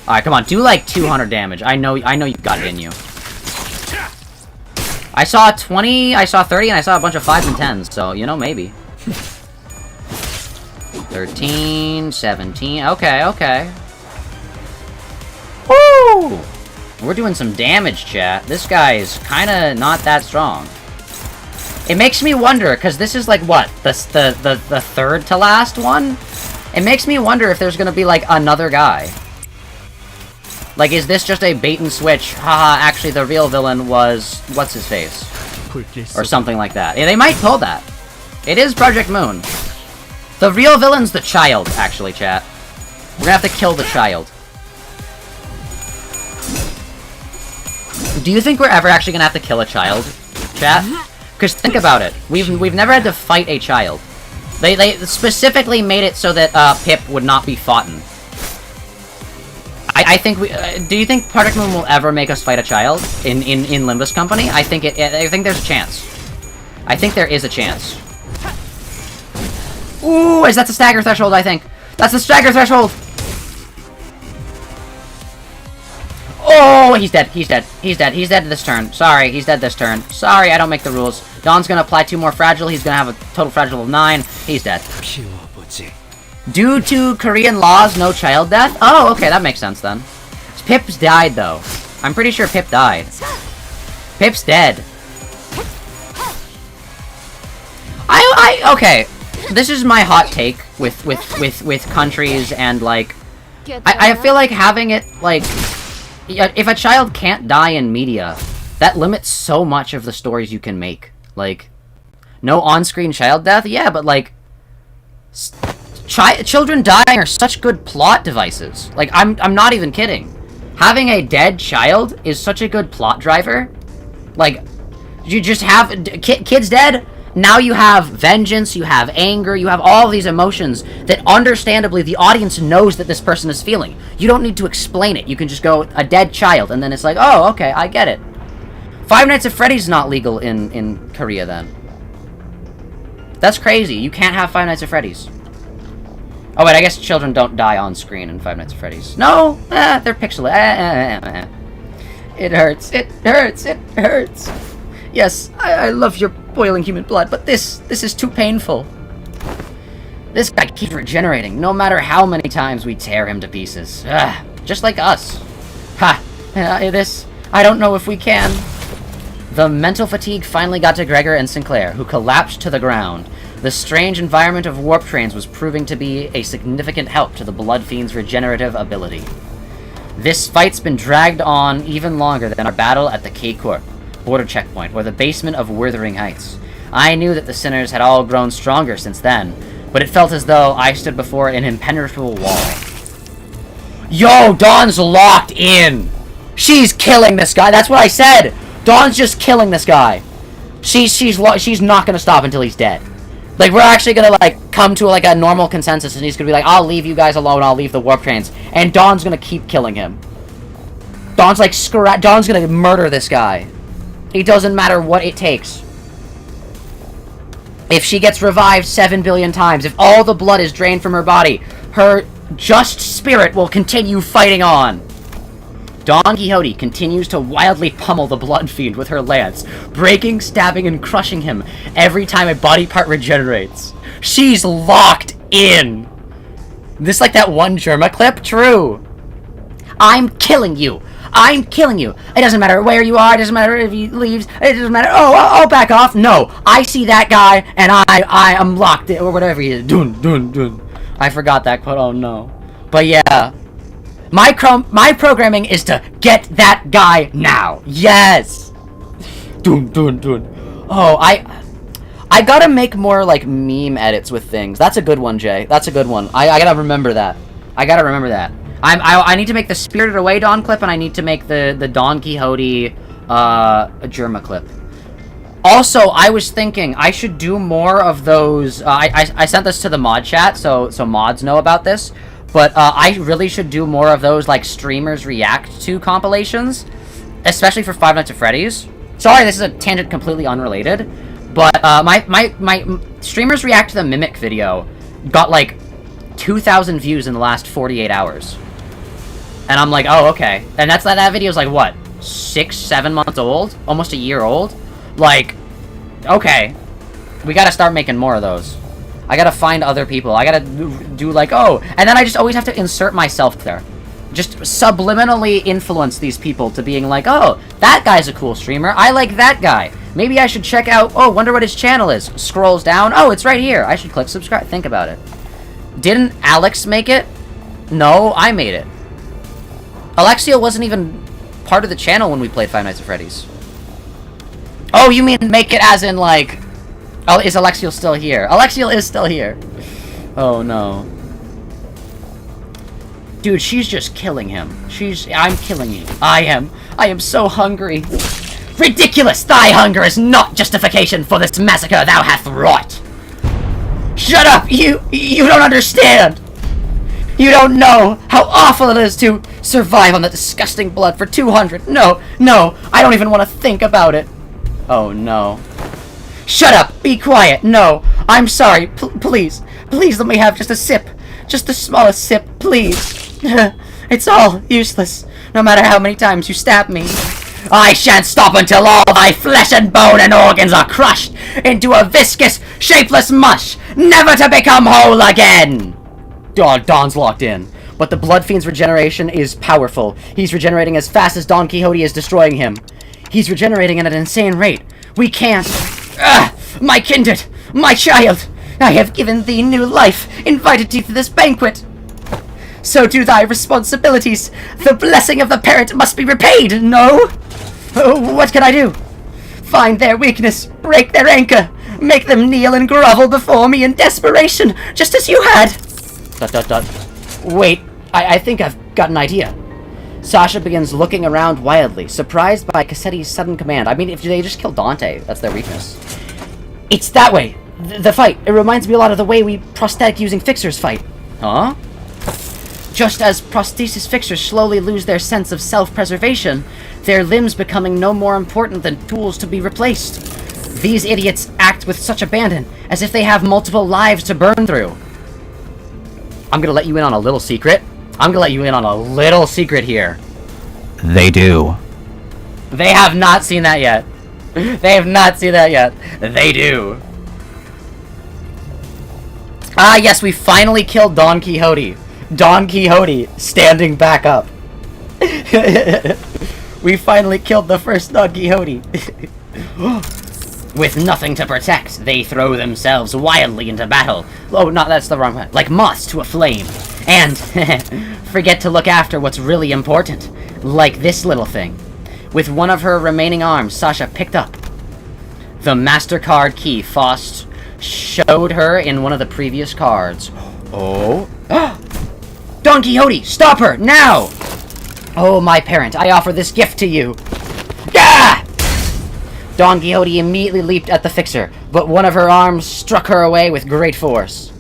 Alright, come on, do like 200 damage. I know you've got it in you. I saw 20, I saw 30, and I saw a bunch of 5s and 10s, so, you know, maybe. 13, 17, okay, okay. Woo! We're doing some damage, chat. This guy is kinda not that strong. It makes me wonder, because this is like, what, the third to last one? It makes me wonder if there's gonna be, like, another guy. Like, is this just a bait and switch? Haha, actually the real villain was... what's his face? Or something like that. Yeah, they might pull that. It is Project Moon. The real villain's the child, actually, chat. We're gonna have to kill the child. Do you think we're ever actually gonna have to kill a child, chat? Because think about it. We've never had to fight a child. They specifically made it so that Pip would not be fought in. I think we. Do you think Project Moon will ever make us fight a child in Limbus Company? I think I think there's a chance. I think there is a chance. Ooh, is that the stagger threshold? I think that's the stagger threshold. Oh, he's dead. He's dead. He's dead. He's dead this turn. Sorry, he's dead this turn. Sorry, I don't make the rules. Dawn's gonna apply 2 more fragile. He's gonna have a total fragile of 9. He's dead. Due to Korean laws, no child death? Oh, okay, that makes sense then. Pip's died, though. I'm pretty sure Pip died. Pip's dead. Okay. This is my hot take with countries and, like... I feel like having it, like... If a child can't die in media, that limits so much of the stories you can make. Like, no on-screen child death? Yeah, but, like... Children dying are such good plot devices. Like, I'm not even kidding. Having a dead child is such a good plot driver. Like, you just have... Kids dead? Now you have vengeance, you have anger, you have all these emotions that understandably the audience knows that this person is feeling. You don't need to explain it. You can just go, a dead child, and then it's like, oh, okay, I get it. Five Nights at Freddy's not legal in Korea, then. That's crazy. You can't have Five Nights at Freddy's. Oh, wait, I guess children don't die on screen in Five Nights at Freddy's. No! They're pixelated. It hurts. It hurts. It hurts. Yes, I love your boiling human blood, but this is too painful. This guy keeps regenerating, no matter how many times we tear him to pieces. Just like us. Ha! I don't know if we can. The mental fatigue finally got to Gregor and Sinclair, who collapsed to the ground. The strange environment of warp trains was proving to be a significant help to the Bloodfiends' regenerative ability. This fight's been dragged on even longer than our battle at the K-Corp border checkpoint, or the basement of Wuthering Heights. I knew that the sinners had all grown stronger since then, but it felt as though I stood before an impenetrable wall. Yo, Dawn's locked in! She's killing this guy, that's what I said! Dawn's just killing this guy. She's not gonna stop until he's dead. Like, we're actually gonna, like, come to, like, a normal consensus, and he's gonna be like, I'll leave you guys alone, I'll leave the warp trains. And Dawn's gonna keep killing him. Dawn's like, Dawn's gonna murder this guy. It doesn't matter what it takes. If she gets revived 7 billion times, if all the blood is drained from her body, her just spirit will continue fighting on. Don Quixote continues to wildly pummel the Bloodfiend with her lance, breaking, stabbing, and crushing him every time a body part regenerates. She's locked in! This like that one Germa clip? True! I'm killing you! I'm killing you! It doesn't matter where you are, it doesn't matter if he leaves, it doesn't matter- oh, I'll back off! No! I see that guy, and I am locked in, or whatever he is. Dun, dun, dun. I forgot that quote, oh no. But yeah. My programming is to get that guy now. Yes! Dun, dun, dun. Oh, I gotta make more, like, meme edits with things. That's a good one, Jay. That's a good one. I gotta remember that. I gotta remember that. I need to make the Spirited Away Dawn clip, and I need to make the Don Quixote, Germa clip. Also, I was thinking I should do more of those, I sent this to the mod chat, so mods know about this. But, I really should do more of those, like, streamers react to compilations. Especially for Five Nights at Freddy's. Sorry, this is a tangent completely unrelated. But, my streamers react to the Mimic video got, like, 2,000 views in the last 48 hours. And I'm like, oh, okay. And that video's, like, what? 6-7 months old? Almost a year old? Like, okay. We gotta start making more of those. I gotta find other people. I gotta do like, oh, and then I just always have to insert myself there. Just subliminally influence these people to being like, oh, that guy's a cool streamer. I like that guy. Maybe I should check out, oh, wonder what his channel is. Scrolls down. Oh, it's right here. I should click subscribe. Think about it. Didn't Alex make it? No, I made it. Alexiel wasn't even part of the channel when we played Five Nights at Freddy's. Oh, you mean make it as in, like... Oh, is Alexiel still here? Alexiel is still here. Oh, no. Dude, she's just killing him. I'm killing you. I am so hungry. Ridiculous! Thy hunger is not justification for this massacre thou hath wrought. Shut up! You don't understand! You don't know how awful it is to survive on the disgusting blood for 200. No, I don't even want to think about it. Oh, no. Shut up! Be quiet! No! I'm sorry! Please! Please let me have just a sip! Just the smallest sip, please! It's all useless, no matter how many times you stab me. I shan't stop until all thy flesh and bone and organs are crushed into a viscous, shapeless mush, never to become whole again! Don's locked in. But the Bloodfiend's regeneration is powerful. He's regenerating as fast as Don Quixote is destroying him. He's regenerating at an insane rate. We can't... my kindred! My child! I have given thee new life, invited thee to this banquet. So do thy responsibilities. The blessing of the parent must be repaid, no? What can I do? Find their weakness, break their anchor, make them kneel and grovel before me in desperation, just as you had. ... Wait, I think I've got an idea. Sasha begins looking around wildly, surprised by Cassetti's sudden command. I mean, if they just kill Dante, that's their weakness. It's that way! The fight. It reminds me a lot of the way we prosthetic-using fixers fight. Huh? Just as prosthesis fixers slowly lose their sense of self-preservation, their limbs becoming no more important than tools to be replaced. These idiots act with such abandon, as if they have multiple lives to burn through. I'm gonna let you in on a little secret. Here. They do. They have not seen that yet. They do. Ah, yes, we finally killed Don Quixote. Don Quixote standing back up. We finally killed the first Don Quixote. With nothing to protect, they throw themselves wildly into battle. Oh, no, that's the wrong one. Like moths to a flame. And forget to look after what's really important. Like this little thing. With one of her remaining arms, Sasha picked up the MasterCard key Faust showed her in one of the previous cards. Oh. Don Quixote, stop her, now! Oh, my parent, I offer this gift to you. Gah! Don Quixote immediately leaped at the fixer, but one of her arms struck her away with great force.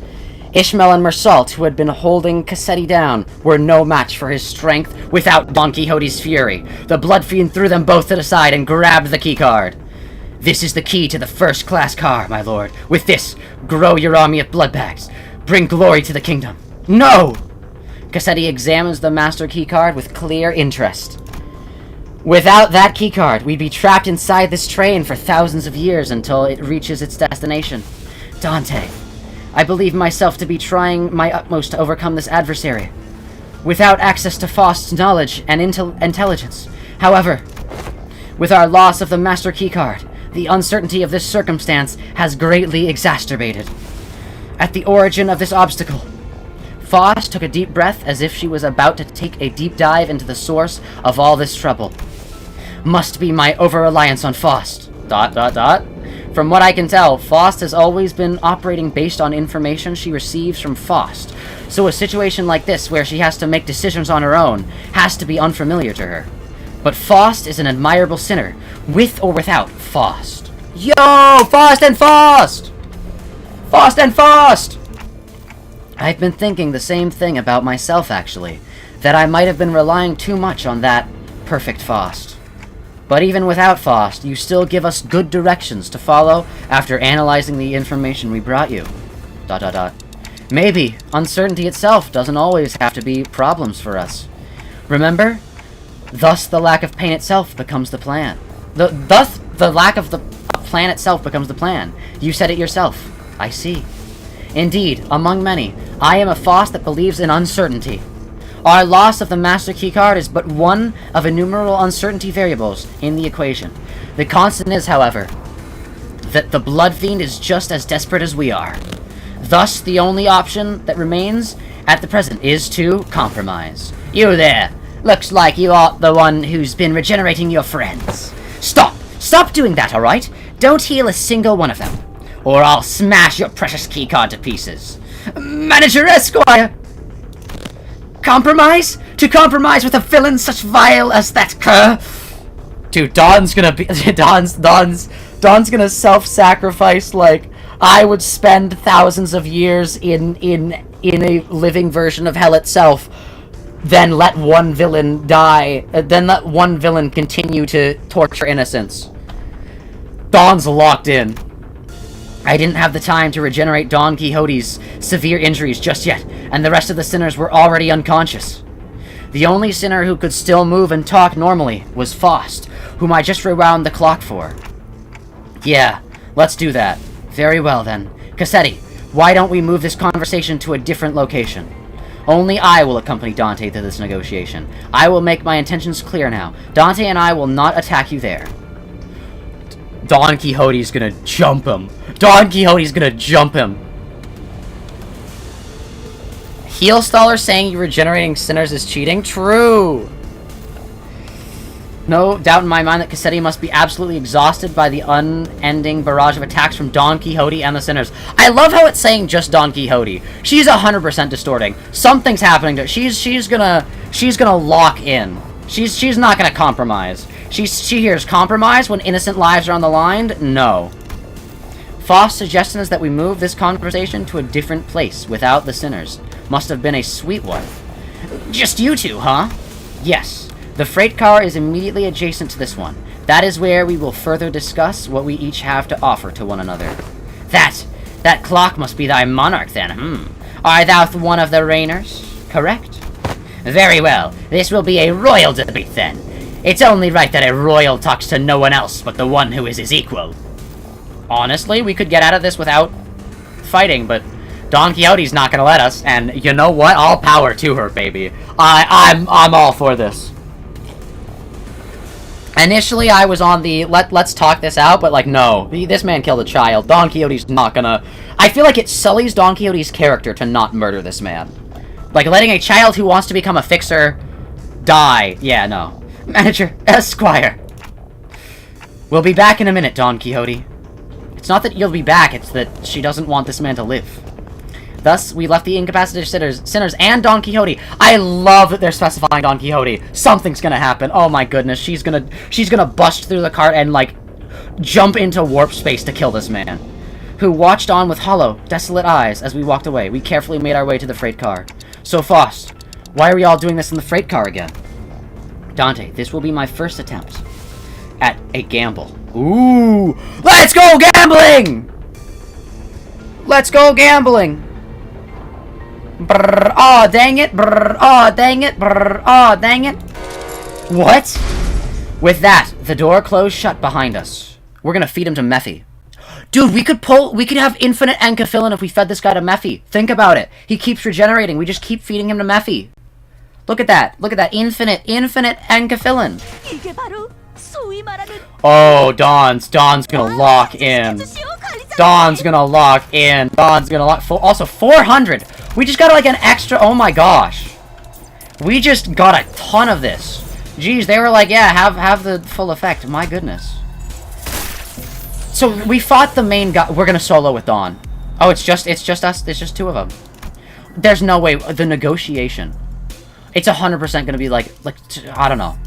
Ishmael and Mersault, who had been holding Cassetti down, were no match for his strength without Don Quixote's fury. The Bloodfiend threw them both to the side and grabbed the keycard. This is the key to the first-class car, my lord. With this, grow your army of bloodbags. Bring glory to the kingdom. No! Cassetti examines the master keycard with clear interest. Without that keycard, we'd be trapped inside this train for thousands of years until it reaches its destination. Dante, I believe myself to be trying my utmost to overcome this adversary. Without access to Faust's knowledge and intelligence. However, with our loss of the master keycard, the uncertainty of this circumstance has greatly exacerbated. At the origin of this obstacle, Faust took a deep breath as if she was about to take a deep dive into the source of all this trouble. Must be my over-reliance on Faust. ... From what I can tell, Faust has always been operating based on information she receives from Faust. So a situation like this, where she has to make decisions on her own, has to be unfamiliar to her. But Faust is an admirable sinner, with or without Faust. Yo! Faust and Faust! Faust and Faust! I've been thinking the same thing about myself, actually. That I might have been relying too much on that perfect Faust. But even without Faust, you still give us good directions to follow after analyzing the information we brought you. ... Maybe uncertainty itself doesn't always have to be problems for us. Remember? Thus the lack of pain itself becomes the plan. Thus the lack of the plan itself becomes the plan. You said it yourself. I see. Indeed, among many, I am a Faust that believes in uncertainty. Our loss of the master keycard is but one of innumerable uncertainty variables in the equation. The constant is, however, that the Bloodfiend is just as desperate as we are. Thus, the only option that remains at the present is to compromise. You there! Looks like you are the one who's been regenerating your friends. Stop! Stop doing that, alright? Don't heal a single one of them, or I'll smash your precious keycard to pieces. Manager Esquire! Compromise? To compromise with a villain such vile as that cur? Dude, Don's gonna be... Don's gonna self-sacrifice like I would spend thousands of years in a living version of hell itself, then let one villain die, then let one villain continue to torture innocents. Don's locked in. I didn't have the time to regenerate Don Quixote's severe injuries just yet, and the rest of the sinners were already unconscious. The only sinner who could still move and talk normally was Faust, whom I just rewound the clock for. Yeah, let's do that. Very well then. Quixote, why don't we move this conversation to a different location? Only I will accompany Dante to this negotiation. I will make my intentions clear now. Dante and I will not attack you there. Don Quixote's gonna jump him. Don Quixote's gonna jump him. Heelstaller saying regenerating sinners is cheating? True! No doubt in my mind that Quixote must be absolutely exhausted by the unending barrage of attacks from Don Quixote and the sinners. I love how it's saying just Don Quixote. She's 100% distorting. Something's happening to her. She's gonna lock in. She's not gonna compromise. She hears compromise when innocent lives are on the line? No. Faust's suggestion is that we move this conversation to a different place without the sinners. Must have been a sweet one. Just you two, huh? Yes. The freight car is immediately adjacent to this one. That is where we will further discuss what we each have to offer to one another. That clock must be thy monarch then, Art thou one of the reigners? Correct? Very well. This will be a royal debate then. It's only right that a royal talks to no one else but the one who is his equal. Honestly, we could get out of this without fighting, but Don Quixote's not gonna let us, and you know what? All power to her, baby. I'm all for this. Initially, I was on the let's talk this out, but like, no. This man killed a child. Don Quixote's not gonna... I feel like it sullies Don Quixote's character to not murder this man. Like, letting a child who wants to become a fixer die. Yeah, no. Manager, Esquire. We'll be back in a minute, Don Quixote. It's not that you'll be back, it's that she doesn't want this man to live. Thus, we left the incapacitated sinners and Don Quixote. I love that they're specifying Don Quixote. Something's gonna happen. Oh my goodness, she's gonna bust through the cart and, like, jump into warp space to kill this man. Who watched on with hollow, desolate eyes as we walked away. We carefully made our way to the freight car. So, Faust, why are we all doing this in the freight car again? Dante, this will be my first attempt at a gamble. Ooh! Let's go gambling! Let's go gambling! Brrr, oh, dang it. Brrr, oh, dang it. Brrr, oh, dang it. What? With that, the door closed shut behind us. We're gonna feed him to Mephi. Dude, we could have infinite Enkaphilan if we fed this guy to Mephi. Think about it. He keeps regenerating. We just keep feeding him to Mephi. Look at that. Look at that. Infinite Enkaphilan. Oh, Don's gonna lock in. Don's gonna lock in. Don's gonna lock... Also, 400! We just got, like, an extra... Oh, my gosh. We just got a ton of this. Jeez, they were like, yeah, have the full effect. My goodness. So, we fought the main guy... We're gonna solo with Don. Oh, it's just us? It's just two of them. There's no way... The negotiation. It's 100% gonna be, like... I don't know.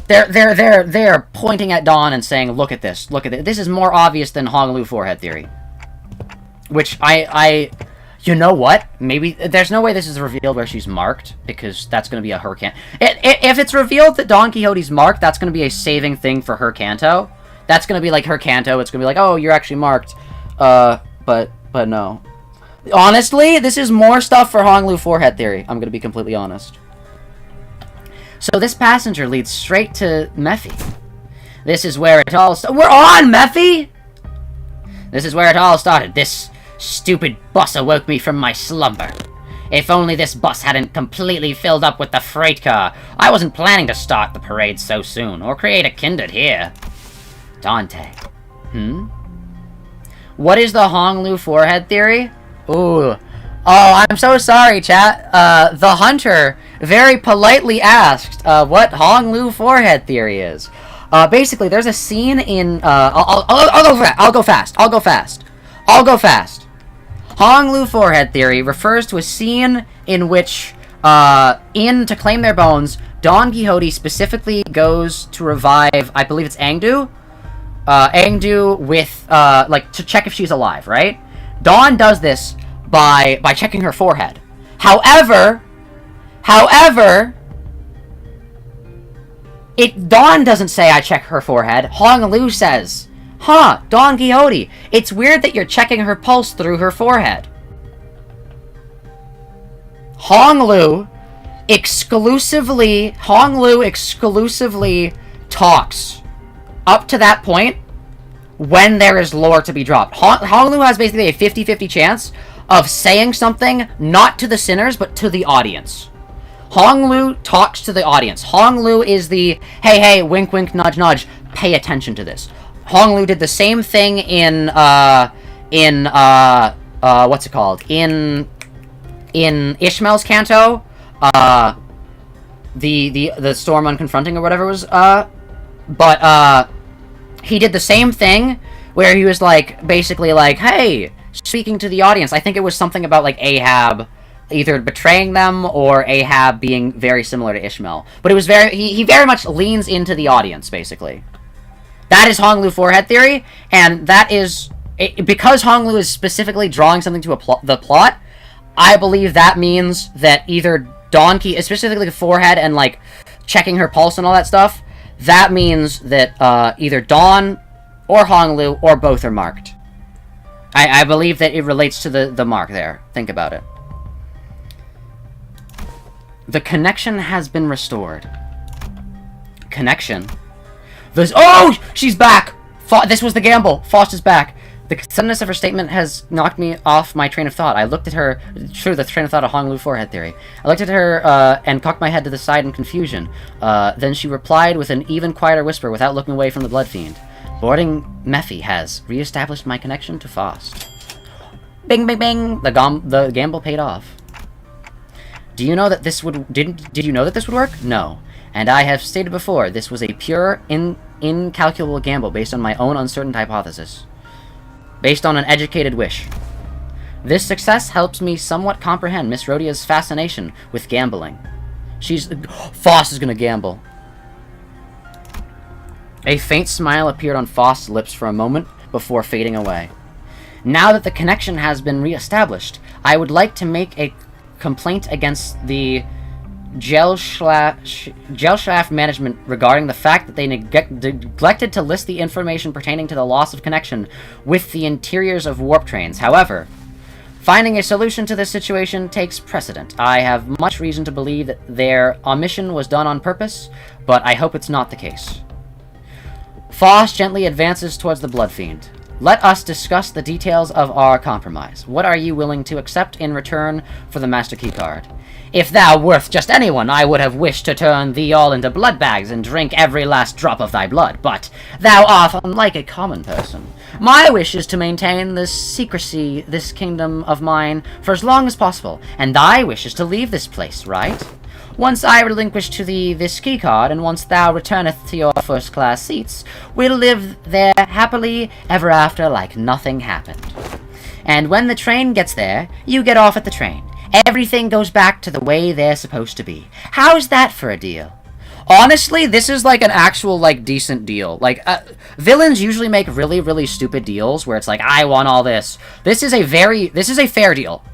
They're pointing at Don and saying, look at this. Look at this. This is more obvious than Hong Lu forehead theory. Which you know what? Maybe there's no way this is revealed where she's marked, because that's going to be a her canto. If it's revealed that Don Quixote's marked, that's going to be a saving thing for her canto. That's going to be like her canto. It's going to be like, oh, you're actually marked. But no. Honestly, this is more stuff for Hong Lu forehead theory. I'm going to be completely honest. So this passenger leads straight to Mephi. This is where it all started. We're on, Mephi! This is where it all started. This stupid bus awoke me from my slumber. If only this bus hadn't completely filled up with the freight car. I wasn't planning to start the parade so soon, or create a kindred here. Dante. What is the Hong Lu forehead theory? Ooh. Oh, I'm so sorry, chat. The Hunter very politely asked what Hong Lu forehead theory is. Basically, there's a scene in... I'll go fast. Hong Lu forehead theory refers to a scene in which, To Claim Their Bones, Don Quixote specifically goes to revive, I believe it's Angdu? Angdu with, to check if she's alive, right? Don does this by checking her forehead. However, Don doesn't say I check her forehead. Hong Lu says, huh, Don Quixote, it's weird that you're checking her pulse through her forehead. Hong Lu Hong-Lu exclusively talks up to that point when there is lore to be dropped. Hong-Lu has basically a 50-50 chance of saying something not to the sinners, but to the audience. Hong-Lu talks to the audience. Hong-Lu is the, hey, wink, wink, nudge, nudge, pay attention to this. Hong-Lu did the same thing in what's it called? In Ishmael's Canto, the storm unconfronting or whatever it was, but he did the same thing where he was like, basically like, hey, speaking to the audience. I think it was something about like Ahab either betraying them or Ahab being very similar to Ishmael. But it was he very much leans into the audience, basically. That is Hong-Lu forehead theory, and that is, because Hong-Lu is specifically drawing something to the plot, I believe that means that either Donkey, specifically the forehead and like checking her pulse and all that stuff, that means that either Dawn or Hong-Lu or both are marked. I believe that it relates to the mark there. Think about it. The connection has been restored. Connection? Oh! She's back! This was the gamble! Faust is back. The suddenness of her statement has knocked me off my train of thought. I looked at her... True, the train of thought of Hong-Lu forehead theory. I looked at her, and cocked my head to the side in confusion. Then she replied with an even quieter whisper without looking away from the Bloodfiend. Boarding Mephi has re-established my connection to Faust. Bing, bing, bing! The gamble paid off. Do you know that this would... Did you know that this would work? No. And I have stated before, this was a pure, incalculable gamble based on my own uncertain hypothesis. Based on an educated wish. This success helps me somewhat comprehend Miss Rhodia's fascination with gambling. Faust is gonna gamble. A faint smile appeared on Faust's lips for a moment before fading away. Now that the connection has been re-established, I would like to make a complaint against the Gesellschaft management regarding the fact that they neglected to list the information pertaining to the loss of connection with the interiors of warp trains. However, finding a solution to this situation takes precedent. I have much reason to believe that their omission was done on purpose, but I hope it's not the case. Faust gently advances towards the Bloodfiend. Let us discuss the details of our compromise. What are you willing to accept in return for the Master Keycard? If thou worth just anyone, I would have wished to turn thee all into blood bags and drink every last drop of thy blood, but thou art unlike a common person. My wish is to maintain this secrecy, this kingdom of mine, for as long as possible, and thy wish is to leave this place, right? Once I relinquish to thee this keycard, and once thou returneth to your first-class seats, we'll live there happily ever after like nothing happened. And when the train gets there, you get off at the train. Everything goes back to the way they're supposed to be. How's that for a deal? Honestly, this is like an actual, like, decent deal. Like, villains usually make really, really stupid deals where it's like, I want all this. This is a fair deal.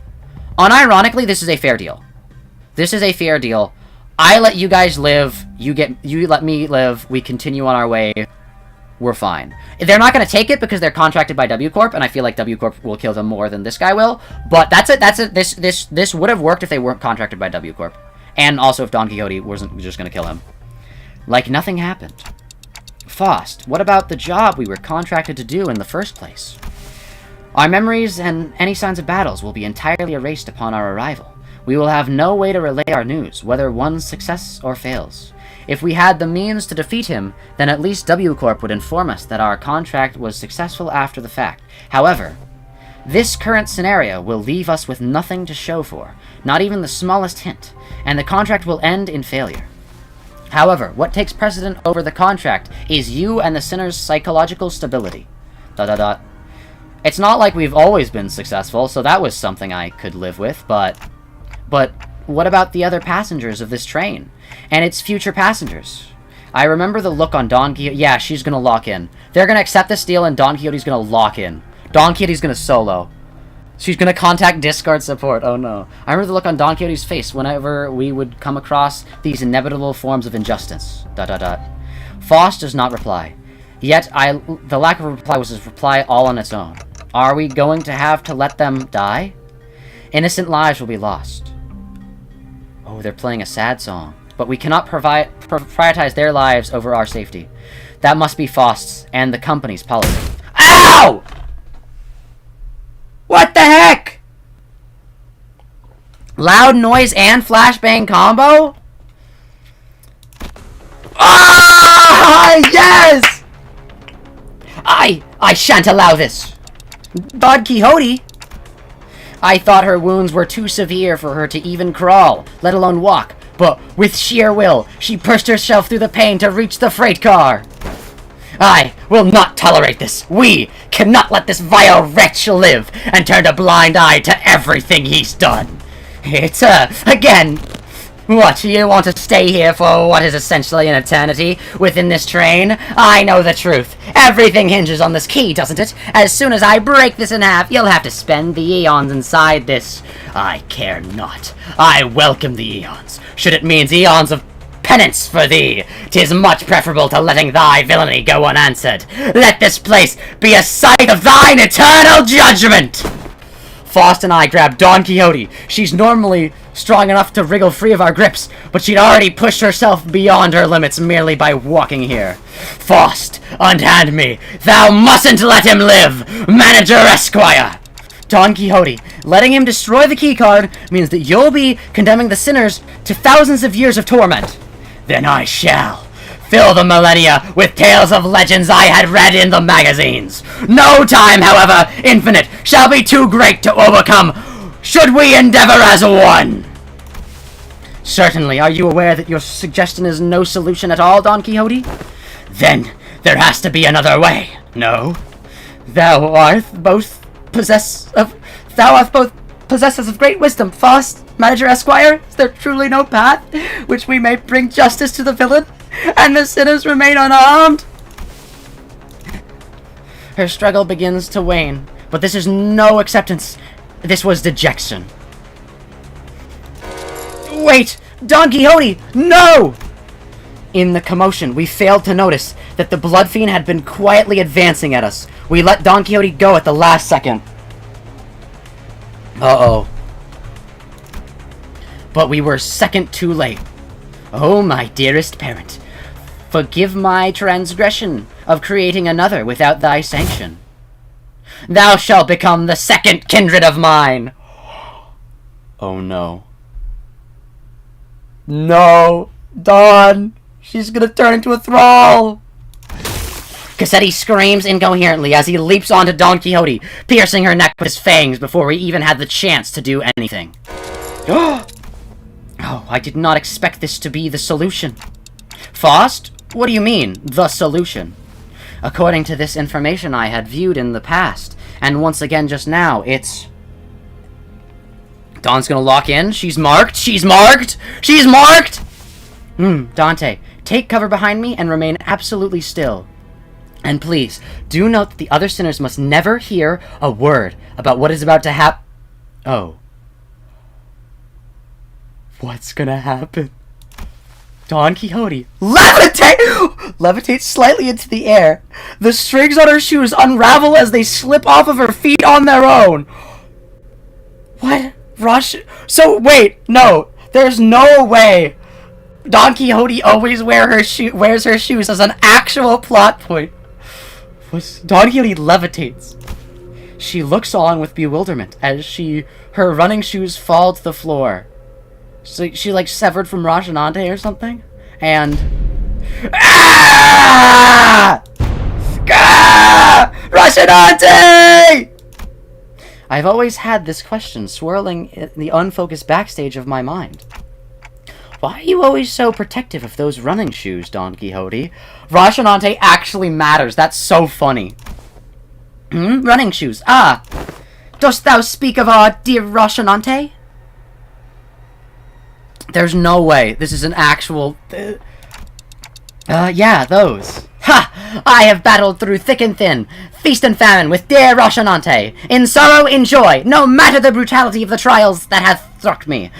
Unironically, this is a fair deal. This is a fair deal. I let you guys live. You let me live. We continue on our way. We're fine. They're not going to take it because they're contracted by W Corp, and I feel like W Corp will kill them more than this guy will. But that's it. This would have worked if they weren't contracted by W Corp, and also if Don Quixote wasn't just going to kill him. Like nothing happened. Faust, what about the job we were contracted to do in the first place? Our memories and any signs of battles will be entirely erased upon our arrival. We will have no way to relay our news, whether one success or fails. If we had the means to defeat him, then at least W Corp would inform us that our contract was successful after the fact. However, this current scenario will leave us with nothing to show for, not even the smallest hint, and the contract will end in failure. However, what takes precedent over the contract is you and the sinner's psychological stability. ... It's not like we've always been successful, so that was something I could live with, but what about the other passengers of this train? And its future passengers? I remember the look on Don Quixote. Yeah, she's gonna lock in. They're gonna accept this deal and Don Quixote's gonna lock in. Don Quixote's gonna solo. She's gonna contact Discord support. Oh no. I remember the look on Don Quixote's face whenever we would come across these inevitable forms of injustice. ... Faust does not reply. Yet, the lack of a reply was his reply all on its own. Are we going to have to let them die? Innocent lives will be lost. Oh, they're playing a sad song. But we cannot prioritize their lives over our safety. That must be Faust's and the company's policy. Ow! What the heck? Loud noise and flashbang combo? Ah! Yes! I shan't allow this. Don Quixote? I thought her wounds were too severe for her to even crawl, let alone walk. But with sheer will, she pushed herself through the pain to reach the freight car. I will not tolerate this. We cannot let this vile wretch live and turn a blind eye to everything he's done. It's, again... What, you want to stay here for what is essentially an eternity within this train? I know the truth. Everything hinges on this key, doesn't it? As soon as I break this in half, you'll have to spend the eons inside this. I care not. I welcome the eons. Should it mean eons of penance for thee, 'tis much preferable to letting thy villainy go unanswered. Let this place be a site of thine eternal judgment! Faust and I grabbed Don Quixote. She's normally strong enough to wriggle free of our grips, but she'd already pushed herself beyond her limits merely by walking here. Faust, unhand me. Thou mustn't let him live, Manager Esquire! Don Quixote, letting him destroy the keycard means that you'll be condemning the sinners to thousands of years of torment. Then I shall. Fill the millennia with tales of legends I had read in the magazines. No time, however, infinite, shall be too great to overcome, should we endeavor as one. Certainly. Are you aware that your suggestion is no solution at all, Don Quixote? Then there has to be another way. No. Thou art both possessors of great wisdom, Faust, Manager Esquire. Is there truly no path which we may bring justice to the villain, and the sinners remain unharmed? Her struggle begins to wane, but this is no acceptance. This was dejection. Wait! Don Quixote! No! In the commotion, we failed to notice that the Bloodfiend had been quietly advancing at us. We let Don Quixote go at the last second. Uh-oh. But we were second too late. Oh, my dearest parent, forgive my transgression of creating another without thy sanction. Thou shalt become the second kindred of mine. Oh, no. No! Dawn! She's gonna turn into a thrall! Quixote screams incoherently as he leaps onto Don Quixote, piercing her neck with his fangs before we even had the chance to do anything. Oh, I did not expect this to be the solution. Faust? What do you mean, the solution? According to this information I had viewed in the past, and once again just now, it's... Dawn's gonna lock in. She's marked. She's marked. She's marked! Dante, take cover behind me and remain absolutely still. And please, do note that the other sinners must never hear a word about what is about to happen. Oh. What's gonna happen? Don Quixote, levitates slightly into the air. The strings on her shoes unravel as they slip off of her feet on their own. What? Rush? So, wait, no. There's no way. Don Quixote always wears her shoes as an actual plot point. Don Quixote levitates. She looks on with bewilderment as her running shoes fall to the floor. So she like severed from Rocinante or something? And... Ah! Ah! Rocinante! I've always had this question swirling in the unfocused backstage of my mind. Why are you always so protective of those running shoes, Don Quixote? Rocinante actually matters. That's so funny. Running shoes. Ah! Dost thou speak of our dear Rocinante? There's no way. This is an actual... yeah, those. Ha! I have battled through thick and thin, feast and famine with dear Rocinante. In sorrow, in joy, no matter the brutality of the trials that hath struck me.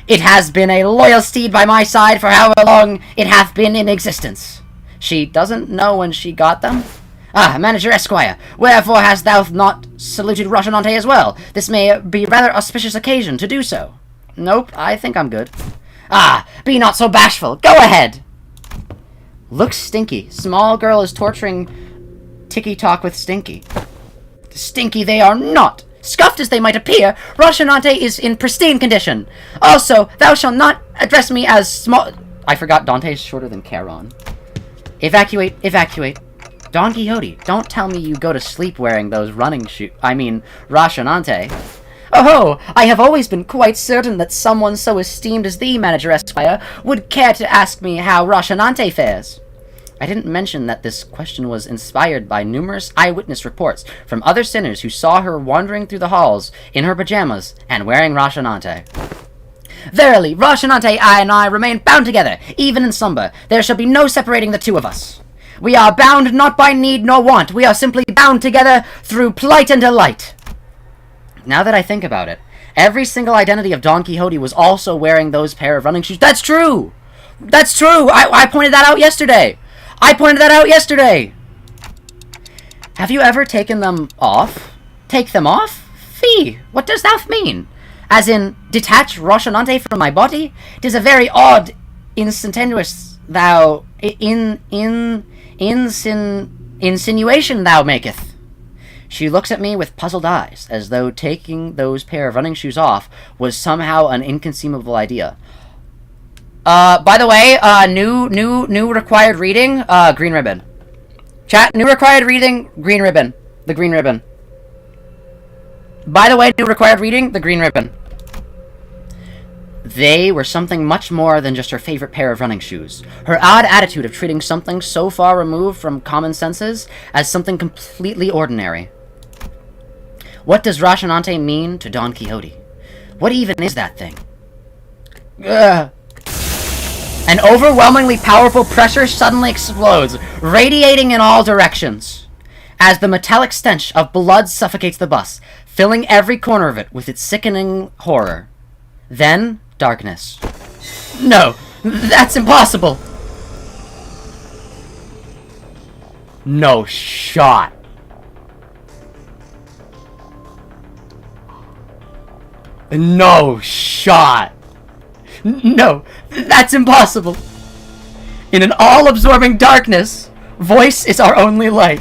It has been a loyal steed by my side for however long it hath been in existence. She doesn't know when she got them? Ah, Manager Esquire, wherefore hast thou not saluted Rocinante as well? This may be a rather auspicious occasion to do so. Nope, I think I'm good. Ah, be not so bashful. Go ahead. Looks stinky. Small girl is torturing Tiki-Talk with Stinky. Stinky they are not. Scuffed as they might appear, Rocinante is in pristine condition. Also, thou shalt not address me as small... I forgot Dante is shorter than Charon. Evacuate, evacuate. Don Quixote, don't tell me you go to sleep wearing those running shoes. I mean, Rocinante. Oh-ho! I have always been quite certain that someone so esteemed as thee, Manager Esquire, would care to ask me how Rocinante fares. I didn't mention that this question was inspired by numerous eyewitness reports from other sinners who saw her wandering through the halls in her pajamas and wearing Rocinante. Verily, Rocinante and I remain bound together, even in slumber. There shall be no separating the two of us. We are bound not by need nor want. We are simply bound together through plight and delight. Now that I think about it, every single identity of Don Quixote was also wearing those pair of running shoes. That's true! That's true! I pointed that out yesterday! Have you ever taken them off? Take them off? Fie! What does that mean? As in, detach Rocinante from my body? 'Tis a very odd, insinuation thou maketh. She looks at me with puzzled eyes, as though taking those pair of running shoes off was somehow an inconceivable idea. By the way, new required reading, green ribbon. Chat, new required reading, green ribbon. The green ribbon. By the way, new required reading, the green ribbon. They were something much more than just her favorite pair of running shoes. Her odd attitude of treating something so far removed from common senses as something completely ordinary. What does Rocinante mean to Don Quixote? What even is that thing? Ugh. An overwhelmingly powerful pressure suddenly explodes, radiating in all directions, as the metallic stench of blood suffocates the bus, filling every corner of it with its sickening horror. Then, darkness. No, that's impossible! No shot. No shot. No, that's impossible. In an all-absorbing darkness, voice is our only light.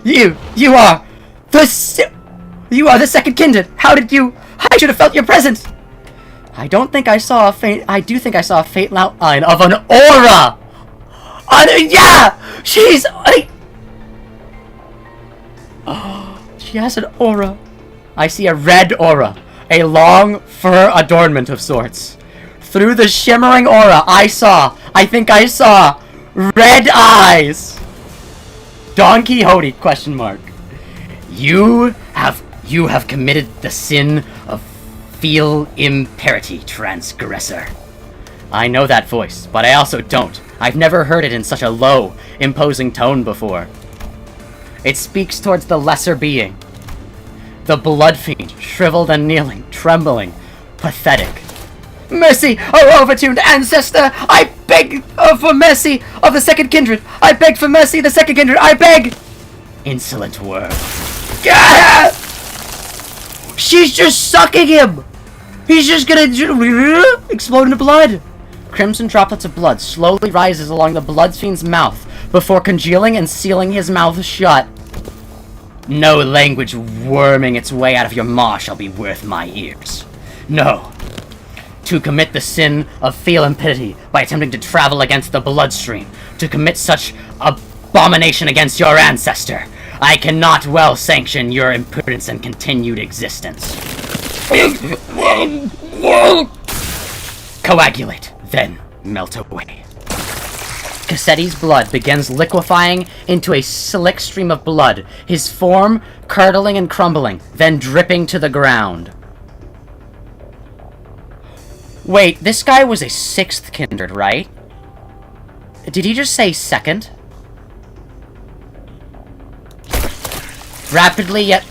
You are the second kindred. How did you? I should have felt your presence. I do think I saw a faint outline of an aura. Yeah, she has an aura. I see a red aura, a long fur adornment of sorts. Through the shimmering aura, I think I saw red eyes. Don Quixote, ? You have committed the sin of feel imperity, transgressor. I know that voice, but I also don't. I've never heard it in such a low, imposing tone before. It speaks towards the lesser being. The Bloodfiend, shriveled and kneeling, trembling, pathetic. Mercy, O overtuned ancestor! I beg for mercy of the second kindred! I beg for mercy, the second kindred! I beg! Insolent word. Gah! She's just sucking him! He's just gonna explode into blood! Crimson droplets of blood slowly rises along the Bloodfiend's mouth before congealing and sealing his mouth shut. No language worming its way out of your maw shall be worth my ears. No. To commit the sin of feel impurity by attempting to travel against the bloodstream, to commit such abomination against your ancestor, I cannot well sanction your impudence and continued existence. Coagulate, then melt away. Cassetti's blood begins liquefying into a slick stream of blood, his form curdling and crumbling, then dripping to the ground. Wait, this guy was a sixth kindred, right? Did he just say second? Rapidly yet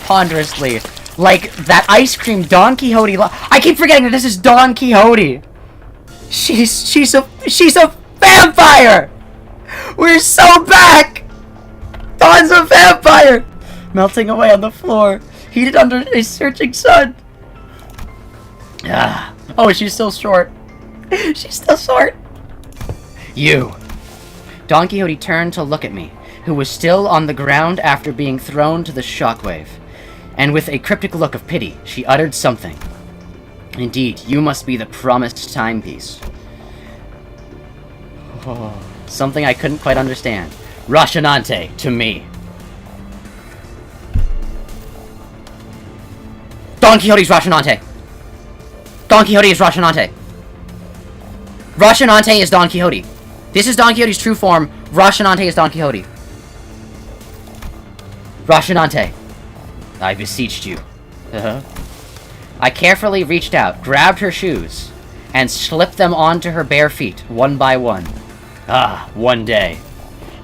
ponderously. Like that ice cream Don Quixote I keep forgetting that this is Don Quixote! She's a vampire! We're so back! Don's a vampire! Melting away on the floor, heated under a searching sun. Ah. Oh, she's still short. She's still short. You. Don Quixote turned to look at me, who was still on the ground after being thrown to the shockwave. And with a cryptic look of pity, she uttered something. Indeed, you must be the promised timepiece. Oh, something I couldn't quite understand. Rashanante to me. Don Quixote's Rashanante. Don Quixote is Rashanante. Rashanante is Don Quixote. This is Don Quixote's true form. Rashanante is Don Quixote. Rashanante. I beseeched you. I carefully reached out, grabbed her shoes, and slipped them onto her bare feet, one by one. Ah, one day.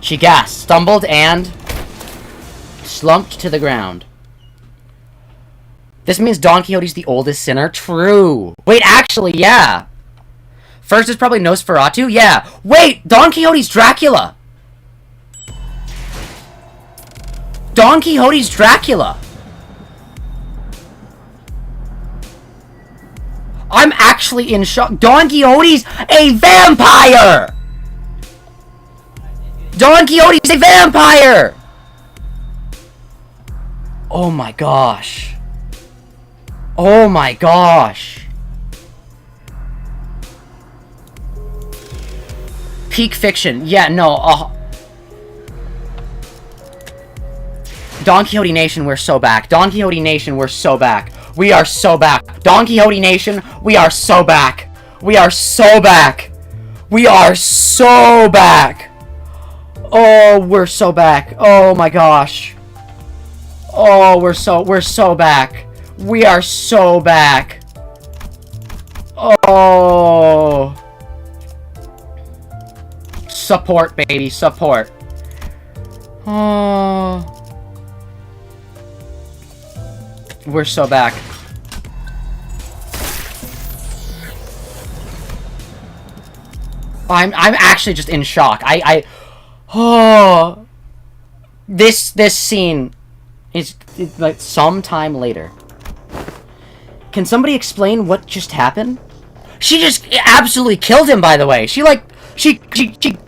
She gasped, stumbled, and slumped to the ground. This means Don Quixote's the oldest sinner? True. Wait, actually, yeah. First is probably Nosferatu? Yeah. Wait, Don Quixote's Dracula. Don Quixote's Dracula. I'm actually in shock. Don Quixote's a vampire! Don Quixote's a vampire! Oh my gosh. Oh my gosh. Peak fiction. Yeah, no. Don Quixote Nation, we're so back. Don Quixote Nation, we're so back. We are so back. Don Quixote Nation, we are so back. We are so back. We are so back. Oh, we're so back. Oh my gosh. Oh, we're so back. We are so back. Oh. Support, baby, support. Oh. We're so back. I'm actually just in shock. Oh. This scene is like sometime later. Can somebody explain what just happened? She just absolutely killed him, by the way. She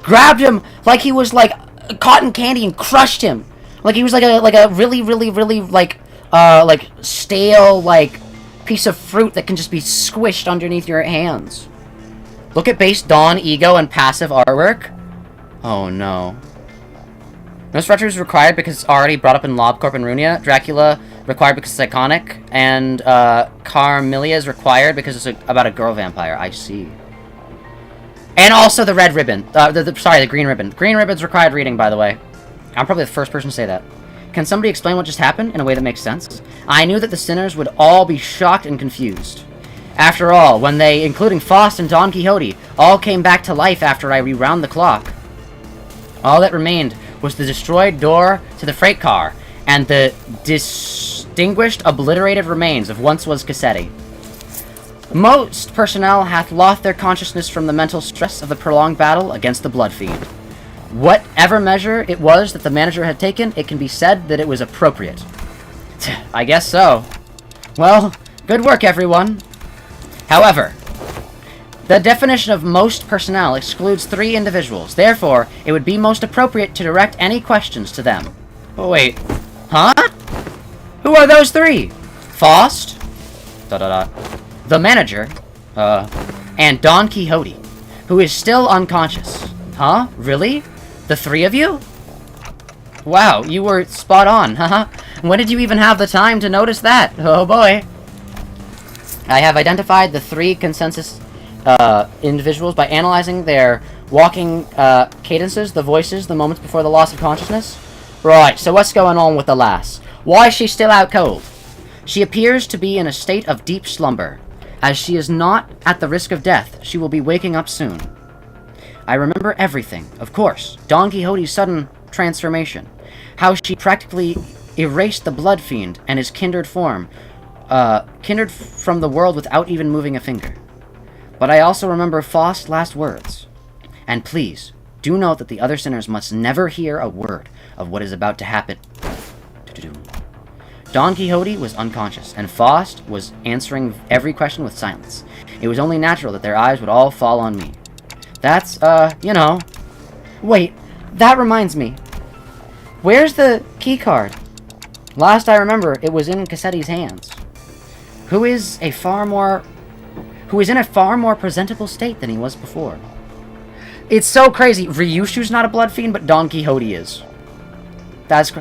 grabbed him like he was like cotton candy and crushed him. Like he was like a really like stale like piece of fruit that can just be squished underneath your hands. Look at base Dawn, ego, and passive artwork. Oh no. Nosferatu is required because it's already brought up in LobCorp and Ruina. Dracula required because it's iconic. And Carmelia is required because it's about a girl vampire. I see. And also the red ribbon. Sorry, the green ribbon. Green ribbon's required reading, by the way. I'm probably the first person to say that. Can somebody explain what just happened in a way that makes sense? I knew that the sinners would all be shocked and confused. After all, when they, including Faust and Don Quixote, all came back to life after I rewound the clock, all that remained was the destroyed door to the freight car and the distinguished, obliterated remains of once was Quixote. Most personnel hath lost their consciousness from the mental stress of the prolonged battle against the Bloodfiend. Whatever measure it was that the manager had taken, it can be said that it was appropriate. I guess so. Well, good work, everyone. However, the definition of most personnel excludes 3 individuals. Therefore, it would be most appropriate to direct any questions to them. Oh, wait. Huh? Who are those 3? Faust? The manager? And Don Quixote, who is still unconscious. Huh? Really? The 3 of you? Wow, you were spot on, haha. When did you even have the time to notice that? Oh boy. I have identified the 3 consensus individuals by analyzing their walking cadences, the voices, the moments before the loss of consciousness. Right, so what's going on with the lass? Why is she still out cold? She appears to be in a state of deep slumber. As she is not at the risk of death, she will be waking up soon. I remember everything, of course. Don Quixote's sudden transformation. How she practically erased the Bloodfiend and his kindred form. Kindred from the world without even moving a finger. But I also remember Faust's last words. And please, do note that the other sinners must never hear a word of what is about to happen. Don Don Quixote was unconscious, and Faust was answering every question with silence. It was only natural that their eyes would all fall on me. That's, you know... Wait, that reminds me. Where's the keycard? Last I remember, it was in Quixote's hands. Who is in a far more presentable state than he was before. It's so crazy. Ryushu's not a blood fiend, but Don Quixote is. That's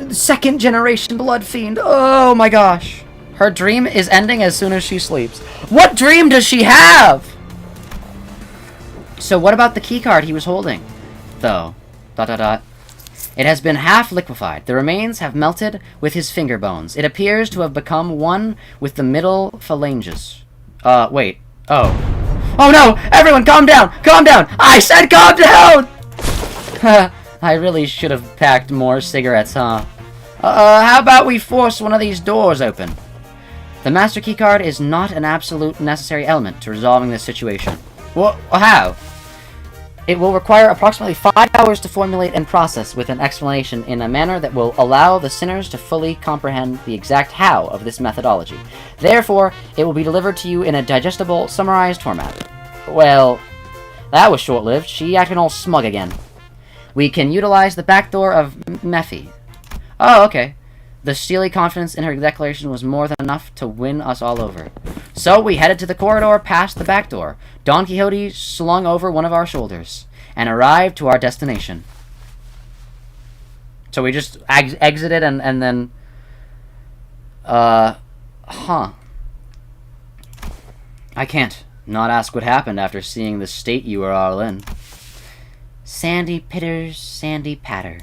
second generation blood fiend. Oh my gosh. Her dream is ending as soon as she sleeps. What dream does she have? So what about the keycard he was holding, though? ... It has been half liquefied. The remains have melted with his finger bones. It appears to have become one with the middle phalanges. Wait. Oh. Oh no! Everyone calm down! Calm down! I said calm down! I really should have packed more cigarettes, huh? How about we force one of these doors open? The master keycard is not an absolute necessary element to resolving this situation. Well, how? It will require approximately 5 hours to formulate and process with an explanation in a manner that will allow the sinners to fully comprehend the exact how of this methodology. Therefore, it will be delivered to you in a digestible, summarized format. Well, that was short-lived. She acting all smug again. We can utilize the back door of Mephi. Oh, okay. The steely confidence in her declaration was more than enough to win us all over. So we headed to the corridor past the back door. Don Quixote slung over one of our shoulders and arrived to our destination. So we just exited and then... I can't not ask what happened after seeing the state you were all in. Sandy pitters, sandy patter.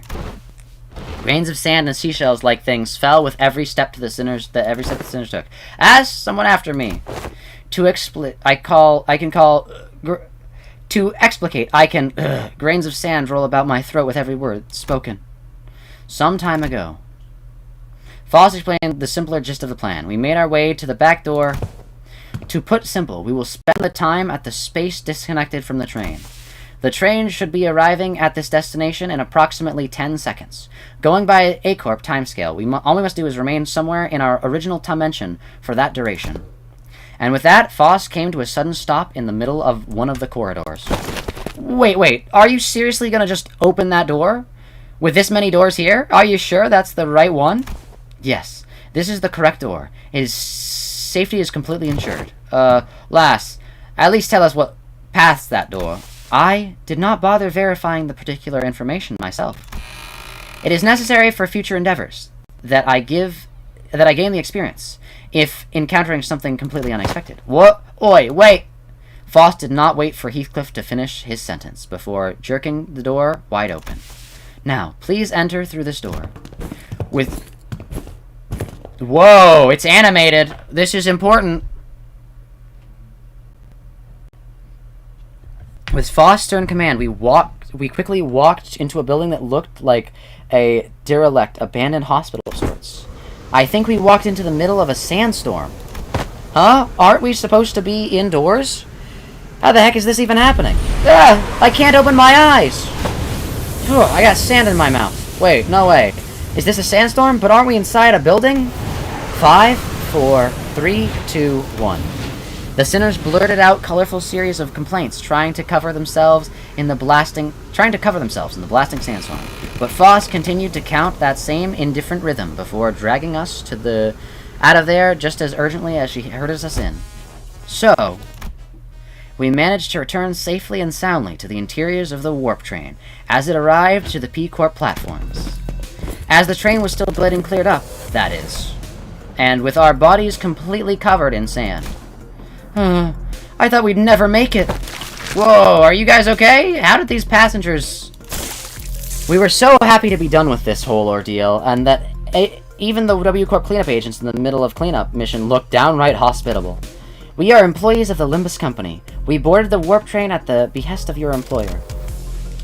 Grains of sand and seashells-like things fell with every step the sinners took. Ask someone after me. To explicate, grains of sand roll about my throat with every word spoken. Some time ago. Faust explained the simpler gist of the plan. We made our way to the back door. To put simple, we will spend the time at the space disconnected from the train. The train should be arriving at this destination in approximately 10 seconds. Going by a corp timescale, all we must do is remain somewhere in our original dimension for that duration. And with that, Faust came to a sudden stop in the middle of one of the corridors. Wait, are you seriously gonna just open that door? With this many doors here? Are you sure that's the right one? Yes, this is the correct door. Safety is completely ensured. Lass, at least tell us what past that door. I did not bother verifying the particular information myself. It is necessary for future endeavors that I gain the experience, if encountering something completely unexpected. What? Oi, wait! Faust did not wait for Heathcliff to finish his sentence before jerking the door wide open. Now, please enter through this door. Whoa, it's animated! This is important! With Faust's stern command, we quickly walked into a building that looked like a derelict, abandoned hospital of sorts. I think we walked into the middle of a sandstorm. Huh? Aren't we supposed to be indoors? How the heck is this even happening? I can't open my eyes! I got sand in my mouth. Wait, no way. Is this a sandstorm? But aren't we inside a building? 5, 4, 3, 2, 1. The sinners blurted out colorful series of complaints, trying to cover themselves in the blasting sandstorm. But Faust continued to count that same indifferent rhythm before dragging us out of there just as urgently as she herded us in. So, we managed to return safely and soundly to the interiors of the warp train as it arrived to the P-Corp platforms. As the train was still getting cleared up, that is, and with our bodies completely covered in sand. I thought we'd never make it. Whoa, are you guys okay? How did these passengers... We were so happy to be done with this whole ordeal, and that even the W Corp cleanup agents in the middle of cleanup mission looked downright hospitable. We are employees of the Limbus Company. We boarded the warp train at the behest of your employer.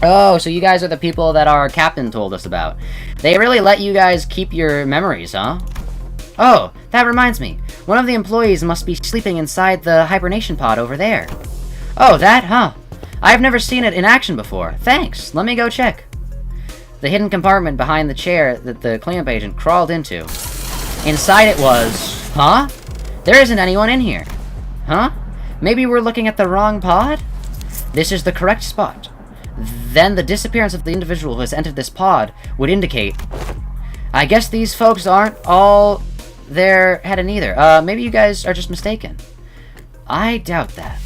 Oh, so you guys are the people that our captain told us about. They really let you guys keep your memories, huh? Oh, that reminds me. One of the employees must be sleeping inside the hibernation pod over there. Oh, that, huh? I've never seen it in action before. Thanks. Let me go check. The hidden compartment behind the chair that the cleanup agent crawled into Inside it was... Huh? There isn't anyone in here. Huh? Maybe we're looking at the wrong pod? This is the correct spot. Then the disappearance of the individual who has entered this pod would indicate... I guess these folks aren't all there headed either. Maybe you guys are just mistaken. I doubt that.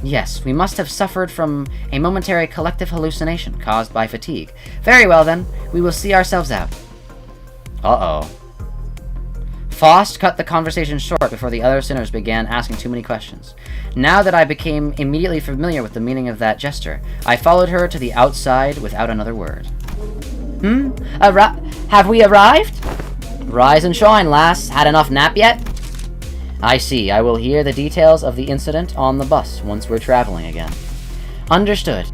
Yes, we must have suffered from a momentary collective hallucination caused by fatigue. Very well then, we will see ourselves out. Uh-oh. Faust cut the conversation short before the other sinners began asking too many questions. Now that I became immediately familiar with the meaning of that gesture, I followed her to the outside without another word. Have we arrived? Rise and shine, lass. Had enough nap yet? I see. I will hear the details of the incident on the bus once we're traveling again. Understood.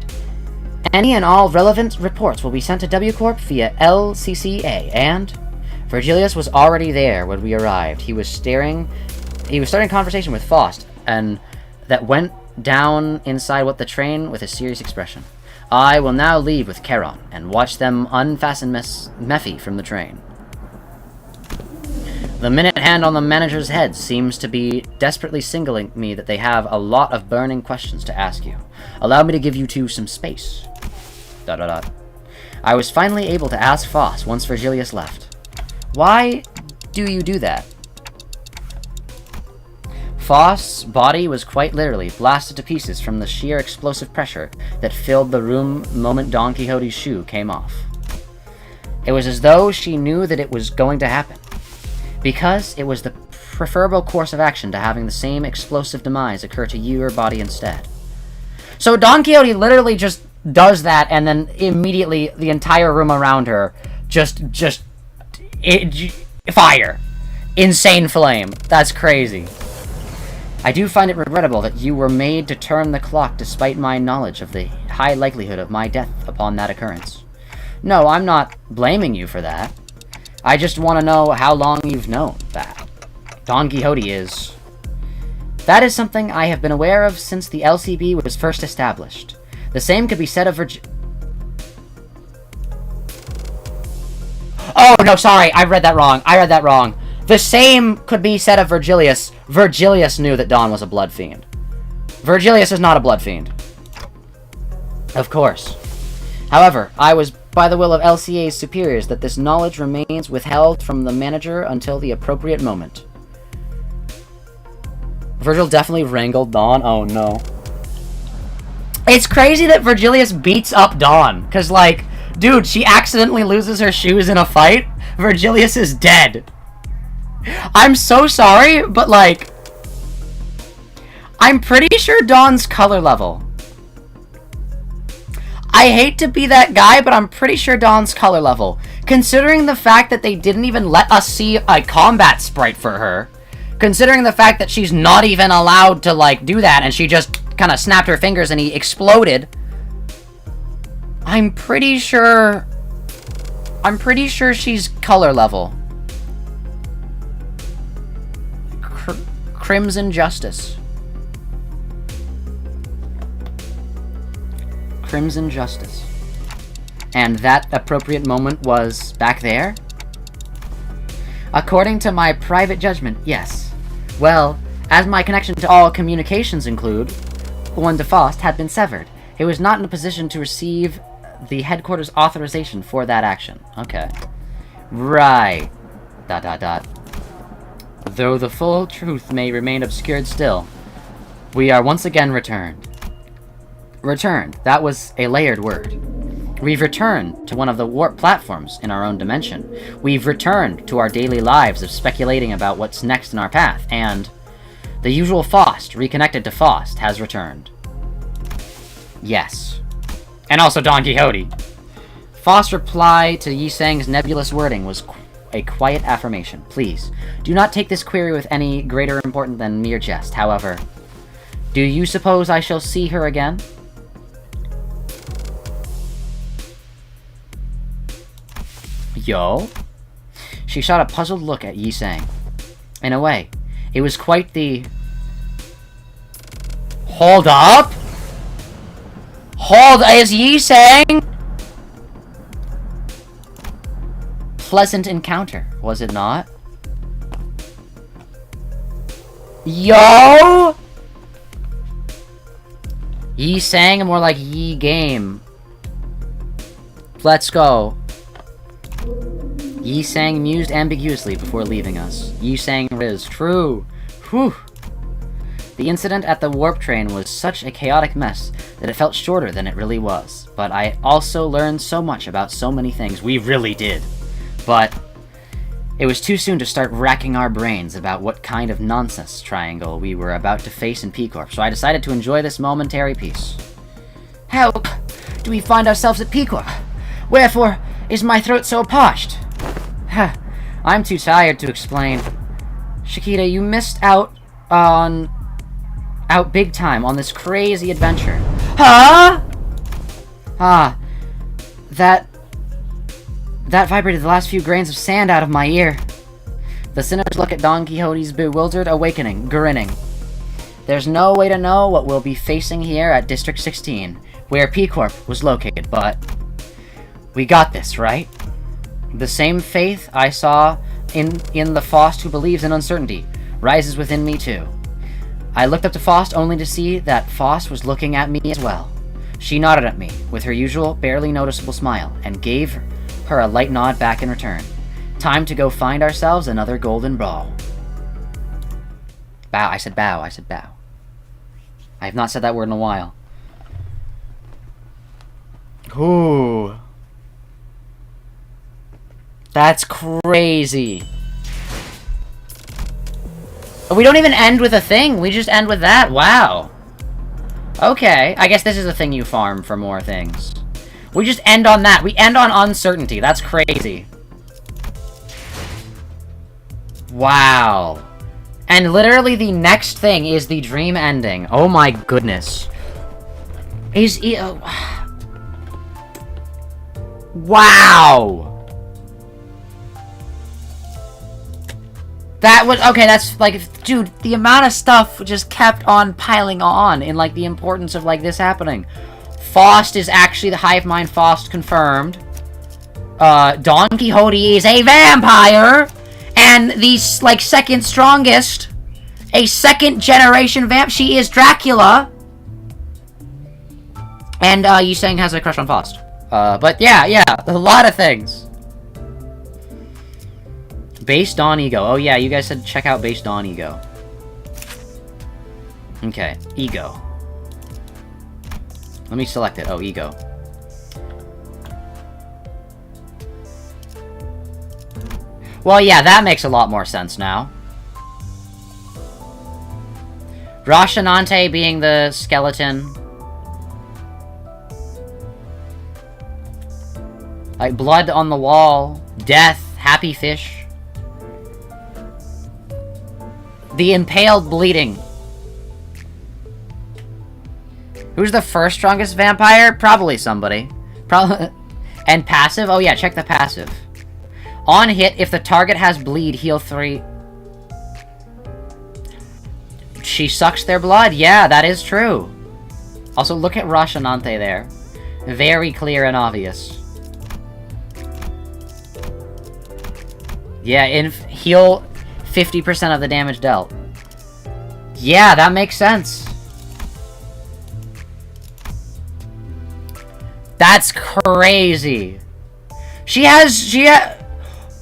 Any and all relevant reports will be sent to W Corp via LCCA, and... Virgilius was already there when we arrived. He was starting conversation with Faust, and that went down inside what the train with a serious expression. I will now leave with Charon, and watch them unfasten Mephi from the train. The minute hand on the manager's head seems to be desperately signaling me that they have a lot of burning questions to ask you. Allow me to give you two some space. ... I was finally able to ask Faust once Virgilius left. Why do you do that? Faust's body was quite literally blasted to pieces from the sheer explosive pressure that filled the room the moment Don Quixote's shoe came off. It was as though she knew that it was going to happen, because it was the preferable course of action to having the same explosive demise occur to your body instead. So Don Quixote literally just does that, and then immediately the entire room around her fire. Insane flame. That's crazy. I do find it regrettable that you were made to turn the clock despite my knowledge of the high likelihood of my death upon that occurrence. No, I'm not blaming you for that. I just want to know how long you've known that. Don Quixote is... That is something I have been aware of since the LCB was first established. The same could be said of Oh, no, sorry, I read that wrong. The same could be said of Virgilius. Virgilius knew that Dawn was a blood fiend. Virgilius is not a blood fiend. Of course. However, I was by the will of LCA's superiors that this knowledge remains withheld from the manager until the appropriate moment. Virgil definitely wrangled Dawn? Oh, no. It's crazy that Virgilius beats up Dawn, because, like, dude, she accidentally loses her shoes in a fight. Virgilius is dead. I'm so sorry, but, like, I'm pretty sure Dawn's color level. I hate to be that guy, but I'm pretty sure Dawn's color level. Considering the fact that they didn't even let us see a combat sprite for her. Considering the fact that she's not even allowed to, like, do that, and she just kind of snapped her fingers and he exploded. I'm pretty sure she's color level. Crimson Justice. Crimson Justice. And that appropriate moment was back there? According to my private judgment, yes. Well, as my connection to all communications include, one to Faust had been severed. He was not in a position to receive the headquarters authorization for that action. Okay. Right. ... Though the full truth may remain obscured still, we are once again returned. Returned. That was a layered word. We've returned to one of the warp platforms in our own dimension. We've returned to our daily lives of speculating about what's next in our path, and the usual Faust, reconnected to Faust, has returned. Yes. And also Don Quixote. Faust's reply to Yi Sang's nebulous wording was a quiet affirmation. Please, do not take this query with any greater importance than mere jest. However, do you suppose I shall see her again? Yo? She shot a puzzled look at Yi Sang. In a way, it was quite the... Hold up? Is Yi Sang? Pleasant encounter, was it not? Yo! Yi sang, more like Yi game. Let's go. Yi sang mused ambiguously before leaving us. Yi sang Riz. True. Whew. The incident at the warp train was such a chaotic mess that it felt shorter than it really was. But I also learned so much about so many things. We really did. But it was too soon to start racking our brains about what kind of nonsense triangle we were about to face in P-Corp, so I decided to enjoy this momentary peace. How do we find ourselves at P-Corp? Wherefore is my throat so parched? I'm too tired to explain. Shakita, you missed out big time on this crazy adventure. Huh? That vibrated the last few grains of sand out of my ear. The sinners look at Don Quixote's bewildered awakening, grinning. There's no way to know what we'll be facing here at District 16, where P-Corp was located, but we got this, right? The same faith I saw in the Faust who believes in uncertainty rises within me too. I looked up to Faust only to see that Faust was looking at me as well. She nodded at me with her usual, barely noticeable smile, and gave her a light nod back in return. Time to go find ourselves another golden ball. Bow. I said bow. I said bow. I have not said that word in a while. Ooh. That's crazy. We don't even end with a thing. We just end with that. Wow. Okay. I guess this is a thing you farm for more things. We just end on that. We end on uncertainty. That's crazy. Wow. And literally the next thing is the dream ending. Oh my goodness. Wow. That was... Okay, that's like... Dude, the amount of stuff just kept on piling on in like the importance of like this happening. Faust is actually the hive mind Faust confirmed. Don Quixote is a vampire! And the, like, second strongest, a second generation vamp, she is Dracula! And, Yi Sang has a crush on Faust. But yeah, a lot of things. Based on Ego. Oh yeah, you guys said check out Based on Ego. Okay, Ego. Let me select it. Oh, Ego. Well, yeah, that makes a lot more sense now. Roshanante being the skeleton. Like, blood on the wall. Death. Happy fish. The impaled bleeding. Who's the first strongest vampire? Probably somebody. And passive? Oh yeah, check the passive. On hit, if the target has bleed, heal 3. She sucks their blood. Yeah, that is true. Also, look at Roshanante there. Very clear and obvious. Yeah, heal 50% of the damage dealt. Yeah, that makes sense. That's crazy.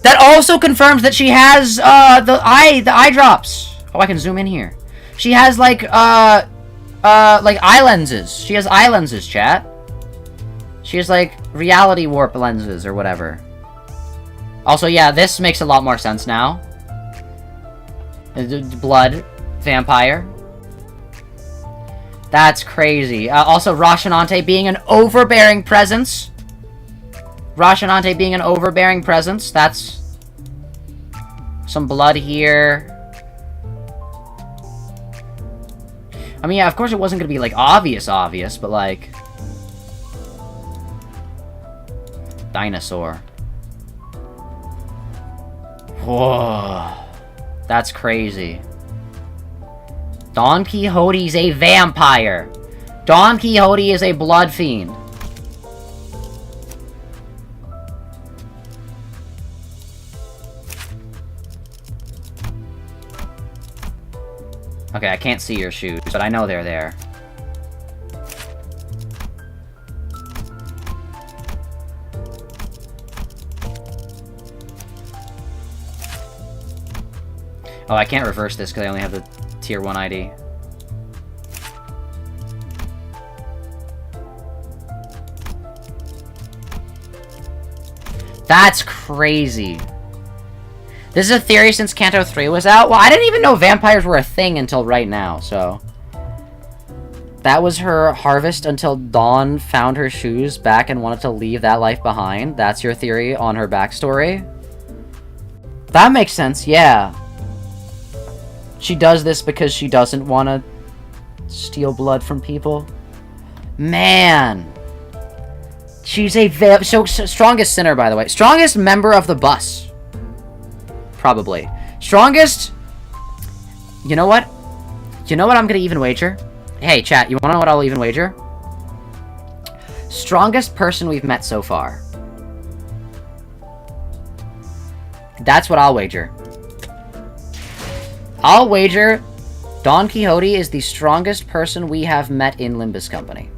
That also confirms that she has, the eye drops. Oh, I can zoom in here. She has, like eye lenses. She has eye lenses, chat. She has, like, reality warp lenses or whatever. Also, yeah, this makes a lot more sense now. Blood. Vampire. That's crazy. Also, Roshanante being an overbearing presence. Roshanante being an overbearing presence. That's some blood here. I mean, yeah, of course it wasn't going to be, like, obvious, but, like... Dinosaur. Whoa. That's crazy. Don Quixote's a vampire. Don Quixote is a blood fiend. Okay, I can't see your shoes, but I know they're there. Oh, I can't reverse this because I only have the tier 1 ID. That's crazy. This is a theory since Kanto 3 was out. Well, I didn't even know vampires were a thing until right now, so... That was her harvest until Dawn found her shoes back and wanted to leave that life behind. That's your theory on her backstory? That makes sense, yeah. She does this because she doesn't want to steal blood from people. Man. She's a strongest sinner, by the way. Strongest member of the bus. Probably. Strongest... You know what? You know what I'm gonna even wager? Hey, chat, you wanna know what I'll even wager? Strongest person we've met so far. That's what I'll wager. I'll wager Don Quixote is the strongest person we have met in Limbus Company.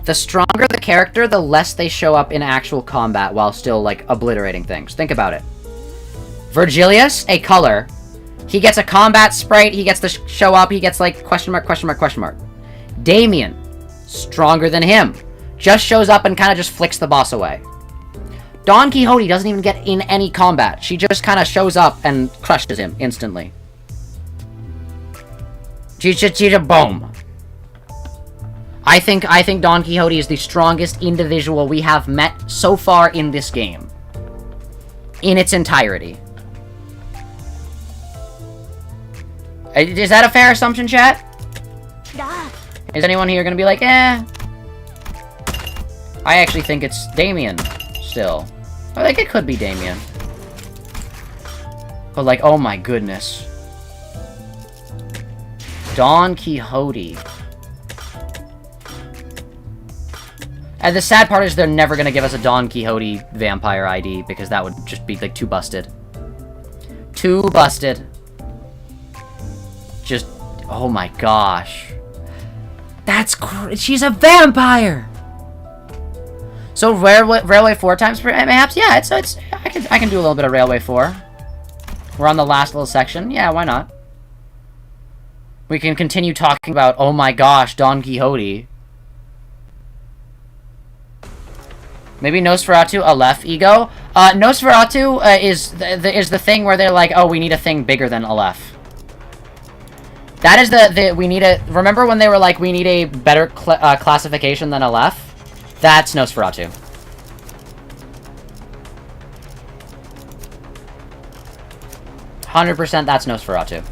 The stronger the character, the less they show up in actual combat while still, like, obliterating things. Think about it. Virgilius, a color. He gets a combat sprite, he gets to show up, he gets, like, question mark, question mark, question mark. Damien, stronger than him. Just shows up and kind of just flicks the boss away. Don Quixote doesn't even get in any combat. She just kind of shows up and crushes him instantly. Boom. I think Don Quixote is the strongest individual we have met so far in this game. In its entirety. Is that a fair assumption, chat? Is anyone here gonna be like, eh? I actually think it's Damien, still. I think it could be Damien. But like, oh my goodness. Don Quixote. And the sad part is they're never gonna give us a Don Quixote vampire ID, because that would just be, like, too busted. Too busted. Just, oh my gosh. That's she's a vampire! So, Railway 4 times perhaps? Yeah, it's I can do a little bit of Railway 4. We're on the last little section. Yeah, why not? We can continue talking about, oh my gosh, Don Quixote. Maybe Nosferatu, Aleph ego? Nosferatu is the thing where they're like, oh, we need a thing bigger than Aleph. That is we need a... Remember when they were like, we need a better classification than Aleph? That's Nosferatu. %, that's Nosferatu.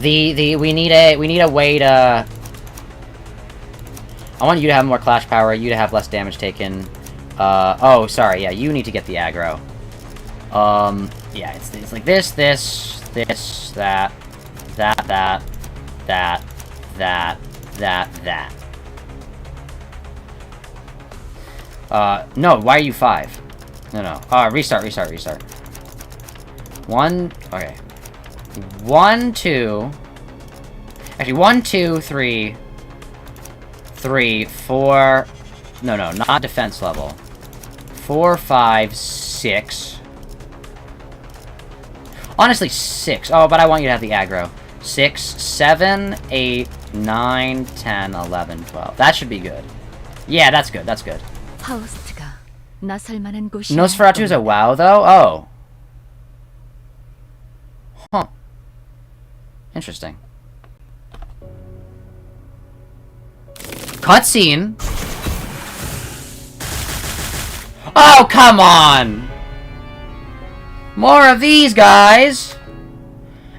We need a way to... I want you to have more clash power, you to have less damage taken. Oh, sorry, yeah, you need to get the aggro. Yeah, it's like this, that. No, why are you 5? No. Restart. Okay. 1, 2... Actually, 1, 2, 3... 3, 4... No, not defense level. 4, 5, 6... Honestly, 6. Oh, but I want you to have the aggro. 6, 7, 8, 9, 10, 11, 12. That should be good. Yeah, that's good. Nosferatu is a WoW, though? Oh. Huh. Interesting. Cutscene? Oh, come on! More of these guys!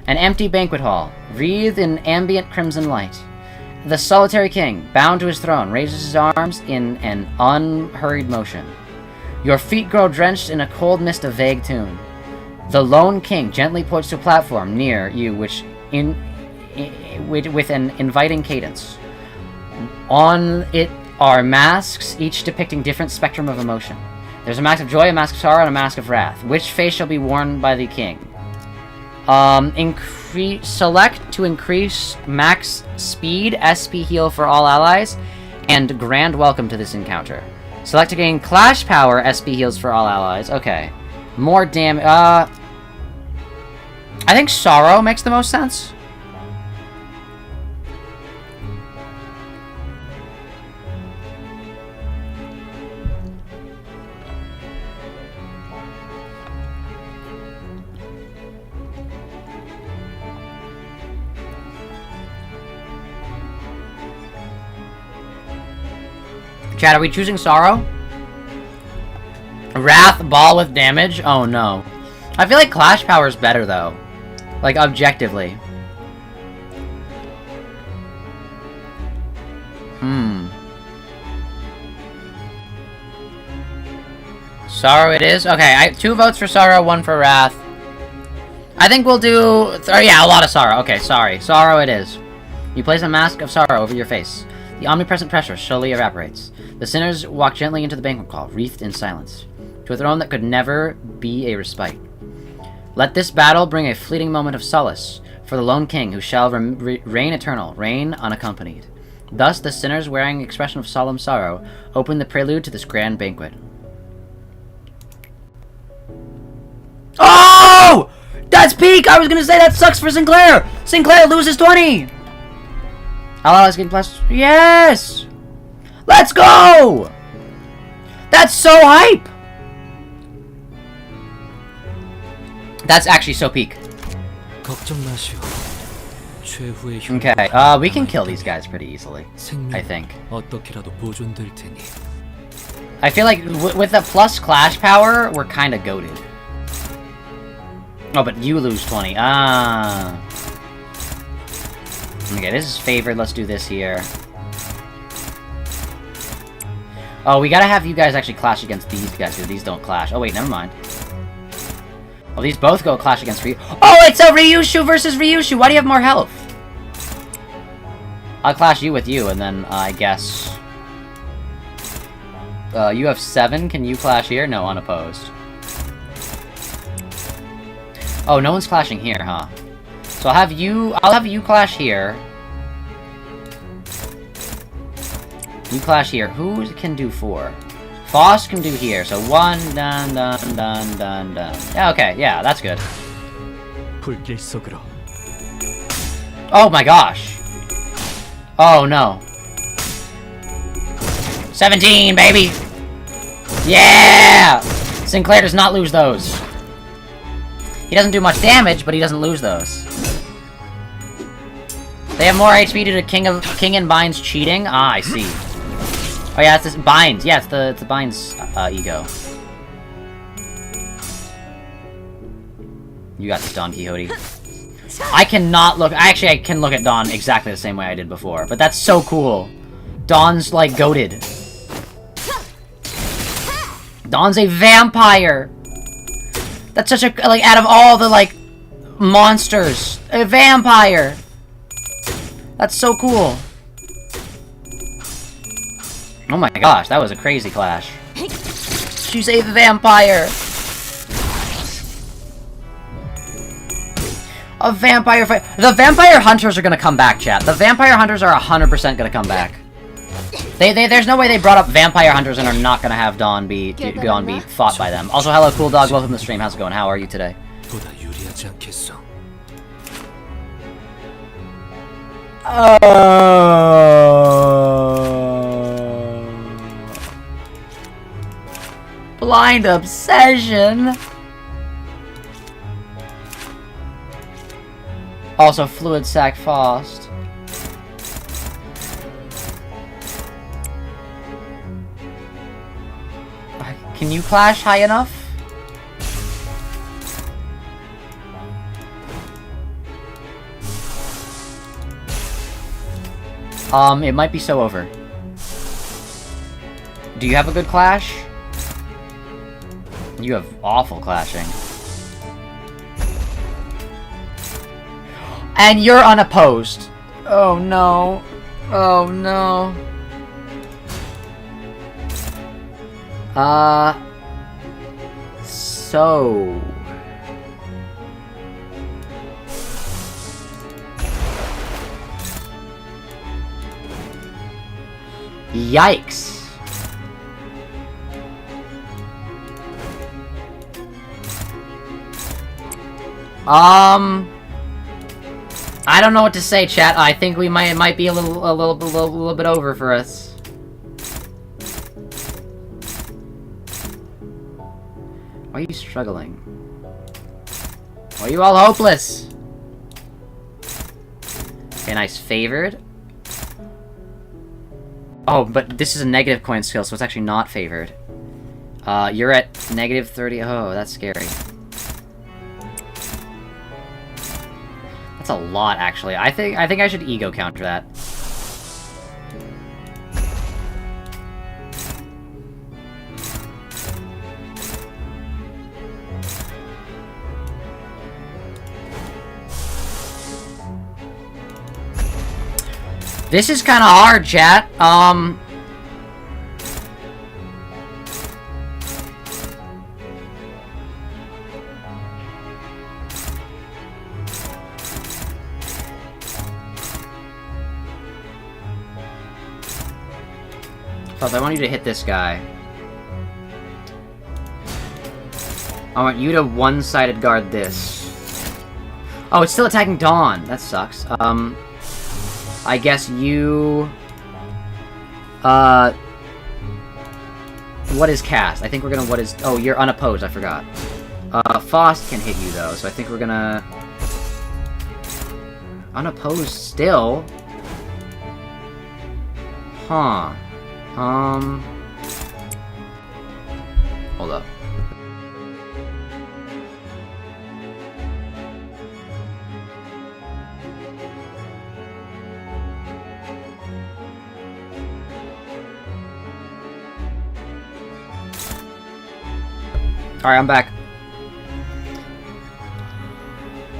An empty banquet hall, wreathed in ambient crimson light. The solitary king, bound to his throne, raises his arms in an unhurried motion. Your feet grow drenched in a cold mist of vague tune. The lone king gently points to a platform near you, with an inviting cadence. On it are masks, each depicting different spectrum of emotion. There's a mask of joy, a mask of sorrow, and a mask of wrath. Which face shall be worn by the king? Select to increase max speed, SP heal for all allies, and grand welcome to this encounter. Select to gain clash power, SP heals for all allies. Okay. More damage. I think sorrow makes the most sense. Chat, are we choosing sorrow? Wrath, ball with damage? Oh no. I feel like clash power is better though. Like, objectively. Sorrow it is? Okay, 2 votes for sorrow, 1 for wrath. I think we'll do... yeah, a lot of sorrow. Okay, sorry. Sorrow it is. You place a mask of sorrow over your face. The omnipresent pressure slowly evaporates. The sinners walk gently into the banquet hall, wreathed in silence, to a throne that could never be a respite. Let this battle bring a fleeting moment of solace for the lone king who shall reign eternal, reign unaccompanied. Thus, the sinners, wearing an expression of solemn sorrow, open the prelude to this grand banquet. Oh! That's peak! I was gonna say that sucks for Sinclair! Sinclair loses 20! Allies getting plus... Yes! Let's go! That's so hype! That's actually so peak. Okay, we can kill these guys pretty easily, I think. I feel like with the plus clash power, we're kinda goated. Oh, but you lose 20. Ah. Okay, this is favored. Let's do this here. Oh, we gotta have you guys actually clash against these guys, because these don't clash. Oh, wait, never mind. Well, these both go clash against Ryu. Oh, it's a Ryushu versus Ryushu! Why do you have more health? I'll clash you with you, and then I guess... you have 7. Can you clash here? No, unopposed. Oh, no one's clashing here, huh? So I'll have you clash here. You clash here. Who can do 4? Foss can do here. So 1, dun, dun, dun, dun, dun. Yeah, okay, yeah, that's good. Oh my gosh. Oh no. 17, baby! Yeah! Sinclair does not lose those. He doesn't do much damage, but he doesn't lose those. They have more HP due to King and Bind's cheating? Ah, I see. Oh yeah, it's this Binds. Yeah, it's the Binds ego. You got this, Don Quixote. I cannot look... Actually, I can look at Don exactly the same way I did before. But that's so cool. Don's, like, goated. Don's a vampire! That's such a... Like, out of all the, like, monsters. A vampire! That's so cool. Oh my gosh, that was a crazy clash. She's a vampire! A vampire fight. The vampire hunters are gonna come back, chat. The vampire hunters are 100% gonna come back. There's no way they brought up vampire hunters and are not gonna have Dawn be fought by them. Also, hello, Cool Dog. Welcome to the stream. How's it going? How are you today? Blind obsession. Also, fluid sac fast. Can you clash high enough? It might be so over. Do you have a good clash? You have awful clashing. And you're unopposed. Oh no. Oh no. so... Yikes. I don't know what to say, chat. I think it might be a little bit over for us. Why are you struggling? Why are you all hopeless? Okay, nice. Favored. Oh, but this is a negative coin skill, so it's actually not favored. You're at -30. Oh, that's scary. That's a lot, actually. I think I should ego counter that. This is kind of hard, chat. I want you to hit this guy. I want you to one-sided guard this. Oh, it's still attacking Dawn. That sucks. I guess you... What is cast? I think we're gonna... What is... Oh, you're unopposed. I forgot. Faust can hit you, though, so I think we're gonna... Unopposed still? Huh. Hold up. Alright, I'm back.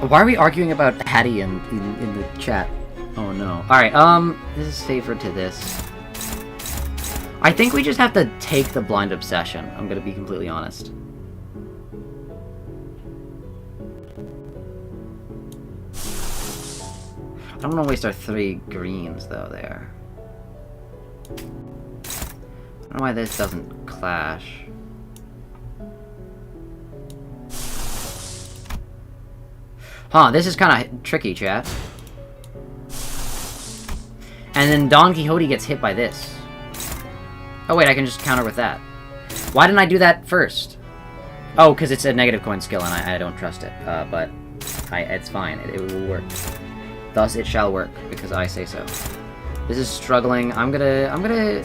Why are we arguing about Hattie in the chat? Oh no. Alright, this is favored to this. I think we just have to take the blind obsession. I'm gonna be completely honest. I don't want to waste our 3 greens, though, there. I don't know why this doesn't clash. Huh, this is kind of tricky, chat. And then Don Quixote gets hit by this. Oh wait, I can just counter with that. Why didn't I do that first? Oh, because it's a negative coin skill and I don't trust it. But it's fine. It will work. Thus it shall work, because I say so. This is struggling. I'm gonna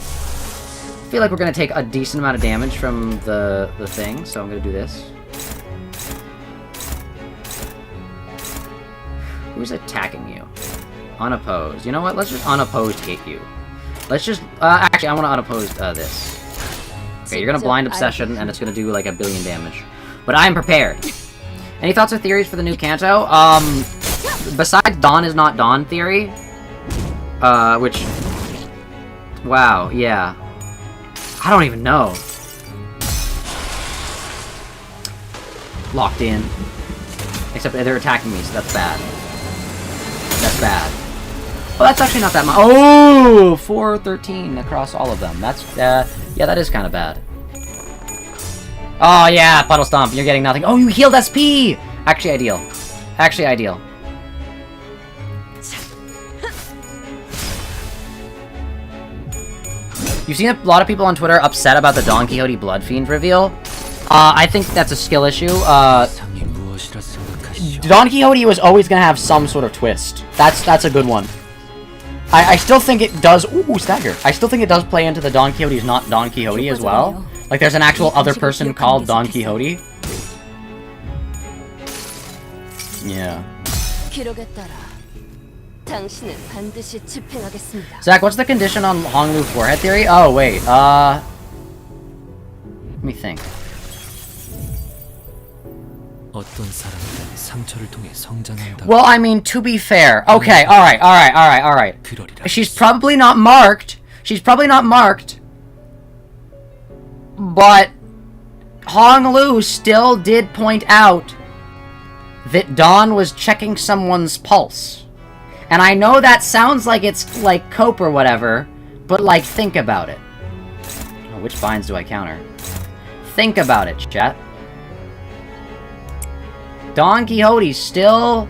feel like we're gonna take a decent amount of damage from the thing, so I'm gonna do this. Who's attacking you? Unopposed. You know what? Let's just unopposed hit you. Let's just... actually, I want to unopposed this. Okay, you're gonna blind obsession, and it's gonna do like 1 billion damage. But I am prepared. Any thoughts or theories for the new Kanto? Besides Dawn is not Dawn theory, which... Wow, yeah. I don't even know. Locked in. Except they're attacking me, so that's bad. That's bad. Oh, that's actually not that much. Oh! 413 across all of them. That's, yeah, that is kind of bad. Oh, yeah, Puddle Stomp, you're getting nothing. Oh, you healed SP! Actually ideal. Actually ideal. You've seen a lot of people on Twitter upset about the Don Quixote Bloodfiend reveal. I think that's a skill issue. Don Quixote was always gonna have some sort of twist. That's a good one. I still think it does... Ooh, stagger. I still think it does play into the Don Quixote is not Don Quixote as well. Like, there's an actual other person called Don Quixote. Yeah. Zach, what's the condition on Honglu forehead theory? Oh, wait, let me think. Well, I mean, to be fair. Okay, alright. She's probably not marked. But Hong Lu still did point out that Dawn was checking someone's pulse. And I know that sounds like it's, like, cope or whatever, but, like, think about it. Oh, which binds do I counter? Think about it, chat. Don Quixote still...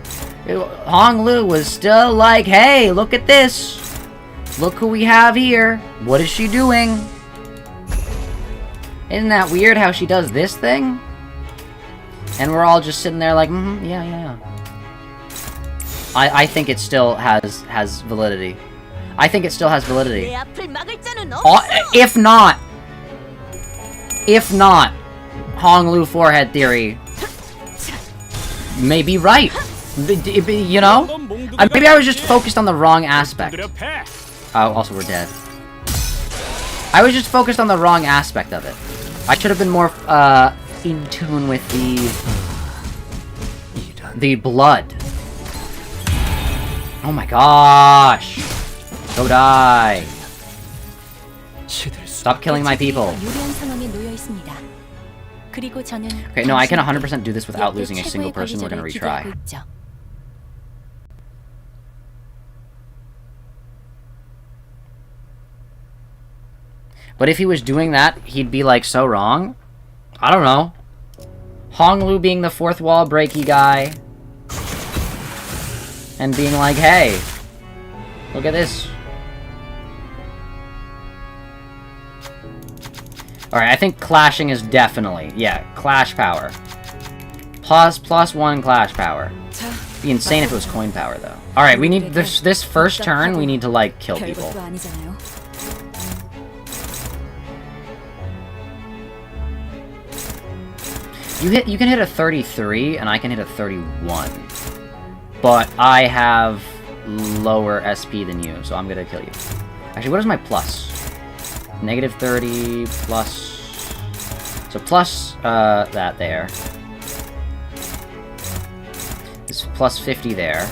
Hong Lu was still like, hey, look at this. Look who we have here. What is she doing? Isn't that weird how she does this thing? And we're all just sitting there like, yeah. I think it still has validity. I think it still has validity. If not, Hong Lu forehead theory may be right. You know? Maybe I was just focused on the wrong aspect. Oh, also we're dead. I was just focused on the wrong aspect of it. I should have been more, in tune with the blood. Oh my gosh! Go die! Stop killing my people. Okay, no, I can 100% do this without losing a single person. We're gonna retry. But if he was doing that, he'd be, like, so wrong. I don't know. Hong Lu being the fourth wall breaky guy. And being like, hey, look at this. Alright, I think clashing is definitely, yeah, clash power. +1 clash power. It'd be insane if it was coin power, though. Alright, we need, this first turn, we need to, like, kill people. You can hit a 33, and I can hit a 31. But I have lower SP than you, so I'm gonna kill you. Actually, what is my plus? -30 plus... So plus, that there. It's plus 50 there.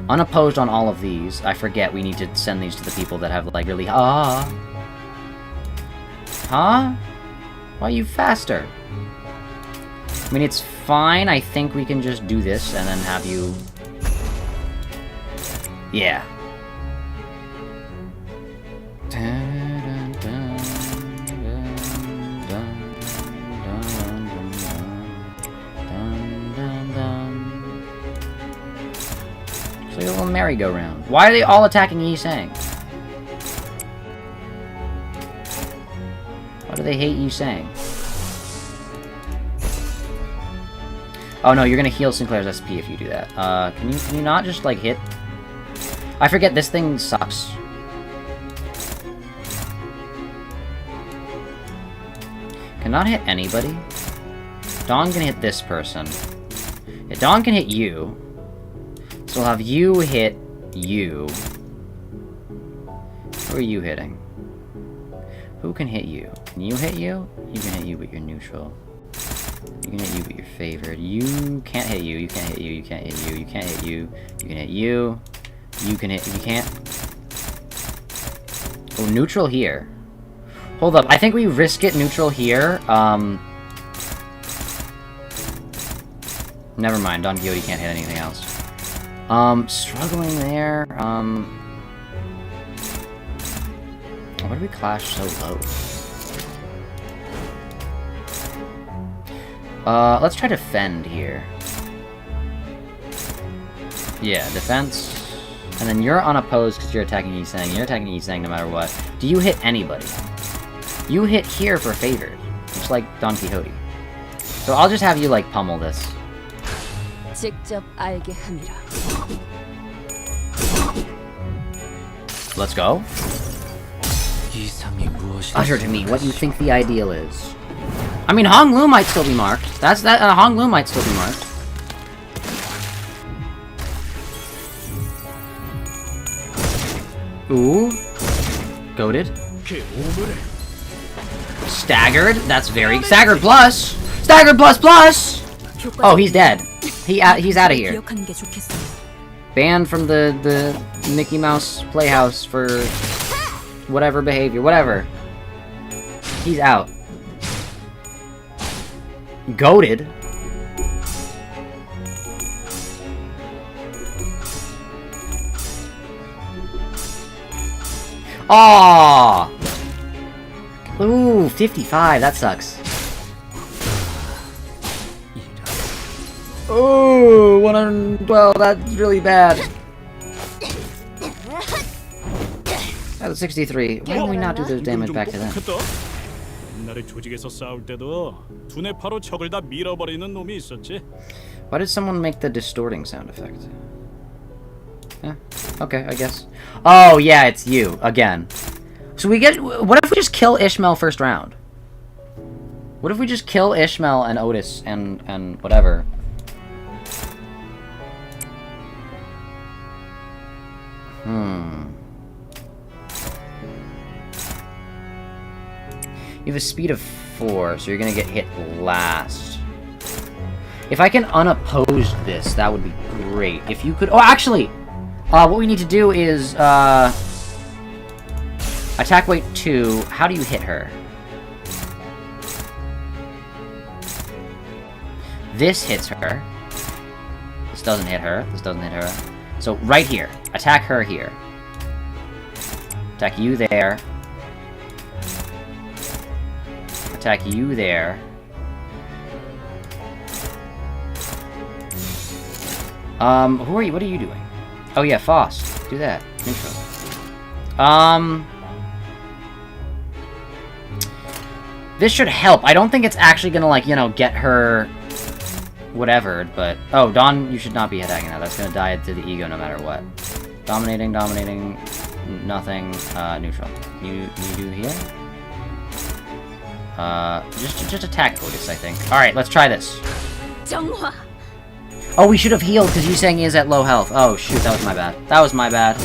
Unopposed on all of these. I forget we need to send these to the people that have, like, really... Huh? Why are you faster? I mean, it's fine. I think we can just do this and then have you... Yeah. So a little merry-go-round. Why are they all attacking Yi Sang? Why do they hate Yi Sang? Oh no, you're gonna heal Sinclair's SP if you do that. Can you not just, like, hit? I forget, this thing sucks. Cannot hit anybody? Dawn can hit this person. Yeah, Dawn can hit you. So we'll have you hit you. Who are you hitting? Who can hit you? Can you hit you? You can hit you, but you're neutral. You can hit you, but you're favored. You can't hit you. You can't hit you. You can't hit you. You can't hit you. You can hit you. You can hit... You can't... Oh, neutral here. Hold up. I think we risk it neutral here. Never mind. Don Quixote can't hit anything else. Struggling there. Why did we clash so low? Let's try defend here. Yeah, defense. And then you're unopposed because you're attacking Yi Sang. You're attacking Yi Sang no matter what. Do you hit anybody? You hit here for favored. Just like Don Quixote. So I'll just have you, like, pummel this. Let's go. Utter to me what you think the ideal is. I mean, Hong Lu might still be marked. Hong Lu might still be marked. Ooh. Goated. Staggered. That's very... Staggered plus! Staggered plus plus! Oh, he's dead. He's out of here. Banned from the Mickey Mouse Playhouse for whatever behavior. Whatever. He's out. Goated? Aww! Ooh, 55, that sucks. Ooh, 112, that's really bad. That was 63. Why did we not do the damage back to them? 옛날에 조직에서 싸울 때도 두뇌 파로 적을 다 밀어버리는 놈이 있었지. Why did someone make the distorting sound effect? Yeah, okay, I guess. Oh, yeah, it's you, again. So we get... What if we just kill Ishmael first round? What if we just kill Ishmael and Otis and whatever? You have a speed of 4, so you're gonna get hit last. If I can unopposed this, that would be great. If you could... Oh, actually! What we need to do is, attack weight 2. How do you hit her? This hits her. This doesn't hit her. This doesn't hit her. So, right here. Attack her here. Attack you there. Attack you there. Who are you? What are you doing? Oh yeah, Faust. Do that. Neutral. This should help. I don't think it's actually gonna, like, you know, get her... whatever, but... Oh, Dawn, you should not be attacking that. That's gonna die to the ego no matter what. Dominating, dominating... Nothing, neutral. You do here? Just attack Otis, I think. Alright, let's try this. Oh, we should have healed, because you saying he is at low health. Oh, shoot, that was my bad. That was my bad.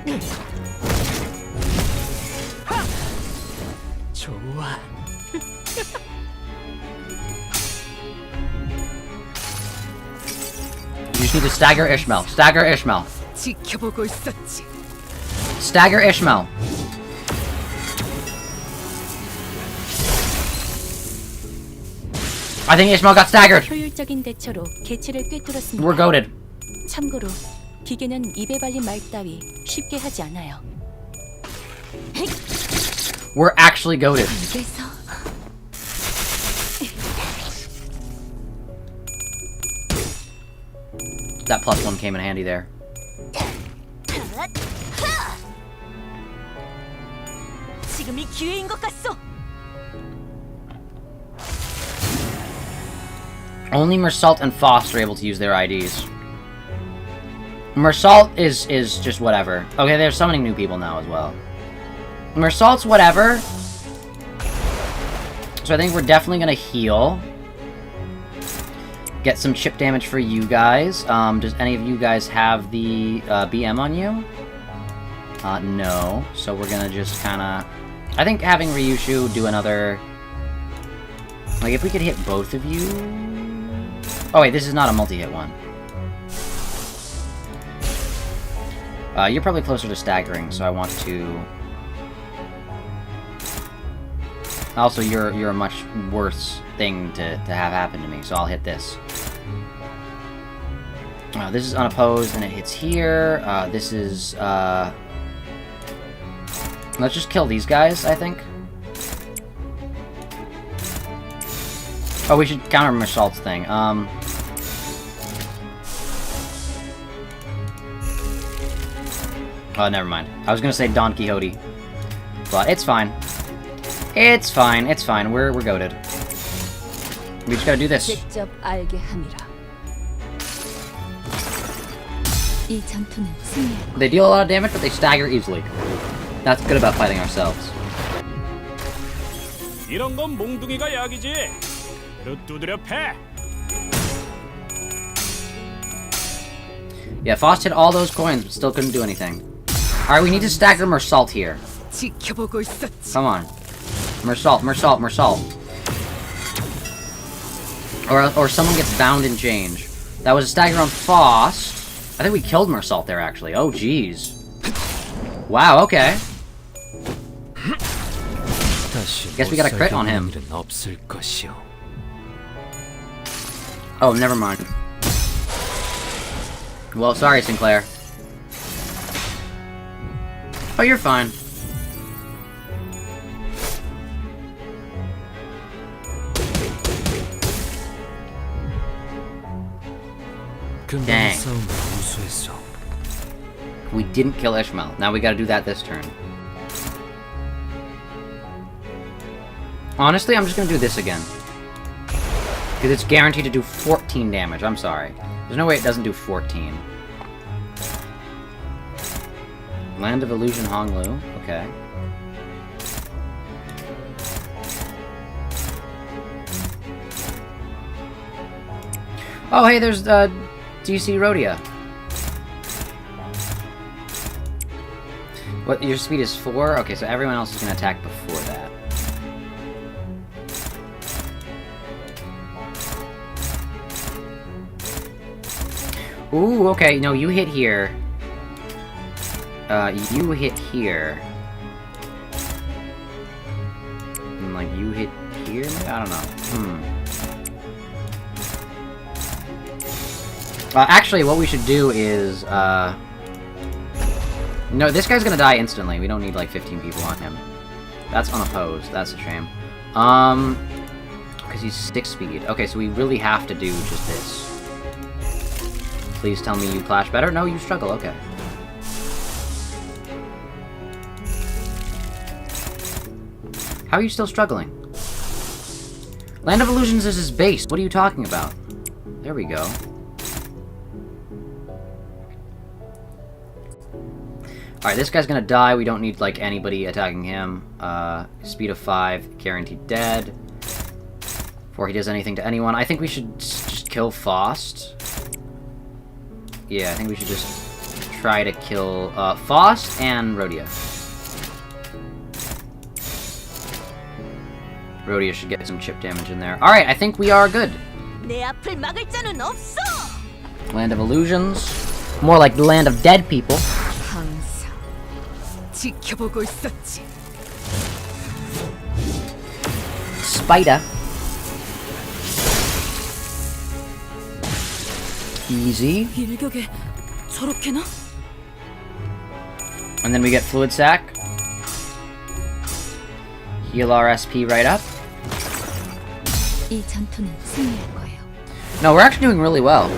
You just need to stagger Ishmael. Stagger Ishmael. Stagger Ishmael. I think Ishmael got staggered. 효율적인 대처로 개체를 꿰뚫었습니다. We're goated. 참고로 기계는 입에 발린 말 따위 쉽게 하지 않아요. We're actually goated. That +1 came in handy there. 지금이 기회인 것 같소. Only Mersault and Faust are able to use their IDs. Mersault is just whatever. Okay, they're summoning new people now as well. Mersault's whatever. So I think we're definitely gonna heal. Get some chip damage for you guys. Does any of you guys have the BM on you? No. So we're gonna just kinda... I think having Ryushu do another... Like, if we could hit both of you... Oh wait, this is not a multi-hit one. You're probably closer to staggering, so I want to... Also, you're a much worse thing to have happen to me, so I'll hit this. This is unopposed, and it hits here. This is, let's just kill these guys, I think. Oh, we should counter Mersault's thing. Oh, never mind. I was gonna say Don Quixote. But it's fine. It's fine, it's fine. We're goated. We just gotta do this. They deal a lot of damage, but they stagger easily. That's good about fighting ourselves. 이런 건 몽둥이가 약이지. 두드려 패. Yeah, Faust hit all those coins, but still couldn't do anything. Alright, we need to stagger Mersault here. Come on. Mersault, Mersault, Mersault. Or someone gets bound and change. That was a stagger on Faust. I think we killed Mersault there, actually. Oh, jeez. Wow, okay. Guess we got a crit on him. Oh, never mind. Well, sorry, Sinclair. Oh, you're fine. Dang. We didn't kill Ishmael. Now we gotta do that this turn. Honestly, I'm just gonna do this again. Because it's guaranteed to do 14 damage. I'm sorry. There's no way it doesn't do 14. Land of Illusion Honglu. Okay. Oh, hey, there's DC Rhodia. What, your speed is 4? Okay, so everyone else is gonna attack before that. Ooh, okay, no, you hit here. You hit here. And, like, you hit here? I don't know. Actually, what we should do is, no, this guy's gonna die instantly. We don't need, like, 15 people on him. That's unopposed. That's a shame. Because he's 6 speed. Okay, so we really have to do just this. Please tell me you clash better. No, you struggle. Okay. How are you still struggling? Land of Illusions is his base. What are you talking about? There we go. Alright, this guy's gonna die. We don't need, like, anybody attacking him. Speed of 5, guaranteed dead. Before he does anything to anyone. I think we should just kill Faust. Yeah, I think we should just try to kill, Faust and Rhodia. Rhodia should get some chip damage in there. Alright, I think we are good. Land of Illusions. More like the land of dead people. Spider. Easy. And then we get Fluid Sac. Heal our SP right up. No, we're actually doing really well.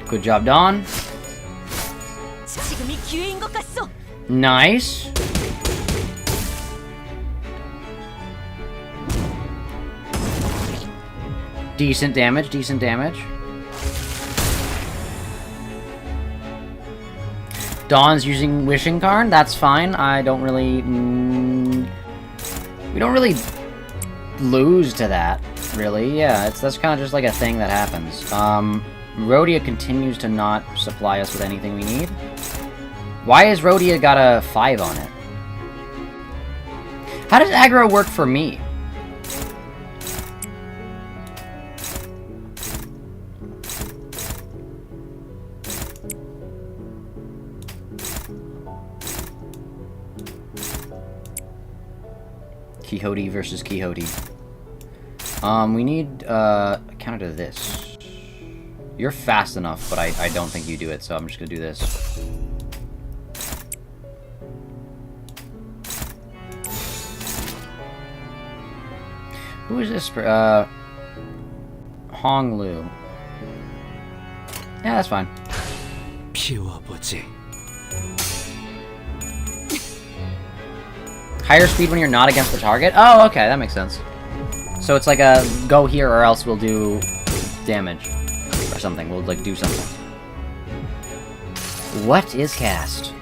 Good job, Dawn. Nice. Decent damage, decent damage. Dawn's using Wishing Karn, that's fine. I don't really... we don't really lose to that, really. Yeah, that's kind of just like a thing that happens. Rhodia continues to not supply us with anything we need. Why has Rhodia got a 5 on it? How does aggro work for me? Quixote versus Quixote. We need, counter to this. You're fast enough, but I don't think you do it, so I'm just gonna do this. Who is this for, Honglu. Yeah, that's fine. Higher speed when you're not against the target? Oh, okay, that makes sense. So it's like a go here or else we'll do damage. Or something, we'll like do something. What is cast?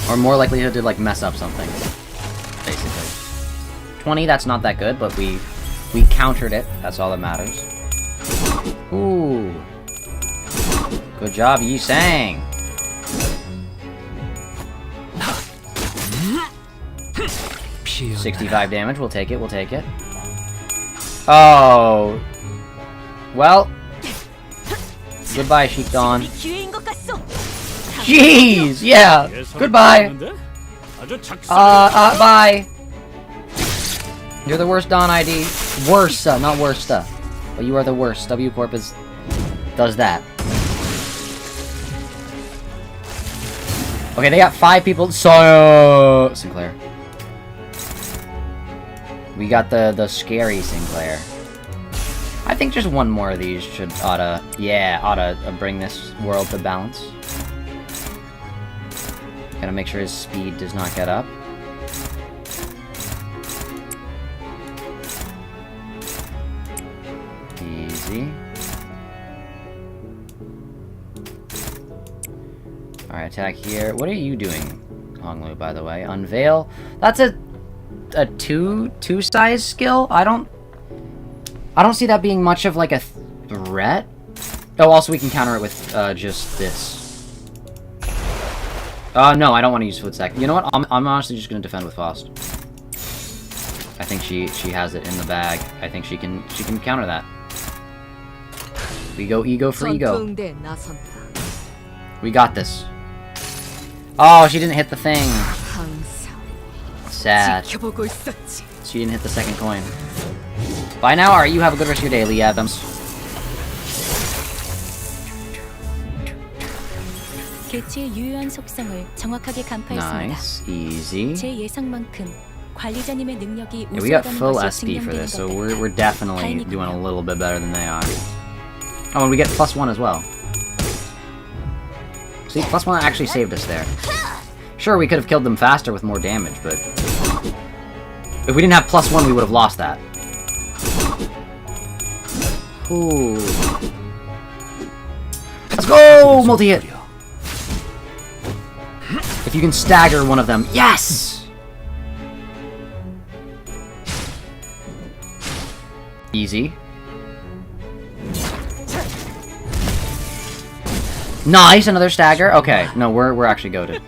Or more likelihood to like mess up something. Basically. 20, that's not that good, but we countered it. That's all that matters. Ooh. Good job, Yi Sang. 65 damage. We'll take it. We'll take it. Oh. Well. Goodbye, Sheik Dawn. Jeez! Yeah! Goodbye! Bye! You're the worst Dawn ID. Worst, not worst. But you are the worst. W Corp does that. Okay, they got 5 people. So Sinclair. We got the scary Sinclair. I think just one more of these oughta bring this world to balance. Gotta make sure his speed does not get up. Easy. Alright, attack here. What are you doing, Honglu, by the way? Unveil. That's a two size skill? I don't see that being much of like a threat. Oh, also we can counter it with just this. No, I don't want to use foot sack. You know what? I'm honestly just gonna defend with Faust. I think she has it in the bag. I think she can counter that. We go ego for ego. We got this. Oh, she didn't hit the thing. Sad. She didn't hit the second coin. Bye now. Alright, you have a good rest of your day, Lee Adams. 개체의 유효한 속성을 정확하게 간파했습니다. Nice, easy. 제 예상만큼 관리자님의 능력이 Yeah, we got 우수하다는 full 것이 SP for this, so 증명되는 we're definitely doing a little bit better than they are. Oh, and we get +1 as well. See, +1 actually saved us there. Sure, we could have killed them faster with more damage, but if we didn't have +1, we would have lost that. Ooh. Let's go! Multi-hit! If you can stagger one of them. Yes! Easy. Nice, another stagger. Okay, no, we're actually goated.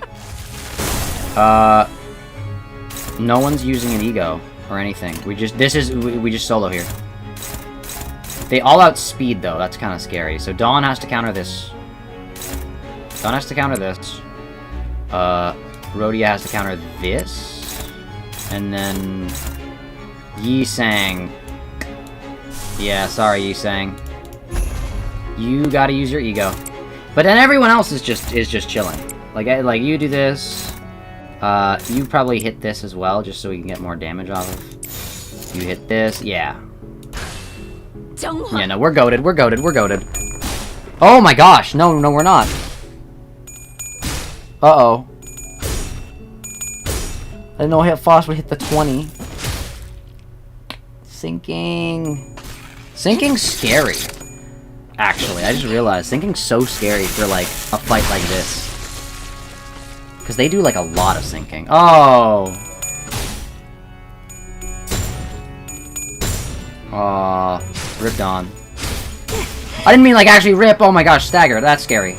No one's using an ego or anything. We just solo here. They all outspeed though. That's kind of scary. So Dawn has to counter this. Dawn has to counter this. Rhodia has to counter this. And then Yi Sang. Yeah, sorry, Yi Sang. You gotta use your ego. But then everyone else is just chilling. Like you do this. You probably hit this as well, just so we can get more damage off of. You hit this, yeah. Yeah, no, we're goated, we're goated, we're goated. Oh my gosh, no, we're not. Uh-oh. I didn't know hit Foss would hit the 20. Sinking. Sinking's scary. Actually, I just realized sinking's so scary for like a fight like this. Because they do like a lot of sinking. Oh! Aw, ripped on. I didn't mean like actually rip, oh my gosh, stagger, that's scary.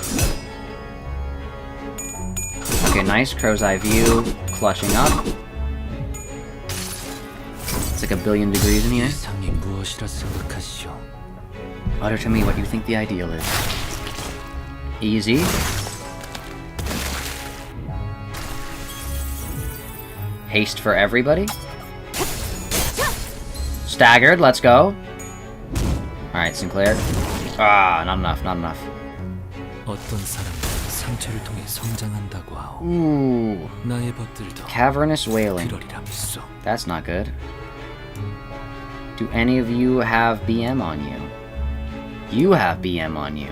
Okay, nice, crow's eye view, clutching up. It's like 1,000,000,000 degrees in here. Utter to me what you think the ideal is. Easy. Haste for everybody. Staggered, let's go. Alright, Sinclair. Ah, not enough, not enough. Ooh. Cavernous wailing. That's not good. Do any of you have BM on you? You have BM on you.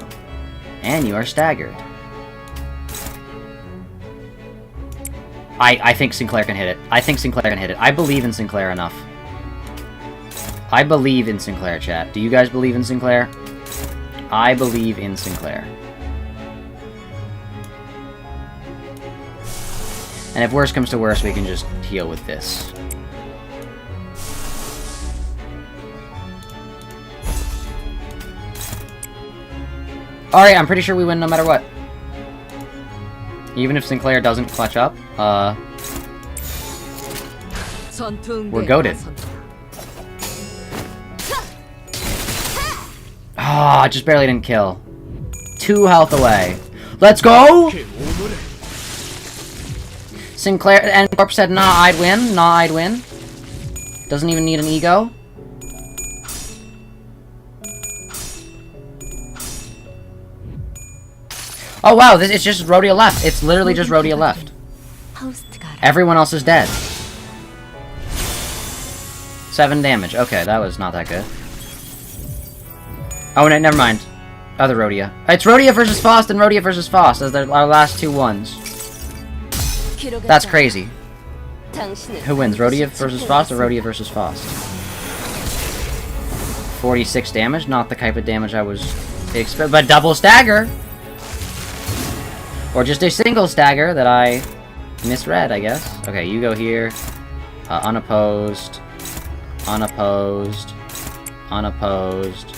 And you are staggered. I think Sinclair can hit it. I think Sinclair can hit it. I believe in Sinclair enough. I believe in Sinclair, chat. Do you guys believe in Sinclair? I believe in Sinclair. And if worse comes to worse, we can just heal with this. Alright, I'm pretty sure we win no matter what. Even if Sinclair doesn't clutch up. We're goated. Ah, just barely didn't kill. 2 health away. Let's go! Sinclair and Corp said, nah, I'd win. Nah, I'd win. Doesn't even need an ego. Oh wow, it's just Rhodia left. It's literally just Rhodia left. Everyone else is dead. 7 damage. Okay, that was not that good. Oh, no, never mind. Other Rhodia. It's Rhodia versus Faust and Rhodia versus Faust as our last 2 ones. That's crazy. Who wins, Rhodia versus Faust or Rhodia versus Faust? 46 damage, not the type of damage I was expecting, but double stagger! Or just a single stagger that I misread, I guess. Okay, you go here. Unopposed. Unopposed. Unopposed.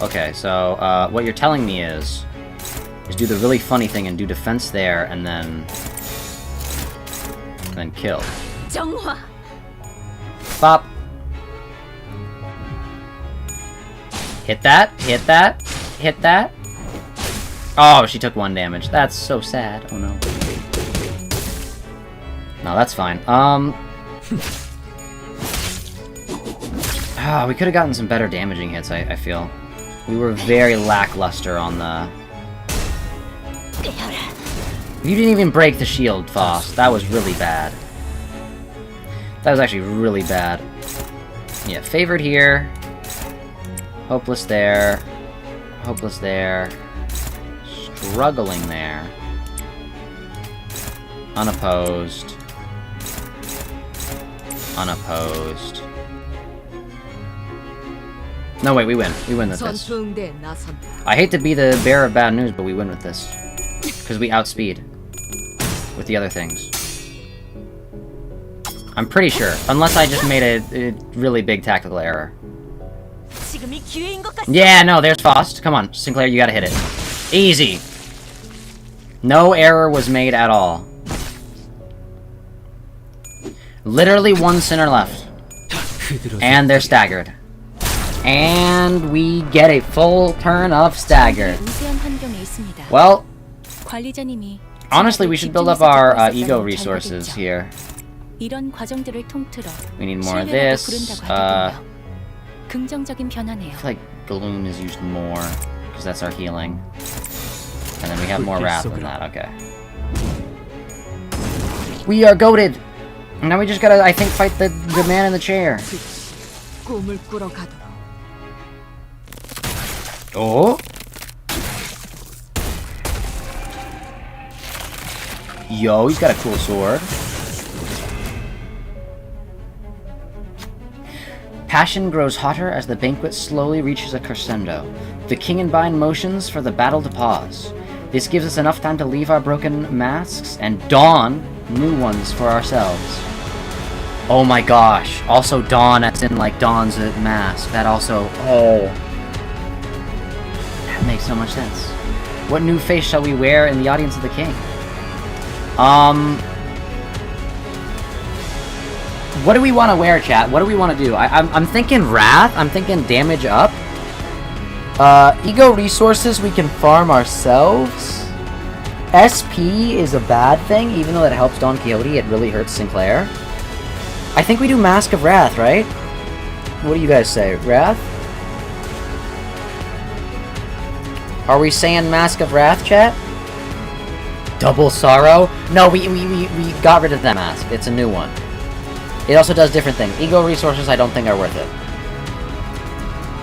Okay, so, what you're telling me is do the really funny thing and do defense there, and then kill. Bop. Hit that, hit that, hit that. Oh, she took 1 damage. That's so sad. Oh no. No, that's fine. We could have gotten some better damaging hits, I feel. We were very lackluster on the... You didn't even break the shield, Faust. That was really bad. That was actually really bad. Yeah, favored here. Hopeless there. Hopeless there. Struggling there. Unopposed. Unopposed. No, wait, we win. We win with this. I hate to be the bearer of bad news, but we win with this. Because we outspeed. With the other things. I'm pretty sure. Unless I just made a really big tactical error. Yeah, no, there's Faust. Come on, Sinclair, you gotta hit it. Easy! No error was made at all. Literally 1 sinner left. And they're staggered. And we get a full turn of stagger. Well, honestly, we should build up our ego resources here. We need more of this. I feel like Gloom is used more, because that's our healing. And then we have more Wrath than that, okay. We are goated! Now we just gotta, I think, fight the man in the chair. Oh! Yo, he's got a cool sword. Passion grows hotter as the banquet slowly reaches a crescendo. The king and bind motions for the battle to pause. This gives us enough time to leave our broken masks and don new ones for ourselves. Oh my gosh. Also don, as in like Dawn's mask. That also... Oh. That makes so much sense. What new face shall we wear in the audience of the king? What do we want to wear, chat? What do we want to do? I'm thinking Wrath. I'm thinking damage up. Ego resources we can farm ourselves. SP is a bad thing, even though that helps Don Quixote. It really hurts Sinclair. I think we do Mask of Wrath, right? What do you guys say? Wrath? Are we saying Mask of Wrath, chat? Double Sorrow? No, we got rid of that mask. It's a new one. It also does different things. Ego resources I don't think are worth it.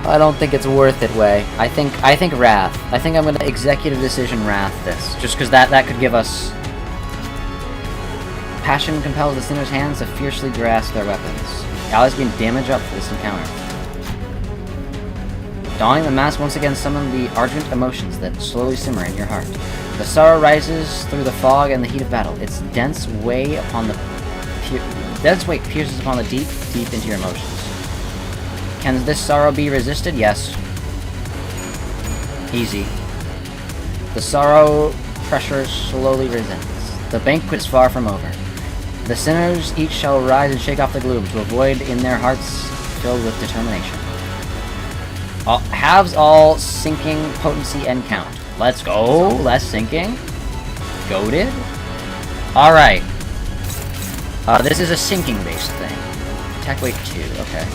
I don't think it's worth it, Way. I think Wrath. I think I'm gonna executive decision Wrath this. Just because that could give us... Passion compels the sinner's hands to fiercely grasp their weapons. Allies gain damage up for this encounter. Donning the mask once again summon the ardent emotions that slowly simmer in your heart. The sorrow rises through the fog and the heat of battle. Its dense weight pierces upon the deep into your emotions. Can this sorrow be resisted? Yes. Easy. The sorrow pressure slowly resents. The banquet is far from over. The sinners each shall rise and shake off the gloom to avoid in their hearts filled with determination. Halves all sinking, potency, and count. Let's go. Less sinking. Goated. Alright. This is a sinking-based thing. Attack weight 2. Okay.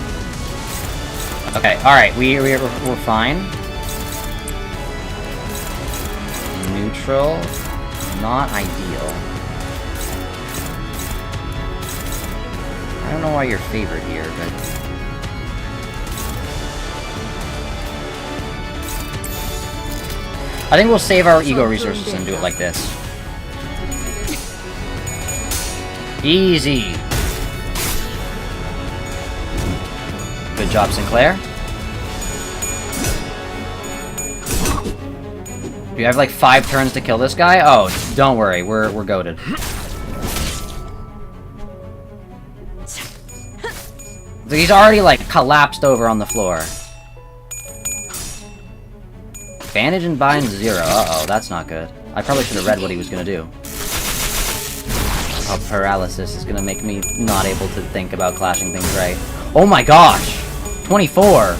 Okay, alright. We're fine. Neutral. Not ideal. I don't know why you're favored here, but... I think we'll save our ego resources and do it like this. Easy! Good job, Sinclair. Do you have like 5 turns to kill this guy? Oh, don't worry, we're goated. He's already like collapsed over on the floor. Bandage and bind 0. Uh-oh, that's not good. I probably should have read what he was gonna do. Oh, paralysis is gonna make me not able to think about clashing things right. Oh my gosh! 24!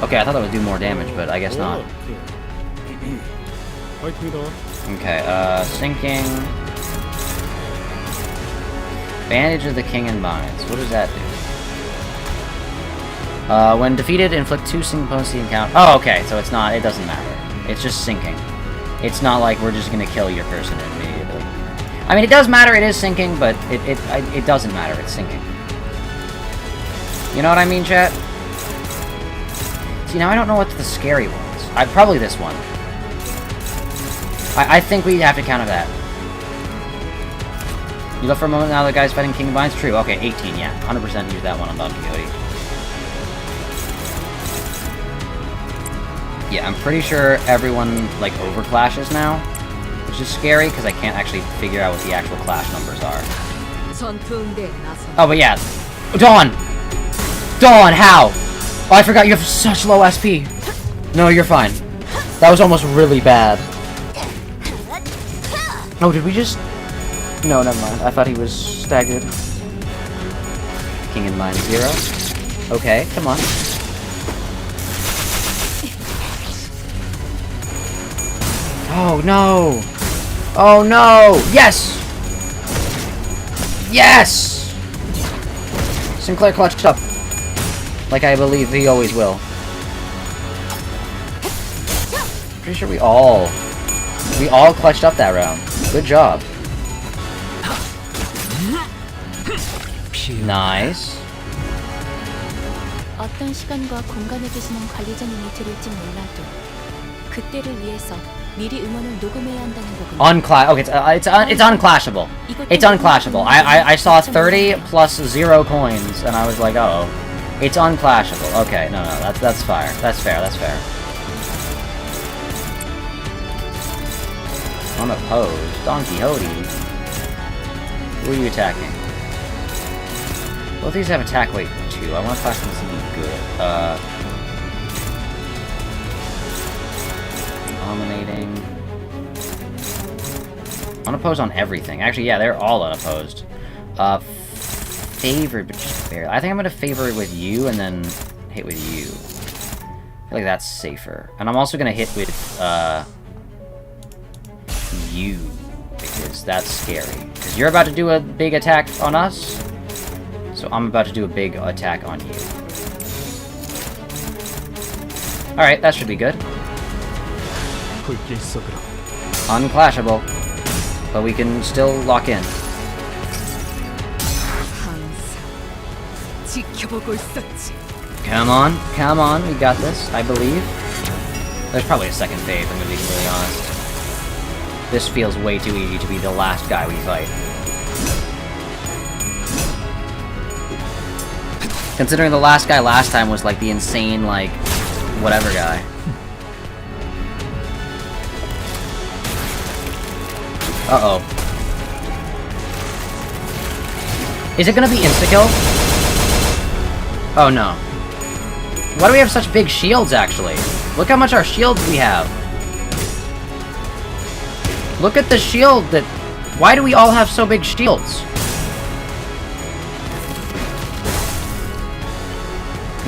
Okay, I thought that would do more damage, but I guess not. Okay, sinking. Bandage of the King and Binds. What does that do? When defeated, inflict 2 sinking potency and count. Oh, okay, so it's not, it doesn't matter. It's just sinking. It's not like we're just gonna kill your person immediately. I mean, it does matter, it is sinking, but it doesn't matter, it's sinking. You know what I mean, chat? See, now I don't know what's the scary ones. Probably this one. I think we have to counter that. You left for a moment now the guy's fighting King of Binds? True, okay, 18, yeah. 100% use that one on Don Quixote. Yeah, I'm pretty sure everyone, like, overclashes now. Which is scary, because I can't actually figure out what the actual clash numbers are. Oh, but yeah. Dawn! Dawn, how? Oh, I forgot you have such low SP. No, you're fine. That was almost really bad. Oh, did we just... No, never mind. I thought he was staggered. King in mind 0. Okay, come on. Oh, no! Oh, no! Yes! Yes! Sinclair clutched up. Like I believe he always will. Pretty sure we all clutched up that round. Good job. Nice. 어떤 시간과 공간에 계시는 관리자님이 들을지 몰라도 그때를 위해서 미리 음원을 녹음해야 한다는 거군요. Okay, it's unclashable. It's unclashable. I saw 30 plus 0 coins, and I was like, uh oh. It's unclashable. Okay, no, that's fair. That's fair, that's fair. Unopposed. Don Quixote. Who are you attacking? Both these have attack weight 2. I want to clash them something good. Dominating. Unopposed on everything. Actually, yeah, they're all unopposed. Favored, but just barely. I think I'm gonna favor it with you and then hit with you. I feel like that's safer. And I'm also gonna hit with, you. Because that's scary. Because you're about to do a big attack on us. So I'm about to do a big attack on you. Alright, that should be good. Unclashable. But we can still lock in. Come on, come on, we got this, I believe. There's probably a second phase, I'm gonna be completely honest. This feels way too easy to be the last guy we fight. Considering the last guy last time was like the insane, like, whatever guy. Uh-oh. Is it gonna be insta-kill? Oh no. Why do we have such big shields, actually? Look how much our shields we have. Look at the shield that... Why do we all have so big shields?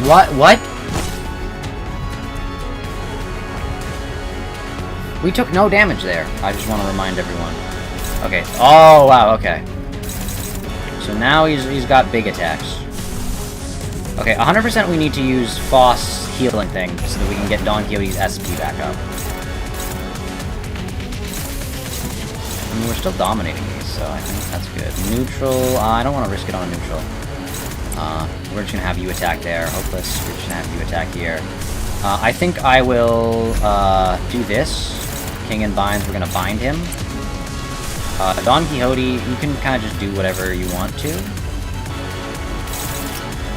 What? We took no damage there. I just want to remind everyone. Okay. Oh, wow, okay. So now he's got big attacks. Okay, 100% we need to use Foss healing thing so that we can get Don Quixote's SP back up. I mean, we're still dominating these, so I think that's good. Neutral, I don't want to risk it on a neutral. We're just gonna have you attack there. Hopeless, we're just gonna have you attack here. I think I will, do this. King and Binds, we're gonna bind him. Don Quixote, you can kind of just do whatever you want to.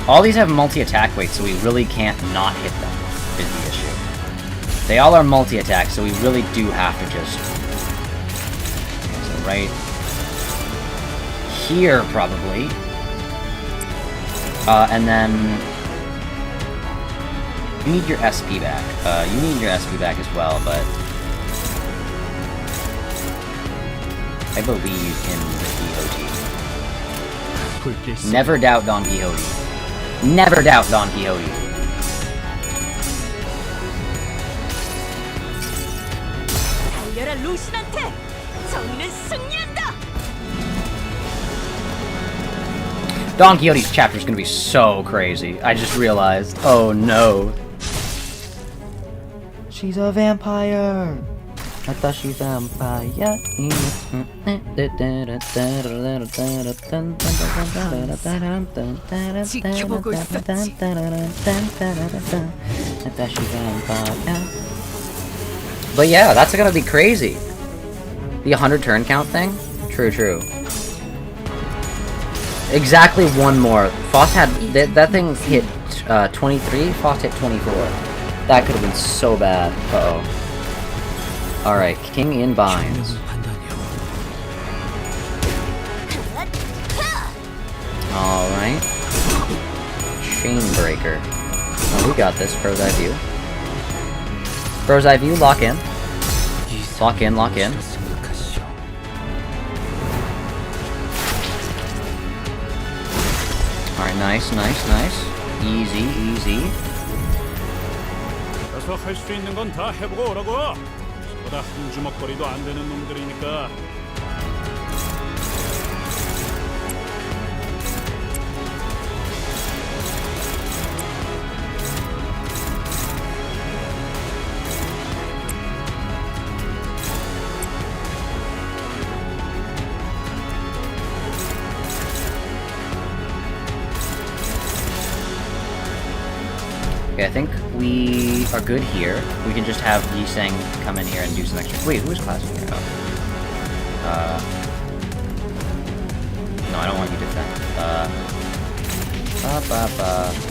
All these have multi-attack weight, so we really can't not hit them, is the issue. They all are multi-attack, so we really do have to just... So right... here, probably. And then... You need your SP back. You need your SP back as well, but... I believe in the Quixote. Never doubt Don Quixote. Never doubt Don Quixote. 달려라 루신한테! 정의는 승리한다! Don Quixote's chapter is gonna be so crazy. I just realized. Oh no. She's a vampire. I thought she's a vampire. 지켜보고 있었지. But yeah, that's gonna be crazy. The 100 turn count thing? True. Exactly one more. Foss had... That thing hit 23, Foss hit 24. That could have been so bad. Uh-oh. Alright, King in Binds. Alright. Chainbreaker. Oh, we got this. Crow's Eye View. Crow's Eye View, lock in. Lock in. Alright, nice. Easy. 그래서 할 수 있는 건 다 해보고 오라고. 보다 한 주먹거리도 안 되는 놈들이니까. Okay, I think we are good here. We can just have Yi-Sang come in here and do some extra... Wait, who is classing here? Oh. No, I don't want you to defend.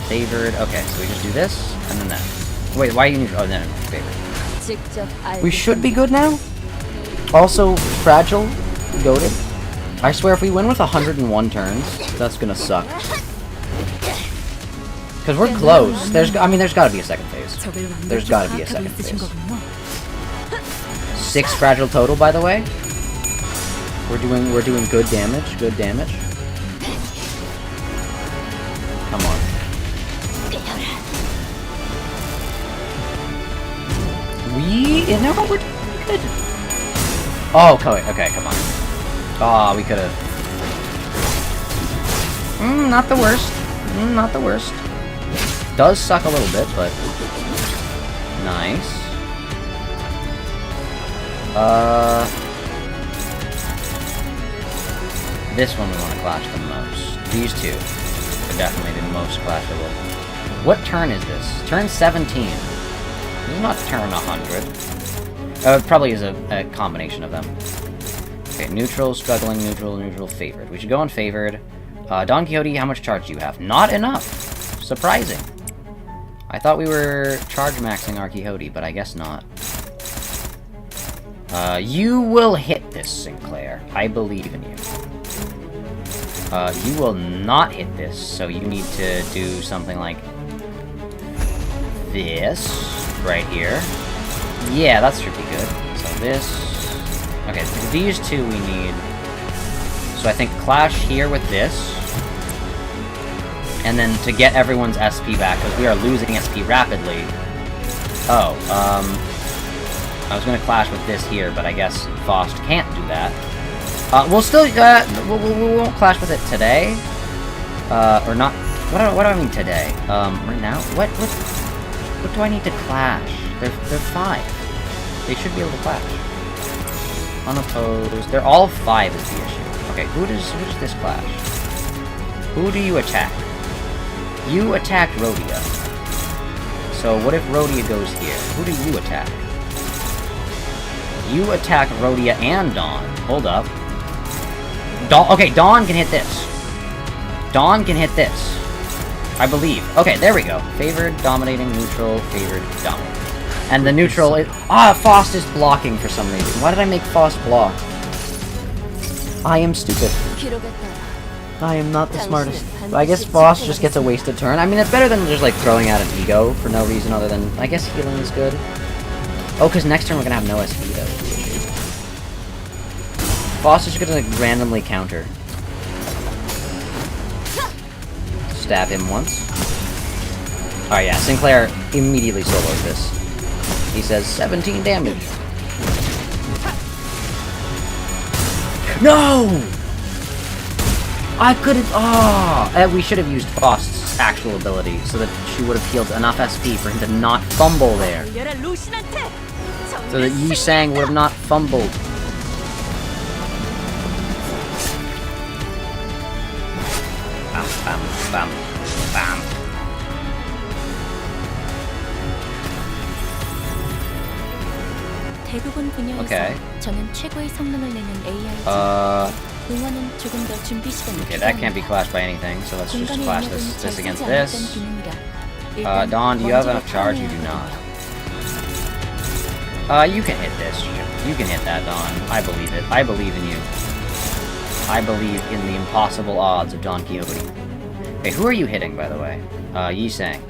Favored. Okay, so we just do this, and then that. Wait, why do you need... Oh, no, favored. We should be good now? Also, fragile, goated. I swear, if we win with 101 turns, that's gonna suck. Because we're close. There's gotta be a second phase. There's gotta be a second phase. 6 fragile total, by the way. We're doing good damage. Come on. No, we're doing good. Oh, okay, come on. Oh, we could have. Not the worst. Does suck a little bit, but nice. This one we want to clash the most. These two are definitely the most clashable. What turn is this? Turn 17. This is not turn 100. It probably is a combination of them. Okay, neutral, struggling, neutral, favored. We should go on favored. Don Quixote, how much charge do you have? Not enough. Surprising. I thought we were charge maxing our Quixote, but I guess not. You will hit this, Sinclair. I believe in you. You will not hit this, so you need to do something like this right here. Yeah, that should be good. So this, Okay, these two we need. So I think clash here with this. And then to get everyone's SP back, because we are losing SP rapidly. Oh, I was gonna clash with this here, but I guess Faust can't do that. We'll still, we won't clash with it today. Or not. What do I mean today? Right now? What do I need to clash? They're 5. They should be able to clash. Unopposed. They're all 5 is the issue. Okay, who does this clash? Who do you attack? You attacked Rhodia. So what if Rhodia goes here? Who do you attack? You attack Rhodia and Dawn. Hold up. Okay, Dawn can hit this. Dawn can hit this. I believe. Okay, there we go. Favored, dominating, neutral, favored, dominating. And the neutral is... Faust is blocking for some reason. Why did I make Faust block? I am stupid. I am not the smartest. But I guess Faust just gets a wasted turn. I mean, it's better than just, like, throwing out an ego for no reason other than... I guess healing is good. Oh, because next turn we're gonna have no SP, though. Faust is gonna, like, randomly counter. Stab him once. Alright, yeah, Sinclair immediately solos this. He says 17 damage. No! I couldn't. We should have used Faust's actual ability so that she would have healed enough SP for him to not fumble there. So that Yi Sang would have not fumbled. Bam, bam, bam, bam. 대부분 분야에서 Okay. 저는 최고의 성능을 내는 AI지. 응원은 조금 더 준비 시간이 Okay, that can't be clashed by anything, so let's just clash this against this. Dawn, do you have enough charge? You do not. You can hit this. You can hit that, Dawn. I believe it. I believe in you. I believe in the impossible odds of Don Quixote. Okay, who are you hitting, by the way? Yi Sang.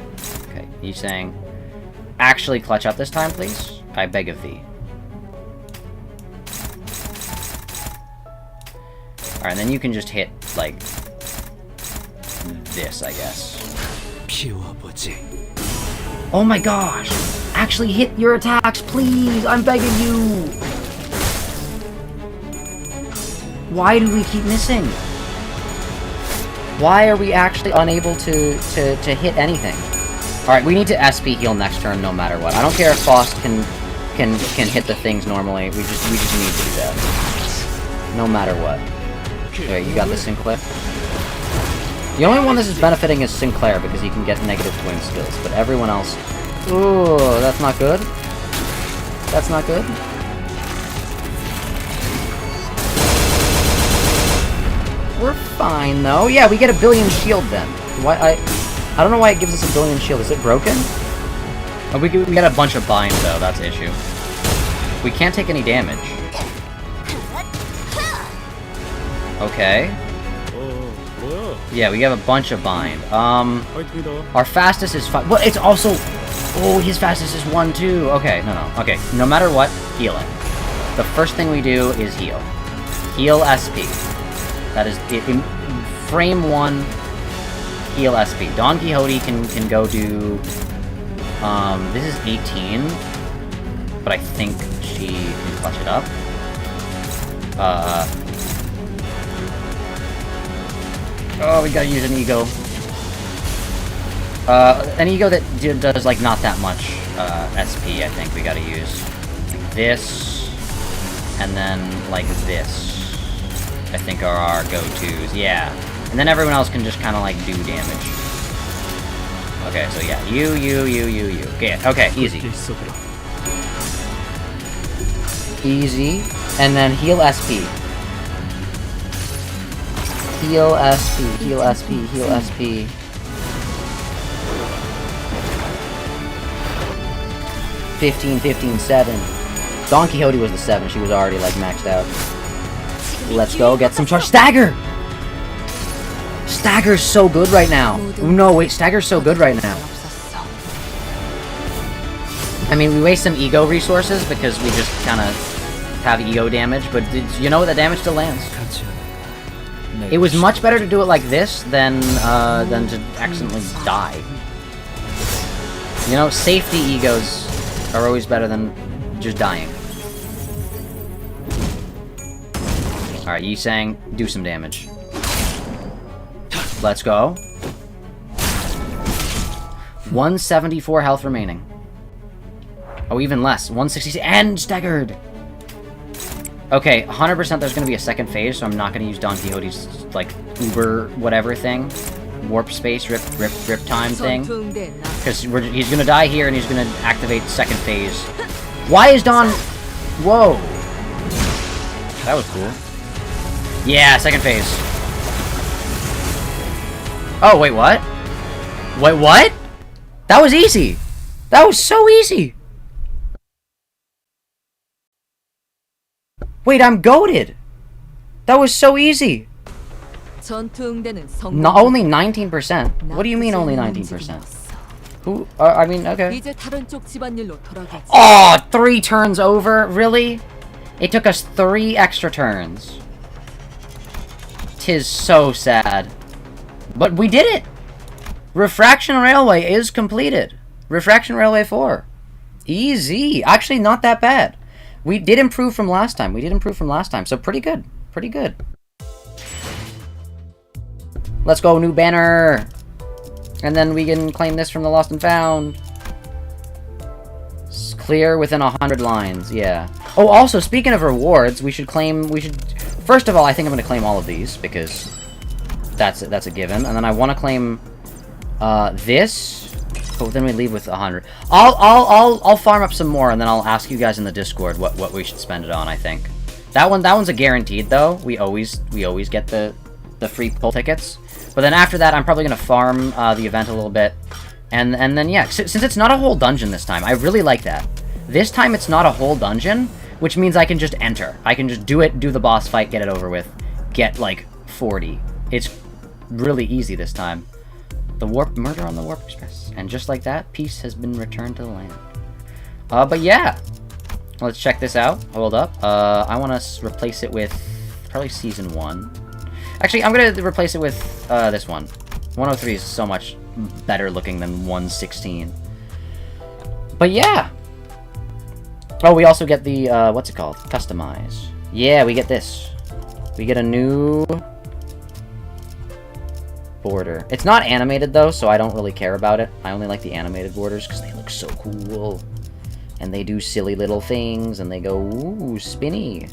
Okay, Yi Sang. Actually clutch up this time, please. I beg of thee. Alright, then you can just hit, like, this, I guess. Oh my gosh! Actually hit your attacks, please! I'm begging you! Why do we keep missing? Why are we actually unable to hit anything? Alright, we need to SP heal next turn no matter what. I don't care if Faust can hit the things normally. We just need to do that. No matter what. Wait, you got the Sinclair? The only one this is benefiting is Sinclair because he can get negative twin skills, but everyone else... Ooh, that's not good. That's not good. We're fine, though. Yeah, we get a billion shield then. Why I don't know why it gives us a billion shield. Is it broken? Oh, we get a bunch of bind, though. That's the issue. We can't take any damage. Okay. Yeah, we have a bunch of bind. Our fastest is 5. Well, it's also... Oh, his fastest is 1, too. Okay, no. Okay, no matter what, heal it. The first thing we do is heal. Heal SP. That is it. In frame 1, heal SP. Don Quixote can go do... this is 18. But I think she can clutch it up. Oh, we gotta use an ego. An ego that does, like, not that much, SP, I think we gotta use. Like this, and then, like, this. I think are our go-tos, yeah. And then everyone else can just kinda, like, do damage. Okay, so yeah, you. Okay, easy. Easy, and then heal SP. Heal SP, heal SP, heal SP. $15, 15, 7. Don Quixote was the 7, she was already, like, maxed out. Let's go, get some charge. Stagger! Stagger's so good right now. No, wait, Stagger's so good right now. I mean, we waste some ego resources because we just kinda have EO damage, but you know the damage still lands. It was much better to do it like this than to accidentally die. You know, safety egos are always better than just dying. Alright, Yi-Sang, do some damage. Let's go. 174 health remaining. Oh, even less. 166 and staggered! Okay, 100% there's gonna be a second phase, so I'm not gonna use Don Quixote's, like, Uber whatever thing. Warp space, rip time thing. Because he's gonna die here and he's gonna activate second phase. Why is Don... Whoa! That was cool. Yeah, second phase. Oh, wait, what? Wait, what? That was easy! That was so easy! Wait, I'm goated! That was so easy! No, only 19%? What do you mean only 19%? Who? I mean, okay. Oh, 3 turns over? Really? It took us 3 extra turns. 'Tis so sad. But we did it! Refraction Railway is completed. Refraction Railway 4. Easy. Actually, not that bad. We did improve from last time. So pretty good. Pretty good. Let's go, new banner! And then we can claim this from the Lost and Found. It's clear within 100 lines, yeah. Oh, also, speaking of rewards, first of all, I think I'm gonna claim all of these, because that's a given. And then I want to claim, this. Oh, then we leave with 100. I'll farm up some more, and then I'll ask you guys in the Discord what we should spend it on, I think. That one's a guaranteed, though. We always get the free pull tickets. But then after that, I'm probably going to farm the event a little bit. And then, yeah, since it's not a whole dungeon this time, I really like that. This time, it's not a whole dungeon, which means I can just enter. I can just do the boss fight, get it over with, get, like, 40. It's really easy this time. The murder on the Warp Express. And just like that, peace has been returned to the land. But yeah. Let's check this out. Hold up. I want to replace it with probably Season 1. Actually, I'm going to replace it with this one. 103 is so much better looking than 116. But yeah. Oh, we also get the, what's it called? Customize. Yeah, we get this. We get a new border. It's not animated, though, so I don't really care about it. I only like the animated borders because they look so cool. And they do silly little things, and they go, ooh, spinny.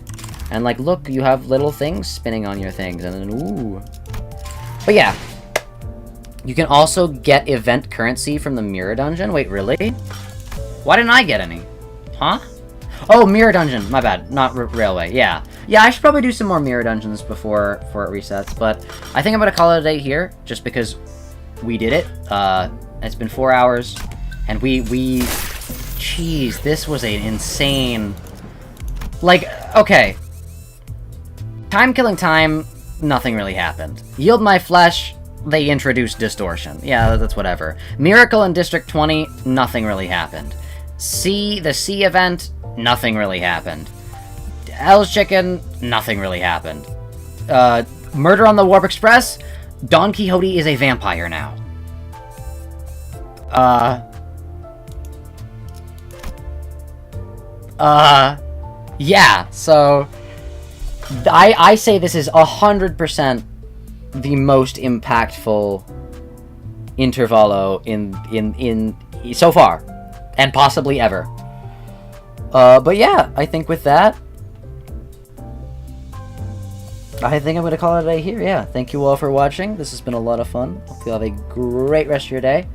And, like, look, you have little things spinning on your things, and then, ooh. But yeah. You can also get event currency from the Mirror Dungeon. Wait, really? Why didn't I get any? Huh? Oh, Mirror Dungeon. My bad. Not Railway. Yeah. Yeah, I should probably do some more Mirror Dungeons before it resets, but I think I'm going to call it a day here, just because we did it. It's been 4 hours, and we... Jeez, this was an insane... Like, okay. Time Killing Time, nothing really happened. Yield My Flesh, they introduced Distortion. Yeah, that's whatever. Miracle in District 20, nothing really happened. The Sea event, nothing really happened. Hell's Chicken, nothing really happened. Murder on the Warp Express, Don Quixote is a vampire now. Yeah, so... I say this is 100% the most impactful intervalo in so far. And possibly ever. But yeah, I think with that... I think I'm going to call it a day here, yeah. Thank you all for watching. This has been a lot of fun. Hope you have a great rest of your day.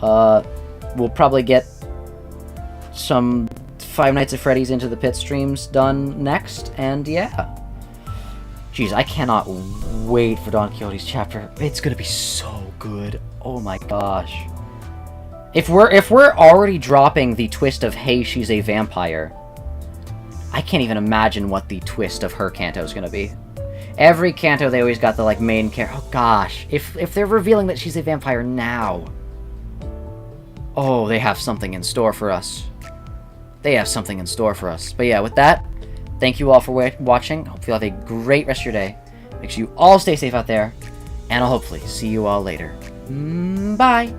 We'll probably get some Five Nights at Freddy's Into the Pit streams done next, and yeah. Jeez, I cannot wait for Don Quixote's chapter. It's gonna be so good. Oh my gosh. If we're already dropping the twist of, hey, she's a vampire, I can't even imagine what the twist of her canto is gonna be. Every canto, they always got the, like, main character. Oh, gosh. If they're revealing that she's a vampire now... Oh, they have something in store for us. They have something in store for us. But yeah, with that, thank you all for watching. Hope you have a great rest of your day. Make sure you all stay safe out there, and I'll hopefully see you all later. Bye!